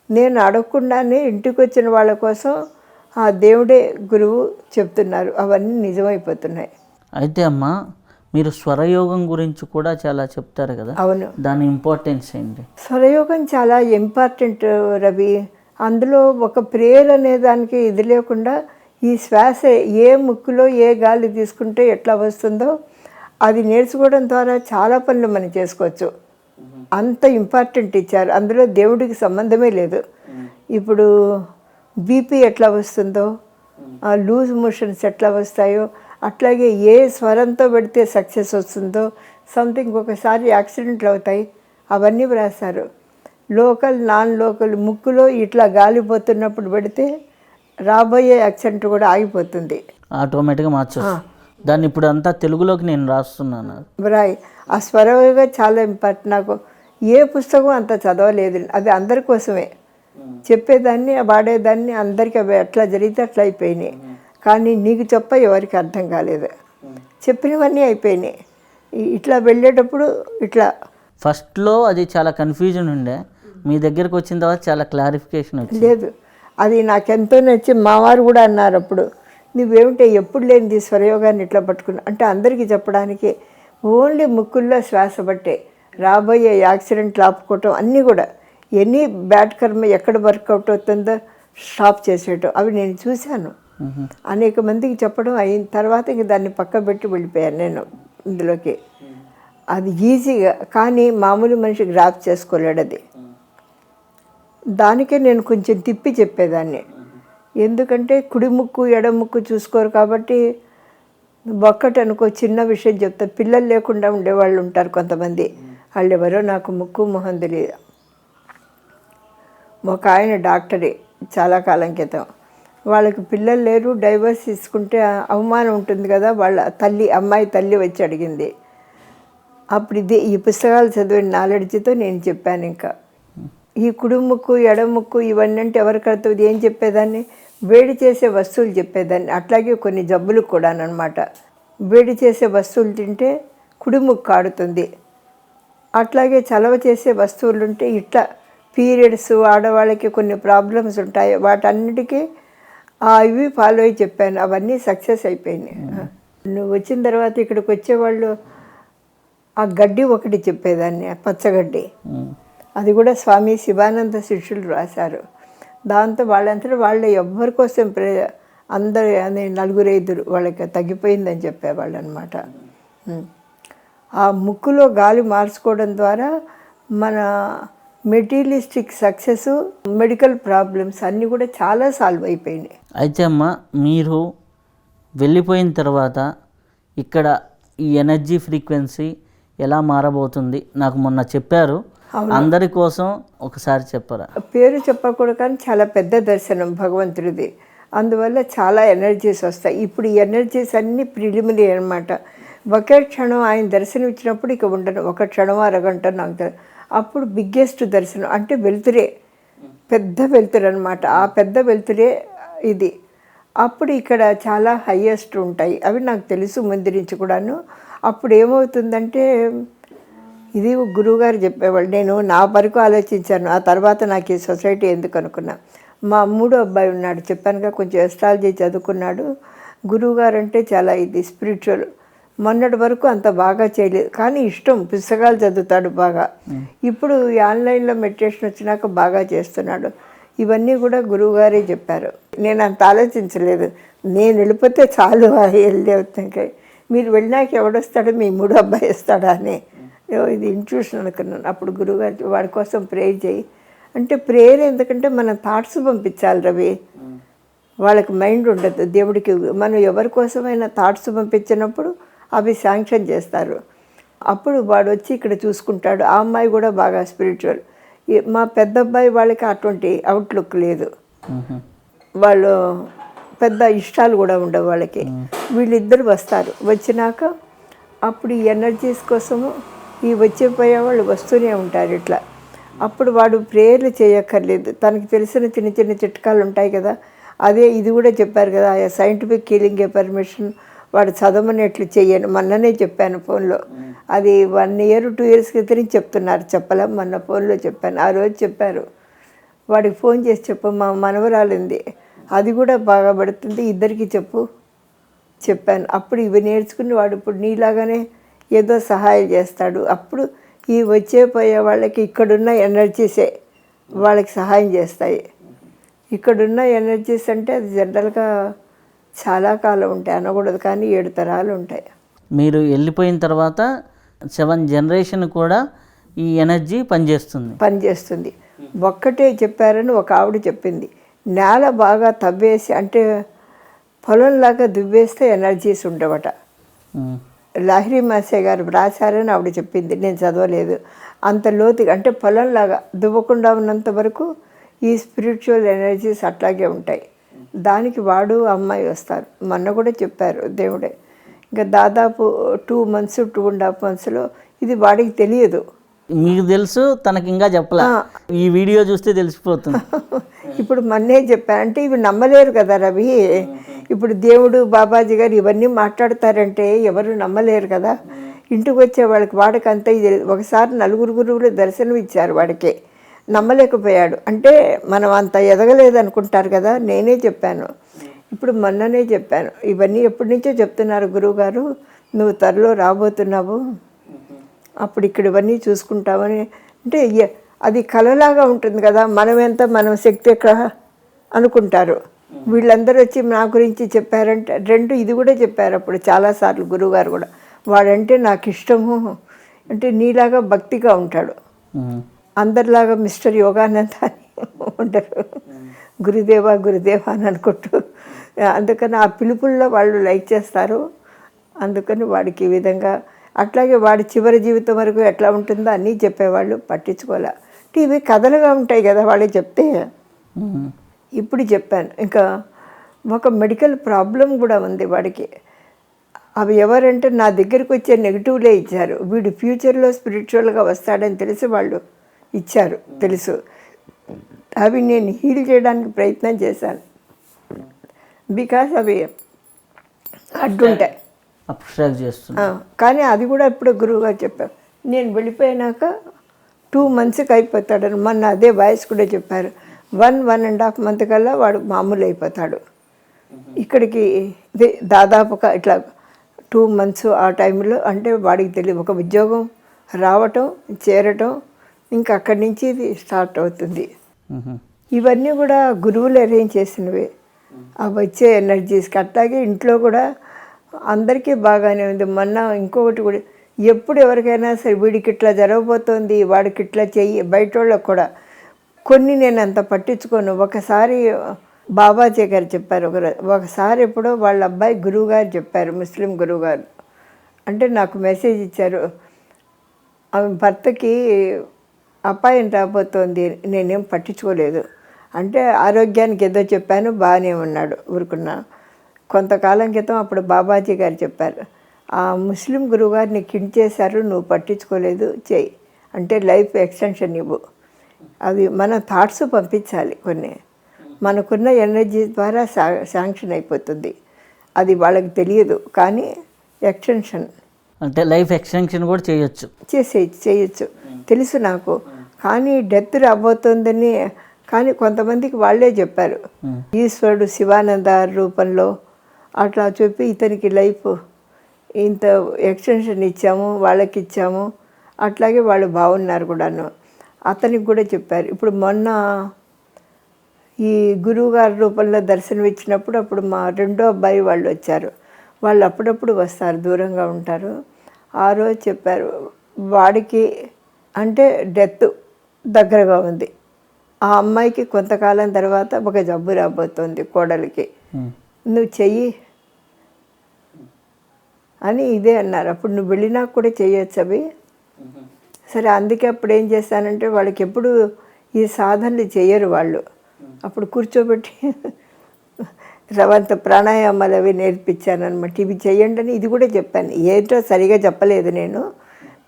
[SPEAKER 2] నేను అడగకుండానే ఇంటికి వచ్చిన వాళ్ళ కోసం ఆ దేవుడే గురువు చెప్తున్నారు. అవన్నీ నిజమైపోతున్నాయి.
[SPEAKER 1] అయితే అమ్మా, మీరు స్వరయోగం గురించి కూడా చాలా చెప్తారు కదా.
[SPEAKER 2] అవును,
[SPEAKER 1] దాని ఇంపార్టెన్స్ ఏంటి?
[SPEAKER 2] స్వరయోగం చాలా ఇంపార్టెంట్ రవి. అందులో ఒక ప్రేయర్ అనే దానికి ఇది లేకుండా, ఈ శ్వాస ఏ ముక్కులో ఏ గాలి తీసుకుంటే ఎట్లా వస్తుందో అది నేర్చుకోవడం ద్వారా చాలా పనులు మనం చేసుకోవచ్చు. అంత ఇంపార్టెంట్ ఇచ్చారు. అందులో దేవుడికి సంబంధమే లేదు. ఇప్పుడు బీపీ ఎట్లా వస్తుందో, లూజ్ మోషన్స్ ఎట్లా వస్తాయో, అట్లాగే ఏ స్వరంతో పెడితే సక్సెస్ వస్తుందో, సంథింగ్ ఒకసారి యాక్సిడెంట్లు అవుతాయి, అవన్నీ వ్రాస్తారు. లోకల్ నాన్ లోకల్ ముక్కులో ఇట్లా గాలిపోతున్నప్పుడు పెడితే రాబోయే యాక్సిడెంట్ కూడా ఆగిపోతుంది.
[SPEAKER 1] ఆటోమేటిక్గా మార్చొచ్చు. దాన్ని ఇప్పుడు అంతా తెలుగులోకి నేను రాస్తున్నాను.
[SPEAKER 2] రాయ్ ఆ స్వరగా చాలా ఇంపార్టెంట్. నాకు ఏ పుస్తకం అంత చదవలేదు, అది అందరి కోసమే చెప్పేదాన్ని, వాడేదాన్ని, అందరికీ అవి ఎట్లా జరిగితే అట్లా అయిపోయినాయి. కానీ నీకు చెప్ప ఎవరికి అర్థం కాలేదు, చెప్పినవన్నీ అయిపోయినాయి. ఇట్లా వెళ్ళేటప్పుడు ఇట్లా
[SPEAKER 1] ఫస్ట్లో అది చాలా కన్ఫ్యూజన్ ఉండే, మీ దగ్గరకు వచ్చిన తర్వాత చాలా క్లారిఫికేషన్ వచ్చింది.
[SPEAKER 2] లేదు, అది నాకెంతో నచ్చి మా వారు కూడా అన్నారు అప్పుడు, నువ్వేమిటే ఎప్పుడు లేనిది స్వరయోగాన్ని ఇట్లా పట్టుకున్నా అంటే అందరికీ చెప్పడానికి. ఓన్లీ ముక్కుల్లో శ్వాస బట్టే రాబోయే యాక్సిడెంట్లు ఆపుకోవటం అన్నీ కూడా, ఎనీ బ్యాడ్ కర్మ ఎక్కడ వర్కౌట్ అవుతుందో స్టాప్ చేసేయటం అవి నేను చూశాను. అనేక మందికి చెప్పడం అయిన తర్వాత ఇంక దాన్ని పక్క పెట్టి వెళ్ళిపోయాను నేను ఇందులోకి. అది ఈజీగా, కానీ మామూలు మనిషి గ్రాప్ చేసుకోలేడు అది. దానికే నేను కొంచెం తిప్పి చెప్పేదాన్ని, ఎందుకంటే కుడి ముక్కు ఎడమ ముక్కు చూసుకోరు కాబట్టి. ఒక్కటి అనుకో, చిన్న విషయం చెప్తా. పిల్లలు లేకుండా ఉండేవాళ్ళు ఉంటారు కొంతమంది, వాళ్ళు ఎవరో నాకు ముక్కు మొహం తెలియదు. ఒక ఆయన డాక్టరే చాలా కాలం క్రితం, వాళ్ళకి పిల్లలు లేరు, డైవర్స్ తీసుకుంటే అవమానం ఉంటుంది కదా. వాళ్ళ తల్లి, అమ్మాయి తల్లి వచ్చి అడిగింది. అప్పుడు ఈ పుస్తకాలు చదివిన నాలెడ్జ్తో నేను చెప్పాను. ఇంకా ఈ కుడి ముక్కు ఎడమ ముక్కు ఇవన్నీ అంటే ఎవరికి అవుతుంది ఏం చెప్పేదాన్ని, వేడి చేసే వస్తువులు చెప్పేదాన్ని. అట్లాగే కొన్ని జబ్బులు కూడా అనమాట, వేడి చేసే వస్తువులు తింటే కుడి ముక్కు కాడుతుంది. అట్లాగే చలవ చేసే వస్తువులు ఉంటే ఇట్లా పీరియడ్స్, ఆడవాళ్ళకి కొన్ని ప్రాబ్లమ్స్ ఉంటాయి, వాటన్నిటికీ ఇవి ఫాలో అయ్యి చెప్పాను. అవన్నీ సక్సెస్ అయిపోయినాయి. నువ్వు వచ్చిన తర్వాత ఇక్కడికి వచ్చేవాళ్ళు ఆ గడ్డి ఒకటి చెప్పేదాన్ని, పచ్చగడ్డి. అది కూడా స్వామి శివానంద శిష్యులు రాశారు. దాంతో వాళ్ళంతా వాళ్ళు ఎవ్వరి కోసం అందరు అని 4-5 వాళ్ళకి తగ్గిపోయిందని చెప్పేవాళ్ళు అనమాట. ఆ ముక్కులో గాలి మార్చుకోవడం ద్వారా మన మెటీరియలిస్టిక్ సక్సెస్, మెడికల్ ప్రాబ్లమ్స్ అన్నీ కూడా చాలా సాల్వ్ అయిపోయినాయి.
[SPEAKER 1] అయితే అమ్మ, మీరు వెళ్ళిపోయిన తర్వాత ఇక్కడ ఈ ఎనర్జీ ఫ్రీక్వెన్సీ ఎలా మారబోతుంది నాకు మొన్న చెప్పారు. అందరి కోసం ఒకసారి చెప్పరా?
[SPEAKER 2] పేరు చెప్పకూడదు, కానీ చాలా పెద్ద దర్శనం భగవంతుడిది. అందువల్ల చాలా ఎనర్జీస్ వస్తాయి. ఇప్పుడు ఈ ఎనర్జీస్ అన్నీ ప్రిలిమినరీ అనమాట. ఒకే క్షణం ఆయన దర్శనం ఇచ్చినప్పుడు ఇక ఉండను, ఒక క్షణం అరగంట నాకు. అప్పుడు బిగ్గెస్ట్ దర్శనం అంటే వెలుతురే, పెద్ద వెలుతురు అనమాట. ఆ పెద్ద వెలుతురే ఇది. అప్పుడు ఇక్కడ చాలా హయ్యెస్ట్ ఉంటాయి, అవి నాకు తెలుసు ముందు నుంచి కూడాను. అప్పుడు ఏమవుతుందంటే, ఇది గురువుగారు చెప్పేవాళ్ళు, నేను నా వరకు ఆలోచించాను. ఆ తర్వాత నాకు ఈ సొసైటీ ఎందుకు అనుకున్నా. మా 3వ అబ్బాయి ఉన్నాడు, చెప్పానుగా, కొంచెం ఎస్ట్రాలజీ చదువుకున్నాడు. గురువుగారు అంటే చాలా ఇది స్పిరిచువల్. మొన్నటి వరకు అంత బాగా చేయలేదు, కానీ ఇష్టం, పుస్తకాలు చదువుతాడు బాగా. ఇప్పుడు ఈ ఆన్లైన్లో మెడిటేషన్ వచ్చినాక బాగా చేస్తున్నాడు. ఇవన్నీ కూడా గురువుగారే చెప్పారు. నేను అంత ఆలోచించలేదు, నేను వెళ్ళిపోతే చాలు వెళ్ళి అవుతాయి. మీరు వెళ్ళినాక ఎవడొస్తాడో, మీ 3వ అబ్బాయి వస్తాడా అని ఇది ఇంట్యూషన్ అనుకున్నాను. అప్పుడు గురువుగారు వాడి కోసం ప్రేయర్ చేయి అంటే, ప్రేయర్ ఎందుకంటే మనం థాట్స్ పంపించాలి రవి, వాళ్ళకి మైండ్ ఉండదు దేవుడికి. మనం ఎవరి కోసమైనా థాట్స్ పంపించినప్పుడు అవి శాంక్షన్ చేస్తారు. అప్పుడు వాడు వచ్చి ఇక్కడ చూసుకుంటాడు. ఆ అమ్మాయి కూడా బాగా స్పిరిచువల్. మా పెద్ద అబ్బాయి వాళ్ళకి అటువంటి అవుట్లుక్ లేదు, వాళ్ళు పెద్ద ఇష్టాలు కూడా ఉండవు వాళ్ళకి. వీళ్ళిద్దరు వస్తారు, వచ్చినాక అప్పుడు ఈ ఎనర్జీస్ కోసము ఈ వచ్చిపోయే వాళ్ళు వస్తూనే ఉంటారు ఇట్లా. అప్పుడు వాడు ప్రేయర్లు చేయక్కర్లేదు, తనకి తెలిసిన చిన్న చిన్న చిట్కాలు ఉంటాయి కదా. అదే ఇది కూడా చెప్పారు కదా, సైంటిఫిక్ హీలింగ్ పర్మిషన్ వాడు చదవనట్లు చెయ్యను. మొన్ననే చెప్పాను ఫోన్లో, అది 1 year 2 years క్రితం చెప్తున్నారు, చెప్పలేం. మొన్న ఫోన్లో చెప్పాను, ఆ రోజు చెప్పారు. వాడికి ఫోన్ చేసి చెప్పు, మా మనవరాలింది, అది కూడా బాగా పడుతుంది, ఇద్దరికి చెప్పాను. అప్పుడు ఇవి నేర్చుకుని వాడు ఇప్పుడు నీలాగానే ఏదో సహాయం చేస్తాడు. అప్పుడు ఈ వచ్చే పోయే వాళ్ళకి ఇక్కడున్న ఎనర్జీసే వాళ్ళకి సహాయం చేస్తాయి. ఇక్కడున్న ఎనర్జీస్ అంటే అది జనరల్గా చాలా కాలం ఉంటాయి అనకూడదు, కానీ 7 తరాలు ఉంటాయి.
[SPEAKER 1] మీరు వెళ్ళిపోయిన తర్వాత 7 జనరేషన్ కూడా ఈ ఎనర్జీ
[SPEAKER 2] పనిచేస్తుంది. ఒక్కటే చెప్పారని ఒక ఆవిడ చెప్పింది, నేల బాగా తవ్వేసి అంటే పొలంలాగా దువ్వేస్తే ఎనర్జీస్ ఉండవట. లహరి మాసే గారు రాశారని ఆవిడ చెప్పింది, నేను చదవలేదు. అంత లోతుగా అంటే పొలంలాగా దువ్వకుండా ఉన్నంత వరకు ఈ స్పిరిచువల్ ఎనర్జీస్ అట్లాగే ఉంటాయి. దానికి వాడు అమ్మాయి వస్తారు. మొన్న కూడా చెప్పారు దేవుడే. ఇంకా దాదాపు 2 months 2.5 monthsలో ఇది వాడికి తెలియదు.
[SPEAKER 1] మీకు తెలుసు, తనకి ఇంకా చెప్పలా. ఈ వీడియో చూస్తే తెలిసిపోతుంది.
[SPEAKER 2] ఇప్పుడు మొన్నే చెప్పాను. అంటే ఇవి నమ్మలేరు కదా రవి. ఇప్పుడు దేవుడు బాబాజీ గారు ఇవన్నీ మాట్లాడతారంటే ఎవరు నమ్మలేరు కదా. ఇంటికి వచ్చే వాడికి అంతా ఇది. ఒకసారి 4 గురువులు దర్శనం ఇచ్చారు వాడికి, నమ్మలేకపోయాడు. అంటే మనం అంత ఎదగలేదు అనుకుంటారు కదా. నేనే చెప్పాను, ఇప్పుడు మొన్ననే చెప్పాను, ఇవన్నీ ఎప్పటి నుంచో చెప్తున్నారు గురువుగారు, నువ్వు త్వరలో రాబోతున్నావు, అప్పుడు ఇక్కడ ఇవన్నీ చూసుకుంటామని. అంటే అది కలలాగా ఉంటుంది కదా, మనం శక్తి ఎక్కడ అనుకుంటారు. వీళ్ళందరూ వచ్చి నా గురించి చెప్పారంటే 2 ఇది కూడా చెప్పారు అప్పుడు చాలాసార్లు గురువుగారు కూడా. వాడంటే నాకు ఇష్టము, అంటే నీలాగా భక్తిగా ఉంటాడు, అందరిలాగా మిస్టర్ యోగానంద అని ఉంటారు, గురుదేవా గురుదేవా అని అనుకుంటూ. అందుకని ఆ పిలుపుల్లో వాళ్ళు లైక్ చేస్తారు. అందుకని వాడికి ఈ విధంగా, అట్లాగే వాడి చివరి జీవితం వరకు ఎట్లా ఉంటుందో అన్నీ చెప్పేవాళ్ళు, పట్టించుకోలే. ఇవి కథలుగా ఉంటాయి కదా వాళ్ళు చెప్తే. ఇప్పుడు చెప్పాను. ఇంకా ఒక మెడికల్ ప్రాబ్లం కూడా ఉంది వాడికి. అవి ఎవరంటే నా దగ్గరికి వచ్చే నెగిటివ్లే ఇచ్చారు. వీడు ఫ్యూచర్లో స్పిరిచువల్గా వస్తాడని తెలిసి వాళ్ళు ఇచ్చారు, తెలుసు. అవి నేను హీల్ చేయడానికి ప్రయత్నం చేశాను, బికాస్ అవి అడ్డుంటాయి. కానీ అది కూడా ఇప్పుడు గురువుగా చెప్పారు. నేను వెళ్ళిపోయినాక 2 monthsకి అయిపోతాడని మొన్న అదే వాయిస్ కూడా చెప్పారు. 1.5 month కల్లా వాడు మామూలు అయిపోతాడు. ఇక్కడికి దాదాపుగా ఇట్లా 2 months ఆ టైంలో. అంటే వాడికి తెలియదు, ఒక ఉద్యోగం రావటం చేరటం, ఇంకా అక్కడి నుంచి ఇది స్టార్ట్ అవుతుంది. ఇవన్నీ కూడా గురువులు అరేంజ్ చేసినవి, అవి వచ్చే ఎనర్జీస్కి. అట్లాగే ఇంట్లో కూడా అందరికీ బాగానే ఉంది. మొన్న ఇంకొకటి కూడా, ఎప్పుడు ఎవరికైనా సరే వీడికి ఇట్లా జరగబోతోంది, వాడికి ఇట్లా చెయ్యి, బయట వాళ్ళకు కూడా కొన్ని నేను అంత పట్టించుకోను. ఒకసారి బాబాజీ గారు చెప్పారు, ఒకసారి ఎప్పుడో వాళ్ళ అబ్బాయి గురువు గారు చెప్పారు, ముస్లిం గురువు గారు. అంటే నాకు మెసేజ్ ఇచ్చారు, ఆమె భర్తకి అపాయం రాబోతోంది, నేనేం పట్టించుకోలేదు. అంటే ఆరోగ్యానికి ఏదో చెప్పాను, బాగానే ఉన్నాడు, ఊరుకున్నా. కొంతకాలం క్రితం అప్పుడు బాబాజీ గారు చెప్పారు, ఆ ముస్లిం గురువు గారు నీకు కిండ్ చేశారు, నువ్వు పట్టించుకోలేదు, చెయ్యి, అంటే లైఫ్ ఎక్స్టెన్షన్ ఇవ్వు. అవి మన థాట్స్ పంపించాలి కొన్ని, మనకున్న ఎనర్జీ ద్వారా శాంక్షన్ అయిపోతుంది. అది వాళ్ళకి తెలియదు, కానీ ఎక్స్టెన్షన్
[SPEAKER 1] అంటే లైఫ్ ఎక్స్టెన్షన్ కూడా
[SPEAKER 2] చేయొచ్చు తెలుసు నాకు. కానీ డెత్ రాబోతుందని, కానీ కొంతమందికి వాళ్ళే చెప్పారు, ఈశ్వరుడు శివానంద రూపంలో అట్లా చెప్పి ఇతనికి లైఫ్ ఇంత ఎక్స్టెన్షన్ ఇచ్చాము, వాళ్ళకి ఇచ్చాము, అట్లాగే వాళ్ళు బాగున్నారు కూడాను, అతనికి కూడా చెప్పారు. ఇప్పుడు మొన్న ఈ గురువుగారి రూపంలో దర్శనం ఇచ్చినప్పుడు అప్పుడు మా 2వ అబ్బాయి వాళ్ళు వచ్చారు. వాళ్ళు అప్పుడప్పుడు వస్తారు, దూరంగా ఉంటారు. ఆ రోజు చెప్పారు, వాడికి అంటే డెత్ దగ్గరగా ఉంది, ఆ అమ్మాయికి కొంతకాలం తర్వాత ఒక జబ్బు రాబోతుంది కోడలికి, నువ్వు చెయ్యి అని ఇదే అన్నారు. అప్పుడు నువ్వు వెళ్ళినా కూడా చేయొచ్చు అవి. సరే, అందుకే అప్పుడు ఏం చేశానంటే వాళ్ళకి ఎప్పుడు ఈ సాధనలు చేయరు వాళ్ళు, అప్పుడు కూర్చోబెట్టి రవంత ప్రాణాయామాలు అవి నేర్పించాను అనమాట. ఇవి చేయండి అని ఇది కూడా చెప్పాను. ఏంటో సరిగా చెప్పలేదు నేను,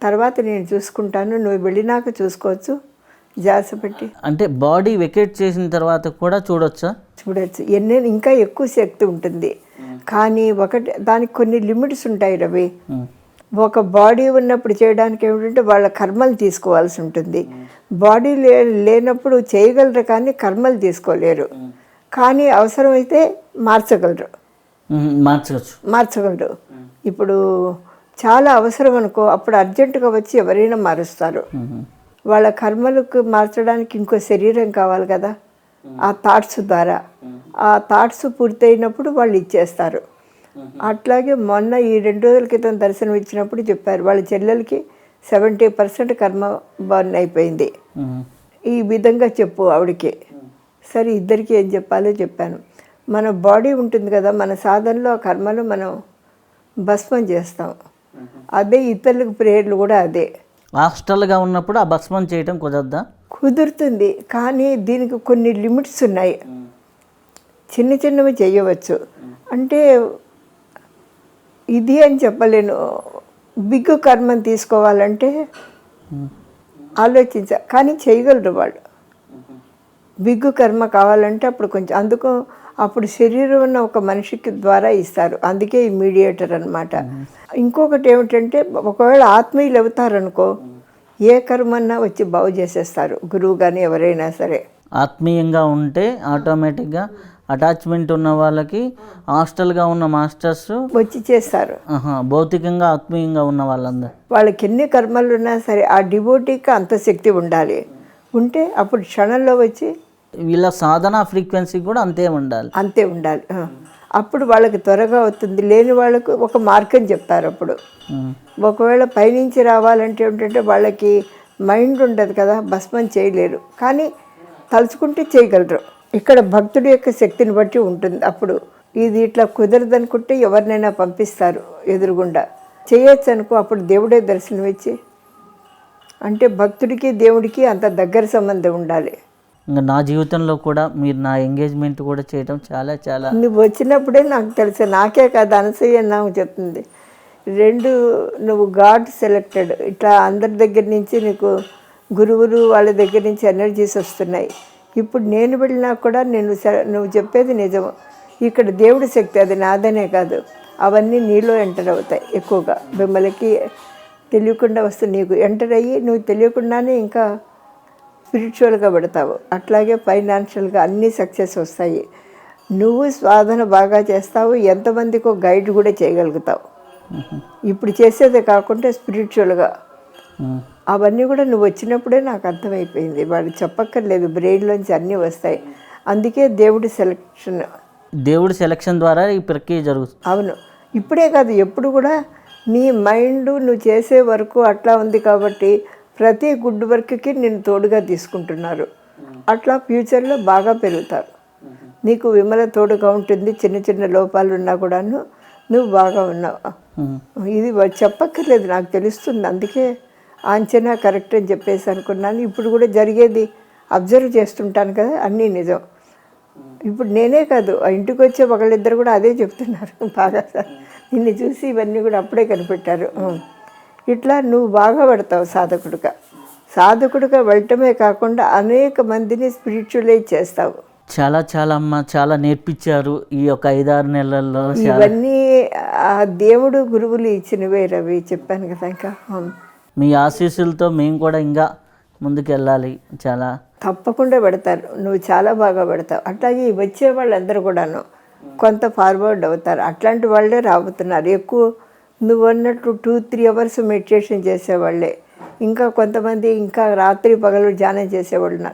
[SPEAKER 2] తర్వాత నేను చూసుకుంటాను, నువ్వు వెళ్ళినాక చూసుకోవచ్చు జాగ్రత్త పెట్టి.
[SPEAKER 1] అంటే బాడీ వెకేట్ చేసిన తర్వాత కూడా చూడొచ్చు.
[SPEAKER 2] ఇంకా ఎక్కువ శక్తి ఉంటుంది, కానీ దానికి కొన్ని లిమిట్స్ ఉంటాయి రవి. ఒక బాడీ ఉన్నప్పుడు చేయడానికి ఏమిటంటే వాళ్ళ కర్మలు తీసుకోవాల్సి ఉంటుంది. బాడీ లేనప్పుడు చేయగలరు, కానీ కర్మలు తీసుకోలేరు. కానీ అవసరమైతే మార్చగలరు. ఇప్పుడు చాలా అవసరం అనుకో, అప్పుడు అర్జెంటుగా వచ్చి ఎవరైనా మారుస్తారు. వాళ్ళ కర్మలకు మార్చడానికి ఇంకో శరీరం కావాలి కదా, ఆ థాట్స్ ద్వారా. ఆ థాట్స్ పూర్తయినప్పుడు వాళ్ళు ఇచ్చేస్తారు. అట్లాగే మొన్న ఈ 2 రోజుల క్రితం దర్శనం ఇచ్చినప్పుడు చెప్పారు వాళ్ళ చెల్లెలకి 70% కర్మ బర్న్ అయిపోయింది. ఈ విధంగా చెప్పు ఆవిడకి. సరే ఇద్దరికి ఏం చెప్పాలో చెప్పాను. మన బాడీ ఉంటుంది కదా, మన సాధనలో ఆ కర్మను మనం భస్మం చేస్తాం. అదే ఇతరులకు ప్రేయర్లు కూడా అదే.
[SPEAKER 1] హాస్టల్గా ఉన్నప్పుడు ఆ భస్మం చేయటం కుదరదా?
[SPEAKER 2] కుదురుతుంది, కానీ దీనికి కొన్ని లిమిట్స్ ఉన్నాయి. చిన్న చిన్నవి చేయవచ్చు. అంటే ఇది అని చెప్పలేను. బిగ్గు కర్మను తీసుకోవాలంటే కానీ చేయగలరు వాళ్ళు. బిగ్గు కర్మ కావాలంటే అప్పుడు కొంచెం అప్పుడు శరీరం ఉన్న ఒక మనిషికి ద్వారా ఇస్తారు. అందుకే ఈ మీడియేటర్ అనమాట. ఇంకొకటి ఏమిటంటే ఒకవేళ ఆత్మీయులు అవుతారనుకో, ఏ కర్మన్నా వచ్చి బాగు చేసేస్తారు, గురువు కానీ ఎవరైనా సరే.
[SPEAKER 1] ఆత్మీయంగా ఉంటే ఆటోమేటిక్గా అటాచ్మెంట్ ఉన్న వాళ్ళకి హాస్టల్గా ఉన్న మాస్టర్స్
[SPEAKER 2] వచ్చి చేస్తారు.
[SPEAKER 1] భౌతికంగా ఆత్మీయంగా ఉన్న వాళ్ళందరూ
[SPEAKER 2] వాళ్ళకి ఎన్ని కర్మలు ఉన్నా సరే ఆ డివోటీకి అంత శక్తి ఉండాలి. ఉంటే అప్పుడు క్షణంలో వచ్చి
[SPEAKER 1] వీళ్ళ సాధన ఫ్రీక్వెన్సీ కూడా అంతే ఉండాలి. అప్పుడు వాళ్ళకి త్వరగా అవుతుంది. లేని వాళ్ళకు ఒక మార్గం చెప్తారు. అప్పుడు ఒకవేళ పైనుంచి రావాలంటే ఏంటంటే వాళ్ళకి మైండ్ ఉండదు కదా, భస్మం చేయలేరు, కానీ తలుచుకుంటే చేయగలరు. ఇక్కడ భక్తుడి యొక్క శక్తిని బట్టి ఉంటుంది. అప్పుడు ఇది ఇట్లా కుదరదు అనుకుంటే ఎవరినైనా పంపిస్తారు ఎదురుగుండా. చేయొచ్చు అనుకో, అప్పుడు దేవుడే దర్శనం ఇచ్చి, అంటే భక్తుడికి దేవుడికి అంత దగ్గర సంబంధం ఉండాలి. ఇంకా నా జీవితంలో కూడా మీరు నా ఎంగేజ్మెంట్ కూడా చేయడం చాలా చాలా
[SPEAKER 2] నువ్వు వచ్చినప్పుడే నాకు తెలుసు. నాకే కాదు, అనసూయ నాకు చెప్తుంది. 2 నువ్వు గాడ్ సెలెక్టెడ్. ఇట్లా అందరి దగ్గర నుంచి నీకు గురువులు వాళ్ళ దగ్గర నుంచి ఎనర్జీస్ వస్తున్నాయి. ఇప్పుడు నేను వెళ్ళినా కూడా నువ్వు చెప్పేది నిజం. ఇక్కడ దేవుడి శక్తి, అది నాదనే కాదు, అవన్నీ నీలో ఎంటర్ అవుతాయి. ఎక్కువగా మిమ్మల్కి తెలియకుండా వస్తుంది. నీకు ఎంటర్ అయ్యి నువ్వు తెలియకుండానే ఇంకా స్పిరిచువల్గా పెడతావు. అట్లాగే ఫైనాన్షియల్గా అన్నీ సక్సెస్ వస్తాయి. నువ్వు సాధన బాగా చేస్తావు, ఎంతమందికో గైడ్ కూడా చేయగలుగుతావు. ఇప్పుడు చేసేదే కాకుండా స్పిరిచువల్గా అవన్నీ కూడా నువ్వు వచ్చినప్పుడే నాకు అర్థమైపోయింది. వాడు చెప్పక్కర్లేదు, బ్రెయిన్లోంచి అన్నీ వస్తాయి. అందుకే దేవుడి సెలక్షన్
[SPEAKER 1] ద్వారా ఈ ప్రక్రియ జరుగుతుంది.
[SPEAKER 2] అవును, ఇప్పుడే కాదు, ఎప్పుడు కూడా నీ మైండ్ నువ్వు చేసే వరకు అట్లా ఉంది కాబట్టి ప్రతి గుడ్ వర్క్కి నేను తోడుగా తీసుకుంటున్నారు. అట్లా ఫ్యూచర్లో బాగా పెరుగుతారు. నీకు విమల తోడుగా ఉంటుంది. చిన్న చిన్న లోపాలు ఉన్నా కూడాను నువ్వు బాగా ఉన్నావు. ఇది చెప్పక్కర్లేదు, నాకు తెలుస్తుంది. అందుకే అంచనా కరెక్ట్ అని చెప్పేసి అనుకున్నాను. ఇప్పుడు కూడా జరిగేది అబ్జర్వ్ చేస్తుంటాను కదా, అన్నీ నిజం. ఇప్పుడు నేనే కాదు, ఇంటికి వచ్చే ఒకళ్ళిద్దరు కూడా అదే చెప్తున్నారు. బాగా నిన్ను చూసి ఇవన్నీ కూడా అప్పుడే కనిపెట్టారు. ఇట్లా నువ్వు బాగా పడతావు సాధకుడుగా వెళ్ళటమే కాకుండా అనేక మందిని స్పిరిచువలైజ్ చేస్తావు.
[SPEAKER 1] చాలా చాలా అమ్మ, చాలా నేర్పించారు ఈ యొక్క 5-6 నెలల్లో.
[SPEAKER 2] ఇవన్నీ ఆ దేవుడు గురువులు ఇచ్చినవే రవి, చెప్పాను కదా. ఇంకా
[SPEAKER 1] మీ ఆశీస్సులతో మేము కూడా ఇంకా ముందుకెళ్ళాలి. చాలా
[SPEAKER 2] తప్పకుండా పెడతారు, నువ్వు చాలా బాగా పెడతావు. అట్లాగే వచ్చే వాళ్ళందరూ కూడాను కొంత ఫార్వర్డ్ అవుతారు. అట్లాంటి వాళ్ళే రాబోతున్నారు ఎక్కువ. నువ్వు అన్నట్టు 2-3 అవర్స్ మెడిటేషన్ చేసేవాళ్ళే, ఇంకా కొంతమంది ఇంకా రాత్రి పగలు ధ్యానం చేసేవాళ్ళు.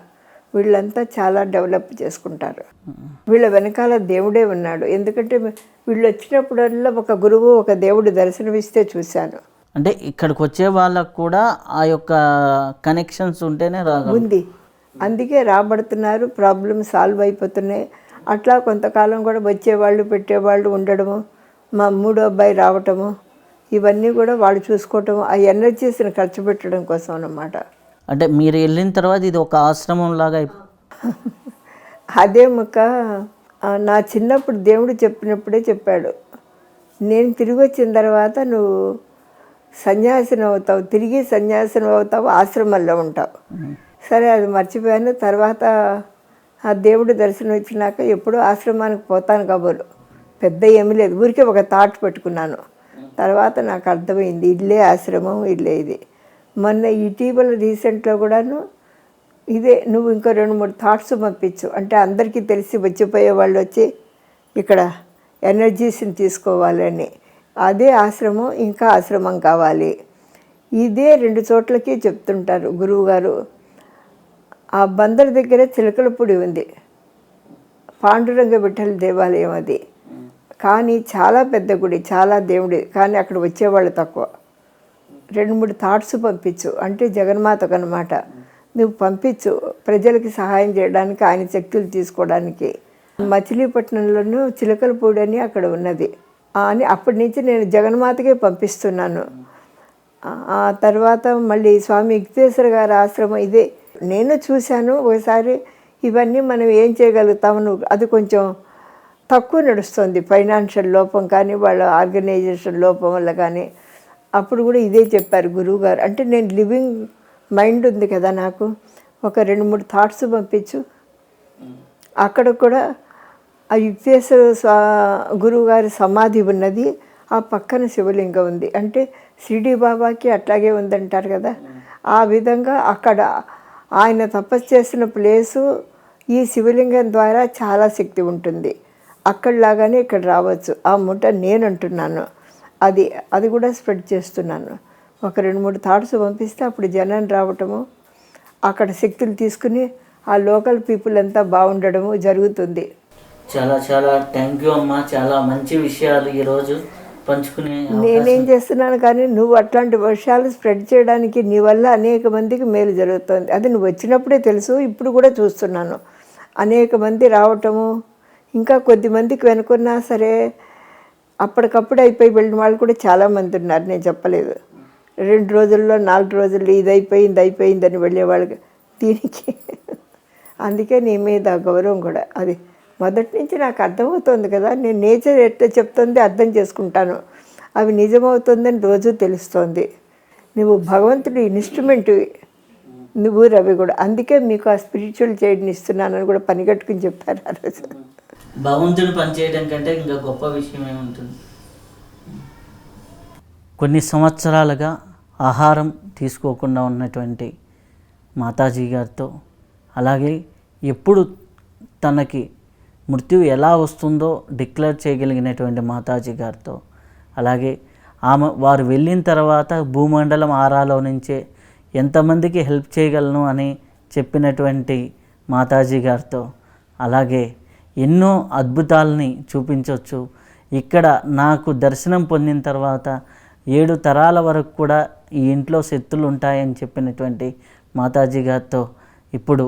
[SPEAKER 2] వీళ్ళంతా చాలా డెవలప్ చేసుకుంటారు. వీళ్ళ వెనకాల దేవుడే ఉన్నాడు. ఎందుకంటే వీళ్ళు వచ్చినప్పుడల్లా ఒక గురువు ఒక దేవుడు దర్శనమిస్తే చూశాను.
[SPEAKER 1] అంటే ఇక్కడికి వచ్చే వాళ్ళకు కూడా ఆ యొక్క కనెక్షన్స్ ఉంటేనే
[SPEAKER 2] ఉంది, అందుకే రాబడుతున్నారు. ప్రాబ్లమ్ సాల్వ్ అయిపోతున్నాయి. అట్లా కొంతకాలం కూడా వచ్చేవాళ్ళు పెట్టేవాళ్ళు ఉండడము, మా 3వ అబ్బాయి రావటము, ఇవన్నీ కూడా వాళ్ళు చూసుకోవటము, ఆ ఎనర్జీస్ని ఖర్చు పెట్టడం కోసం అన్నమాట.
[SPEAKER 1] అంటే మీరు వెళ్ళిన తర్వాత ఇది ఒక ఆశ్రమం లాగా
[SPEAKER 2] అదే నా చిన్నప్పుడు దేవుడు చెప్పినప్పుడే చెప్పాడు, నేను తిరిగి వచ్చిన తర్వాత నువ్వు సన్యాసిని అవుతావు, తిరిగి సన్యాసిని అవుతావు, ఆశ్రమంలో ఉంటావు. సరే, అది మర్చిపోయాను. తర్వాత ఆ దేవుడు దర్శనం వచ్చినాక ఎప్పుడూ ఆశ్రమానికి పోతాను కాబోలు, పెద్ద ఏమీ లేదు, ఊరికే ఒక థాట్ పెట్టుకున్నాను. తర్వాత నాకు అర్థమైంది, ఇల్లే ఆశ్రమం, ఇల్లే ఇది. మొన్న ఇటీవల రీసెంట్లో కూడాను ఇదే, నువ్వు ఇంకో 2-3 థాట్స్ పంపించు అంటే అందరికీ తెలిసి వచ్చిపోయే వాళ్ళు వచ్చి ఇక్కడ ఎనర్జీస్ని తీసుకోవాలని. అదే ఆశ్రమం, ఇంకా ఆశ్రమం కావాలి. ఇదే 2 చోట్లకి చెప్తుంటారు గురువుగారు. ఆ బందర్ దగ్గర చిలకలపూడి ఉంది, పాండురంగ విఠల దేవాలయం. అది కానీ చాలా పెద్ద గుడి, చాలా దేవుడి, కానీ అక్కడ వచ్చేవాళ్ళు తక్కువ. 2-3 థాట్స్ పంపించు అంటే జగన్మాతకు అనమాట. నువ్వు పంపించు ప్రజలకి సహాయం చేయడానికి, ఆయన శక్తులు తీసుకోవడానికి. మచిలీపట్నంలోనూ చిలకలపూడి అని అక్కడ ఉన్నది అని అప్పటి నుంచి నేను జగన్మాతకే పంపిస్తున్నాను. ఆ తర్వాత మళ్ళీ స్వామి యుక్తేశ్వర గారి ఆశ్రమం ఇదే నేను చూశాను ఒకసారి. ఇవన్నీ మనం ఏం చేయగలుగుతాము, అది కొంచెం తక్కువ నడుస్తుంది, ఫైనాన్షియల్ లోపం కానీ వాళ్ళ ఆర్గనైజేషన్ లోపం వల్ల కానీ. అప్పుడు కూడా ఇదే చెప్పారు గురువు గారు. అంటే నేను లివింగ్ మైండ్ ఉంది కదా నాకు, ఒక 2-3 థాట్స్ పంపించు. అక్కడ కూడా ఆ యుక్తేశ్వర గురువు గారి సమాధి ఉన్నది, ఆ పక్కన శివలింగం ఉంది. అంటే షిరిడి బాబాకి అట్లాగే ఉందంటారు కదా, ఆ విధంగా అక్కడ ఆయన తపస్సు చేసిన ప్లేసు ఈ శివలింగం ద్వారా చాలా శక్తి ఉంటుంది. అక్కడలాగానే ఇక్కడ రావచ్చు. ఆ ముఠ నేను అంటున్నాను, అది కూడా స్ప్రెడ్ చేస్తున్నాను. ఒక 2-3 థాట్స్ పంపిస్తే అప్పుడు జనం రావటము, అక్కడ శక్తులు తీసుకుని ఆ లోకల్ పీపుల్ అంతా బాగుండడము జరుగుతుంది.
[SPEAKER 1] చాలా చాలా థ్యాంక్ యూ అమ్మా. చాలా మంచి విషయాలు ఈరోజు పంచుకునే
[SPEAKER 2] నేనేం చేస్తున్నాను కానీ నువ్వు అట్లాంటి విషయాలు స్ప్రెడ్ చేయడానికి నీ వల్ల అనేక మందికి మేలు జరుగుతుంది. అది నువ్వు వచ్చినప్పుడే తెలుసు, ఇప్పుడు కూడా చూస్తున్నాను. అనేక మంది రావటము, ఇంకా కొద్దిమందికి వెనుకున్నా సరే అప్పటికప్పుడు అయిపోయి వెళ్ళిన వాళ్ళు కూడా చాలామంది ఉన్నారు. నేను చెప్పలేదు, 2 రోజుల్లో 4 రోజుల్లో ఇది అయిపోయిందని వెళ్ళేవాళ్ళకి. దీనికి అందుకే నీ మీద గౌరవం కూడా. అది మొదటి నుంచి నాకు అర్థమవుతుంది కదా, నేను నేచర్ ఎట్లా చెప్తుంది అర్థం చేసుకుంటాను, అవి నిజమవుతుందని రోజు తెలుస్తోంది. నువ్వు భగవంతుడి ఇన్స్ట్రుమెంట్వి, నువ్వు రవి కూడా. అందుకే మీకు ఆ స్పిరిచువల్ చైడ్ని ఇస్తున్నానని కూడా పనిగట్టుకుని చెప్పారు ఆ రోజు.
[SPEAKER 1] భగవంతుడు పనిచేయడం కంటే ఇంకా గొప్ప విషయం ఏముంటుంది. కొన్ని సంవత్సరాలుగా ఆహారం తీసుకోకుండా ఉన్నటువంటి మాతాజీ గారితో, అలాగే ఎప్పుడు తనకి మృత్యు ఎలా వస్తుందో డిక్లేర్ చేయగలిగినటువంటి మాతాజీ గారితో, అలాగే వారు వెళ్ళిన తర్వాత భూమండలం ఆరాలో నుంచే ఎంతమందికి హెల్ప్ చేయగలను అని చెప్పినటువంటి మాతాజీ గారితో, అలాగే ఎన్నో అద్భుతాలని చూపించవచ్చు. ఇక్కడ నాకు దర్శనం పొందిన తర్వాత 7 తరాల వరకు కూడా ఈ ఇంట్లో శక్తులు ఉంటాయని చెప్పినటువంటి మాతాజీ గారితో ఇప్పుడు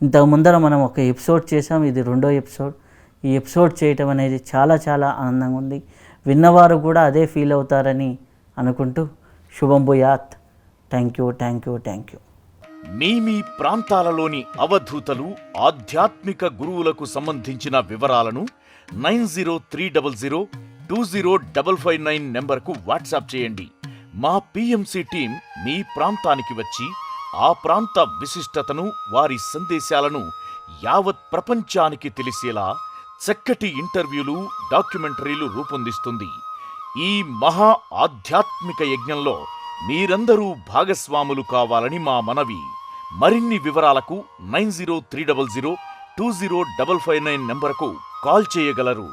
[SPEAKER 1] ఇంతకు ముందర మనం ఒక ఎపిసోడ్ చేసాం, ఇది 2వ ఎపిసోడ్. ఈ ఎపిసోడ్ చేయటం అనేది చాలా చాలా ఆనందంగా ఉంది. విన్నవారు కూడా అదే ఫీల్ అవుతారని అనుకుంటూ శుభం భూయాత్. Thank you.
[SPEAKER 3] మీ ప్రాంతాలలోని అవధూతలు, ఆధ్యాత్మిక గురువులకు సంబంధించిన వివరాలను 9030020559 నెంబర్కు వాట్సాప్ చేయండి. మా పిఎంసి టీం మీ ప్రాంతానికి వచ్చి ఆ ప్రాంత విశిష్టతను, వారి సందేశాలను యావత్ ప్రపంచానికి తెలిసేలా చక్కటి ఇంటర్వ్యూలు, డాక్యుమెంటరీలు రూపొందిస్తుంది. ఈ మహా ఆధ్యాత్మిక యజ్ఞంలో మీరందరూ భాగస్వాములు కావాలని మా మనవి. మరిన్ని వివరాలకు 9030020559 నెంబర్కు కాల్ చేయగలరు.